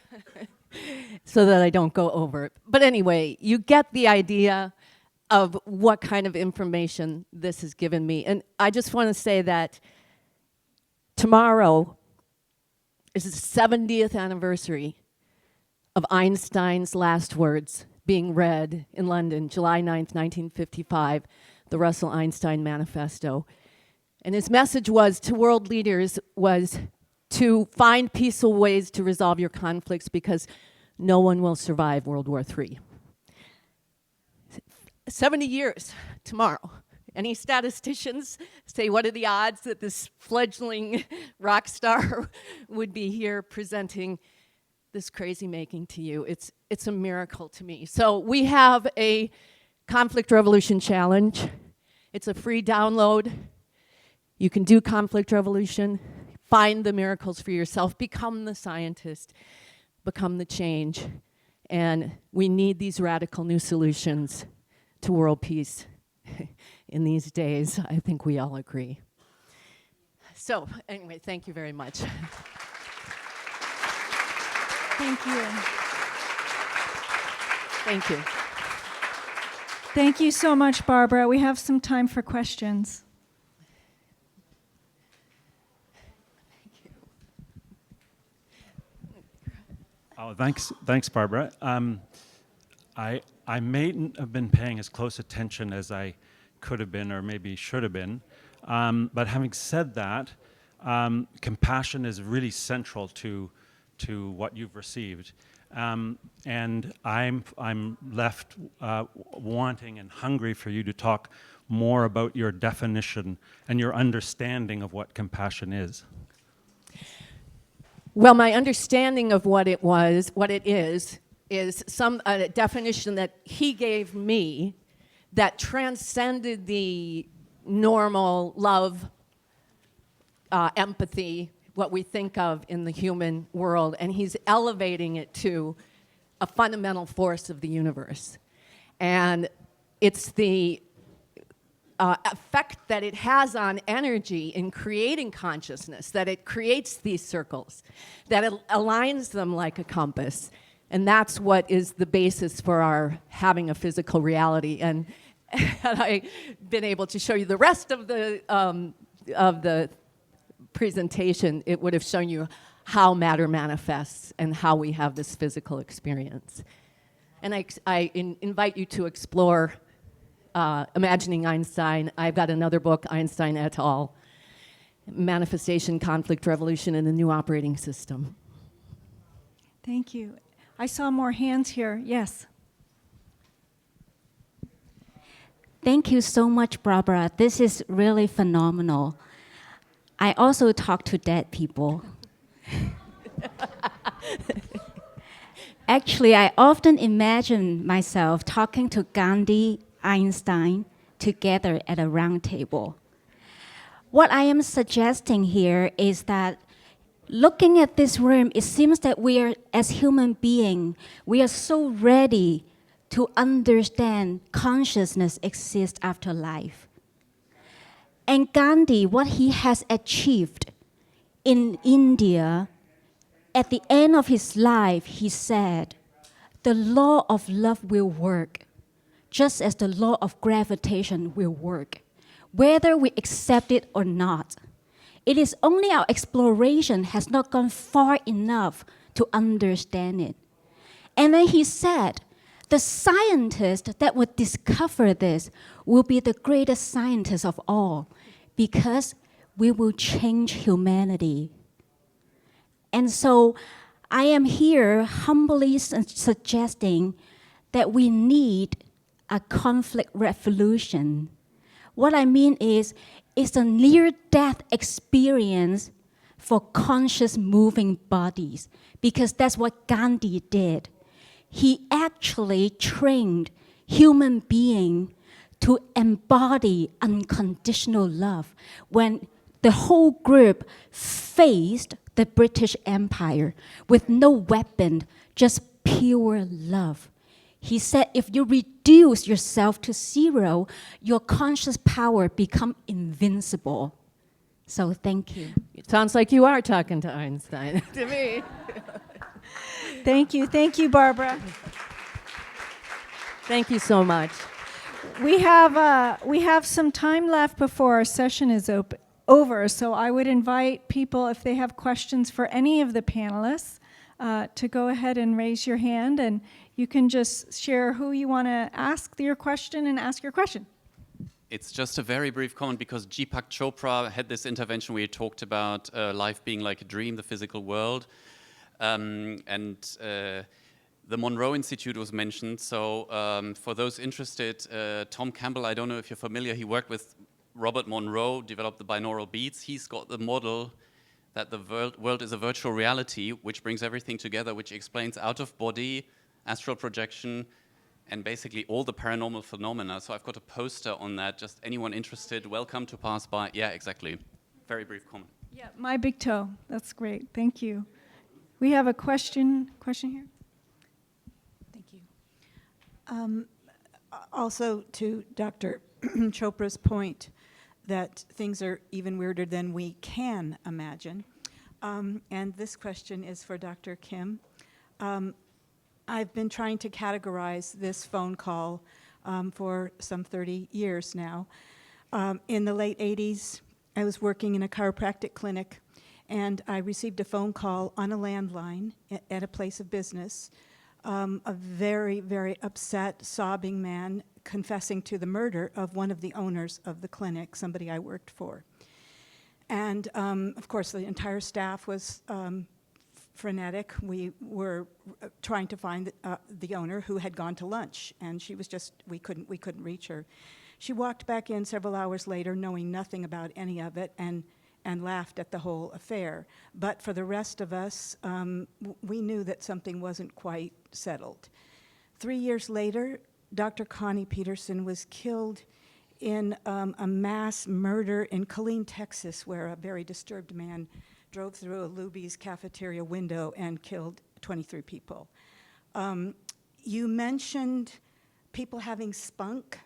so that I don't go over it. But anyway, you get the idea of what kind of information this has given me. And I just want to say that tomorrow is the 70th anniversary of Einstein's last words being read in London, July 9th, 1955, the Russell-Einstein Manifesto. And his message was to world leaders was to find peaceful ways to resolve your conflicts because no one will survive World War III. 70 years tomorrow. Any statisticians say what are the odds that this fledgling rock star would be here presenting this crazy making to you? It's a miracle to me. So we have a Conflict Revolution Challenge. It's a free download. You can do Conflict Revolution, find the miracles for yourself, become the scientist, become the change. And we need these radical new solutions to world peace in these days. I think we all agree. So anyway, thank you very much. Thank you. Thank you. Thank you so much, Barbara. We have some time for questions. Oh, thanks, Barbara. I mayn't have been paying as close attention as I could have been or maybe should have been. But having said that, compassion is really central to what you've received. And I'm left wanting and hungry for you to talk more about your definition and your understanding of what compassion is. Well, my understanding of what it is some definition that he gave me that transcended the normal love, empathy, what we think of in the human world, and he's elevating it to a fundamental force of the universe. And it's the effect that it has on energy in creating consciousness, that it creates these circles, that it aligns them like a compass. And that's what is the basis for our having a physical reality. And had I been able to show you the rest of the presentation, it would have shown you how matter manifests and how we have this physical experience. And I invite you to explore Imagining Einstein. I've got another book, Einstein et al., Manifestation, Conflict, Revolution, and the New Operating System. Thank you. I saw more hands here. Yes. Thank you so much, Barbara. This is really phenomenal. I also talk to dead people. Actually, I often imagine myself talking to Gandhi, Einstein, together at a round table. What I am suggesting here is that looking at this room, it seems that we are, as human beings, we are so ready to understand consciousness exists after life. And Gandhi, what he has achieved in India, at the end of his life, he said, the law of love will work, just as the law of gravitation will work, whether we accept it or not. It is only our exploration has not gone far enough to understand it. And then he said, the scientist that would discover this will be the greatest scientist of all, because we will change humanity. And so I am here humbly suggesting that we need a conflict revolution. What I mean is, it's a near-death experience for conscious moving bodies, because that's what Gandhi did. He actually trained human beings to embody unconditional love when the whole group faced the British Empire with no weapon, just pure love. He said, if you reduce yourself to zero, your conscious power becomes invincible. So thank you. It sounds like you are talking to Einstein to me. Thank you, Barbara. Thank you so much. We have some time left before our session is over, so I would invite people, if they have questions for any of the panelists, to go ahead and raise your hand, and you can just share who you want to ask your question and ask your question. It's just a very brief comment, because Deepak Chopra had this intervention where he talked about life being like a dream, the physical world. The Monroe Institute was mentioned. So for those interested, Tom Campbell, I don't know if you're familiar, he worked with Robert Monroe, developed the binaural beats. He's got the model that the world is a virtual reality, which brings everything together, which explains out-of-body, astral projection, and basically all the paranormal phenomena. So I've got a poster on that. Just anyone interested, welcome to pass by. Yeah, exactly. Very brief comment. Yeah, my big toe. That's great. Thank you. We have a question here. Thank you. Also to Dr. Chopra's point that things are even weirder than we can imagine. And this question is for Dr. Kim. I've been trying to categorize this phone call for some 30 years now. In the late 80s, I was working in a chiropractic clinic, and I received a phone call on a landline at a place of business. A very, very upset, sobbing man confessing to the murder of one of the owners of the clinic, somebody I worked for. And of course, the entire staff was frenetic. We were trying to find the owner, who had gone to lunch, and she was just, we couldn't reach her. She walked back in several hours later, knowing nothing about any of it, and and laughed at the whole affair. But for the rest of us, we knew that something wasn't quite settled. 3 years later, Dr. Connie Peterson was killed in a mass murder in Killeen, Texas, where a very disturbed man drove through a Luby's cafeteria window and killed 23 people. You mentioned people having spunk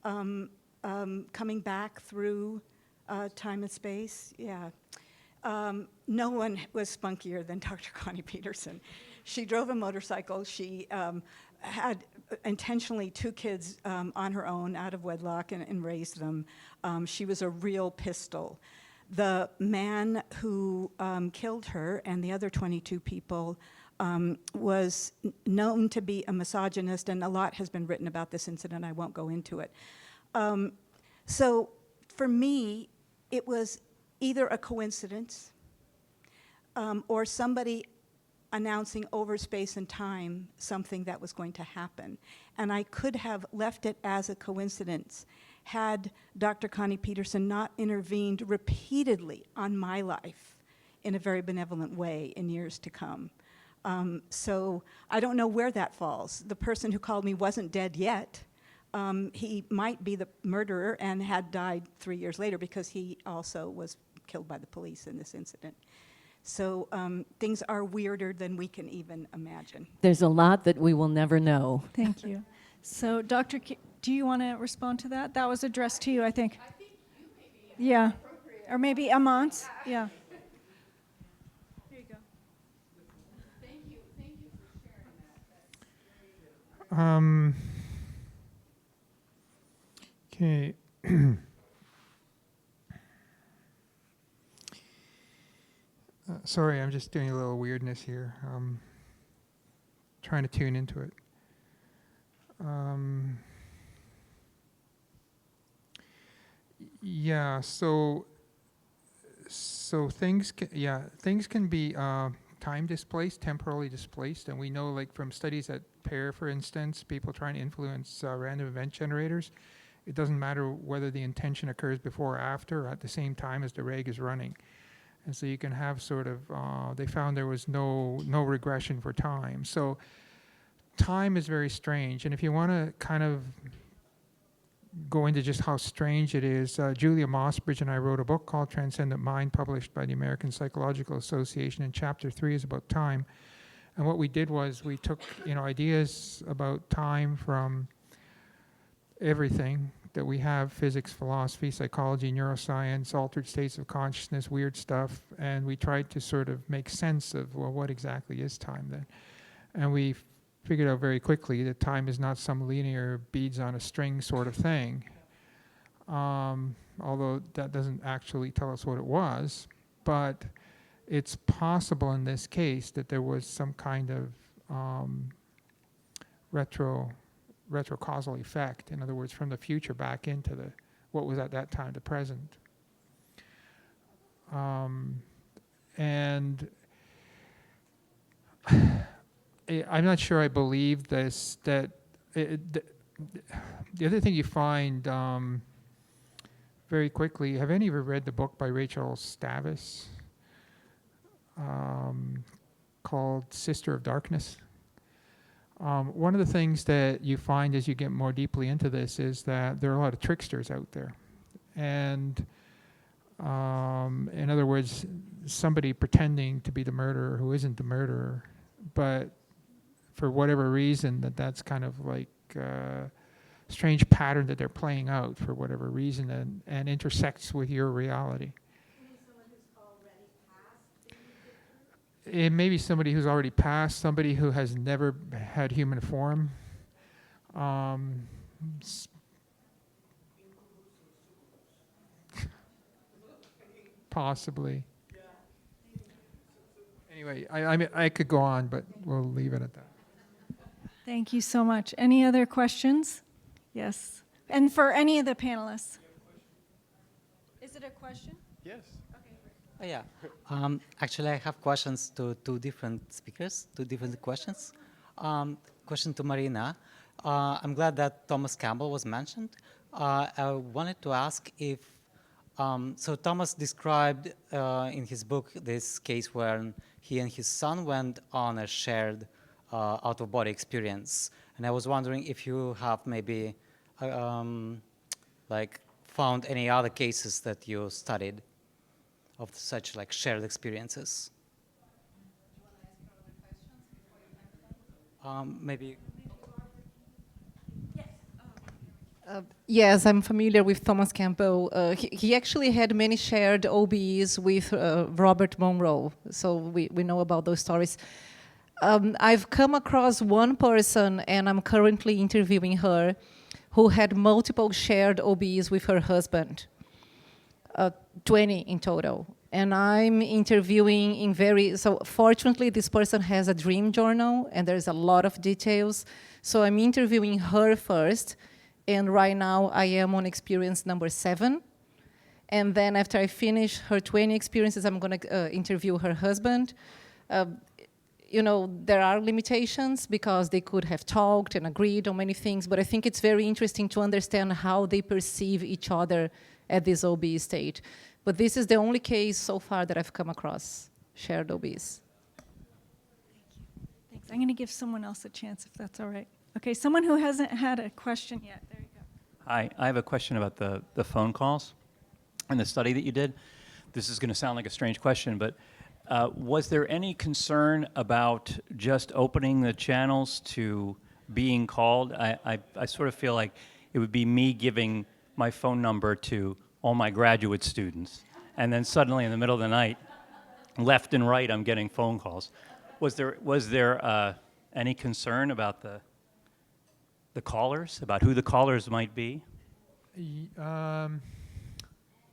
coming back through time and space. Yeah. No one was spunkier than Dr. Connie Peterson. She drove a motorcycle. She had intentionally 2 kids on her own out of wedlock and raised them. She was a real pistol. The man who killed her and the other 22 people was known to be a misogynist, and a lot has been written about this incident. I won't go into it. So for me, it was either a coincidence or somebody announcing over space and time something that was going to happen. And I could have left it as a coincidence had Dr. Connie Peterson not intervened repeatedly on my life in a very benevolent way in years to come. So I don't know where that falls. The person who called me wasn't dead yet. He might be the murderer and had died 3 years later because he also was killed by the police in this incident. So things are weirder than we can even imagine. There's a lot that we will never know. Thank you. So, Dr. Do you want to respond to that? That was addressed to you, I think. I think you maybe. Yeah. Or maybe Imants. Yeah. Here you go. Thank you for sharing that. Okay. Sorry, I'm just doing a little weirdness here. Trying to tune into it. Yeah, so things can be time displaced, temporally displaced, and we know, like from studies at PEAR, for instance, people trying to influence random event generators. It doesn't matter whether the intention occurs before or after or at the same time as the reg is running. And so you can have sort of, they found there was no regression for time. So time is very strange. And if you want to kind of go into just how strange it is, Julia Mossbridge and I wrote a book called Transcendent Mind, published by the American Psychological Association, and chapter 3 is about time. And what we did was we took ideas about time from everything that we have: physics, philosophy, psychology, neuroscience, altered states of consciousness, weird stuff, and we tried to sort of make sense of, well, what exactly is time then? And we figured out very quickly that time is not some linear beads on a string sort of thing, although that doesn't actually tell us what it was. But it's possible in this case that there was some kind of retrocausal effect. In other words, from the future back into what was at that time the present. And I'm not sure I believe this, that the other thing you find very quickly, have any of you read the book by Rachel Stavis called Sister of Darkness? One of the things that you find as you get more deeply into this is that there are a lot of tricksters out there. And in other words, somebody pretending to be the murderer who isn't the murderer, but for whatever reason that's kind of like a strange pattern that they're playing out for whatever reason and intersects with your reality. It may be somebody who's already passed, somebody who has never had human form. Possibly. Anyway, I mean, I could go on, but we'll leave it at that. Thank you so much. Any other questions? Yes. And for any of the panelists? Is it a question? Yes. Oh, yeah. Actually, I have questions to two different speakers, two different questions. Question to Marina. I'm glad that Thomas Campbell was mentioned. I wanted to ask if So Thomas described in his book this case where he and his son went on a shared out-of-body experience. And I was wondering if you have maybe like found any other cases that you studied of such like shared experiences. Maybe. Yes, I'm familiar with Thomas Campbell. He actually had many shared OBEs with Robert Monroe, so we know about those stories. I've come across one person, and I'm currently interviewing her, who had multiple shared OBEs with her husband, 20 in total. And I'm interviewing in so fortunately this person has a dream journal, and there's a lot of details. So I'm interviewing her first, and right now I am on experience number 7. And then after I finish her 20 experiences, I'm gonna interview her husband. You know, there are limitations because they could have talked and agreed on many things, but I think it's very interesting to understand how they perceive each other at this OBE state. But this is the only case so far that I've come across, shared OBEs. Thanks. I'm going to give someone else a chance, if that's all right. Okay, someone who hasn't had a question yet. There you go. Hi, I have a question about the phone calls and the study that you did. This is going to sound like a strange question, but was there any concern about just opening the channels to being called? I sort of feel like it would be me giving my phone number to all my graduate students, and then suddenly in the middle of the night, left and right, I'm getting phone calls. Was there any concern about the callers, about who the callers might be? You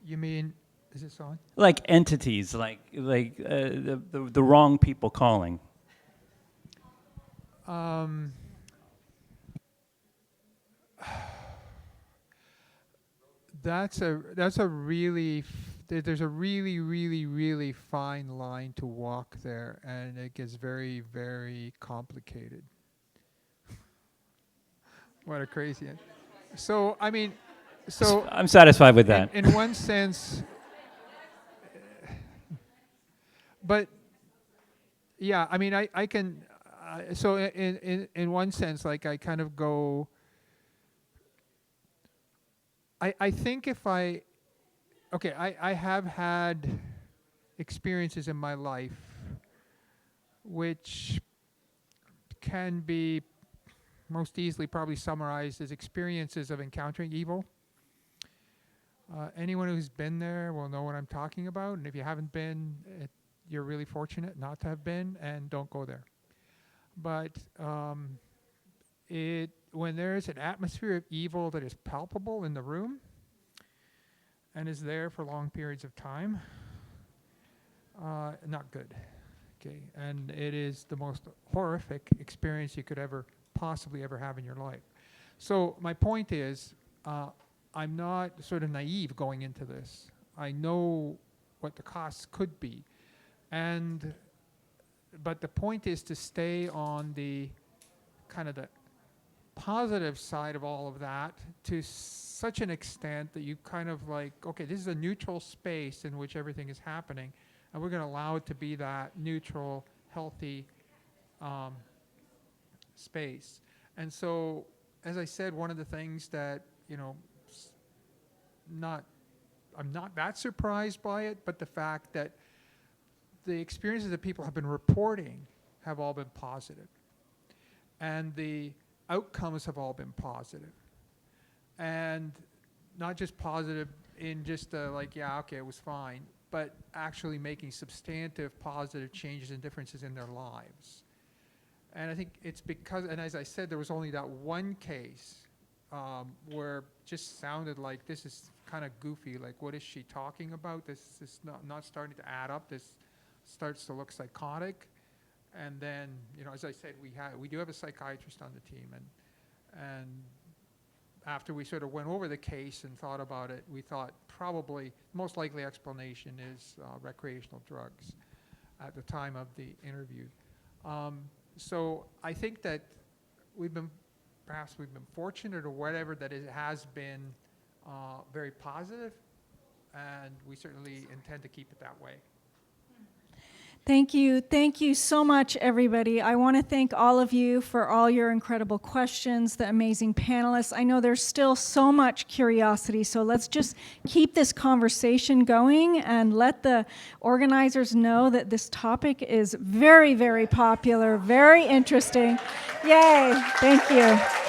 mean, is this on? Like entities, like the wrong people calling. There's a really fine line to walk there, and it gets very, very complicated. What a crazy. So, I mean, so I'm satisfied with that. In one sense, but yeah, I mean, I can. So in one sense, like I kind of go. I think if I have had experiences in my life which can be most easily probably summarized as experiences of encountering evil. Anyone who's been there will know what I'm talking about, and if you haven't been, you're really fortunate not to have been, and don't go there. But when there's an atmosphere of evil that is palpable in the room and is there for long periods of time, not good. Okay, and it is the most horrific experience you could possibly ever have in your life. So my point is, I'm not sort of naive going into this. I know what the costs could be, but the point is to stay on the kind of the positive side of all of that to such an extent that you kind of like, okay, this is a neutral space in which everything is happening, and we're going to allow it to be that neutral, healthy space. And so, as I said, one of the things that, I'm not that surprised by it, but the fact that the experiences that people have been reporting have all been positive. And the outcomes have all been positive. And not just positive in just like, yeah, okay, it was fine, but actually making substantive positive changes and differences in their lives. And I think it's because, and as I said, there was only that one case where just sounded like this is kind of goofy, like what is she talking about? This is not starting to add up. This starts to look psychotic. And then, as I said, we do have a psychiatrist on the team, and after we sort of went over the case and thought about it, we thought probably most likely explanation is recreational drugs at the time of the interview. So I think that perhaps we've been fortunate or whatever, that it has been very positive. and we certainly intend to keep it that way. Thank you. Thank you so much, everybody. I want to thank all of you for all your incredible questions, the amazing panelists. I know there's still so much curiosity, so let's just keep this conversation going and let the organizers know that this topic is very, very popular, very interesting. Yay. Thank you.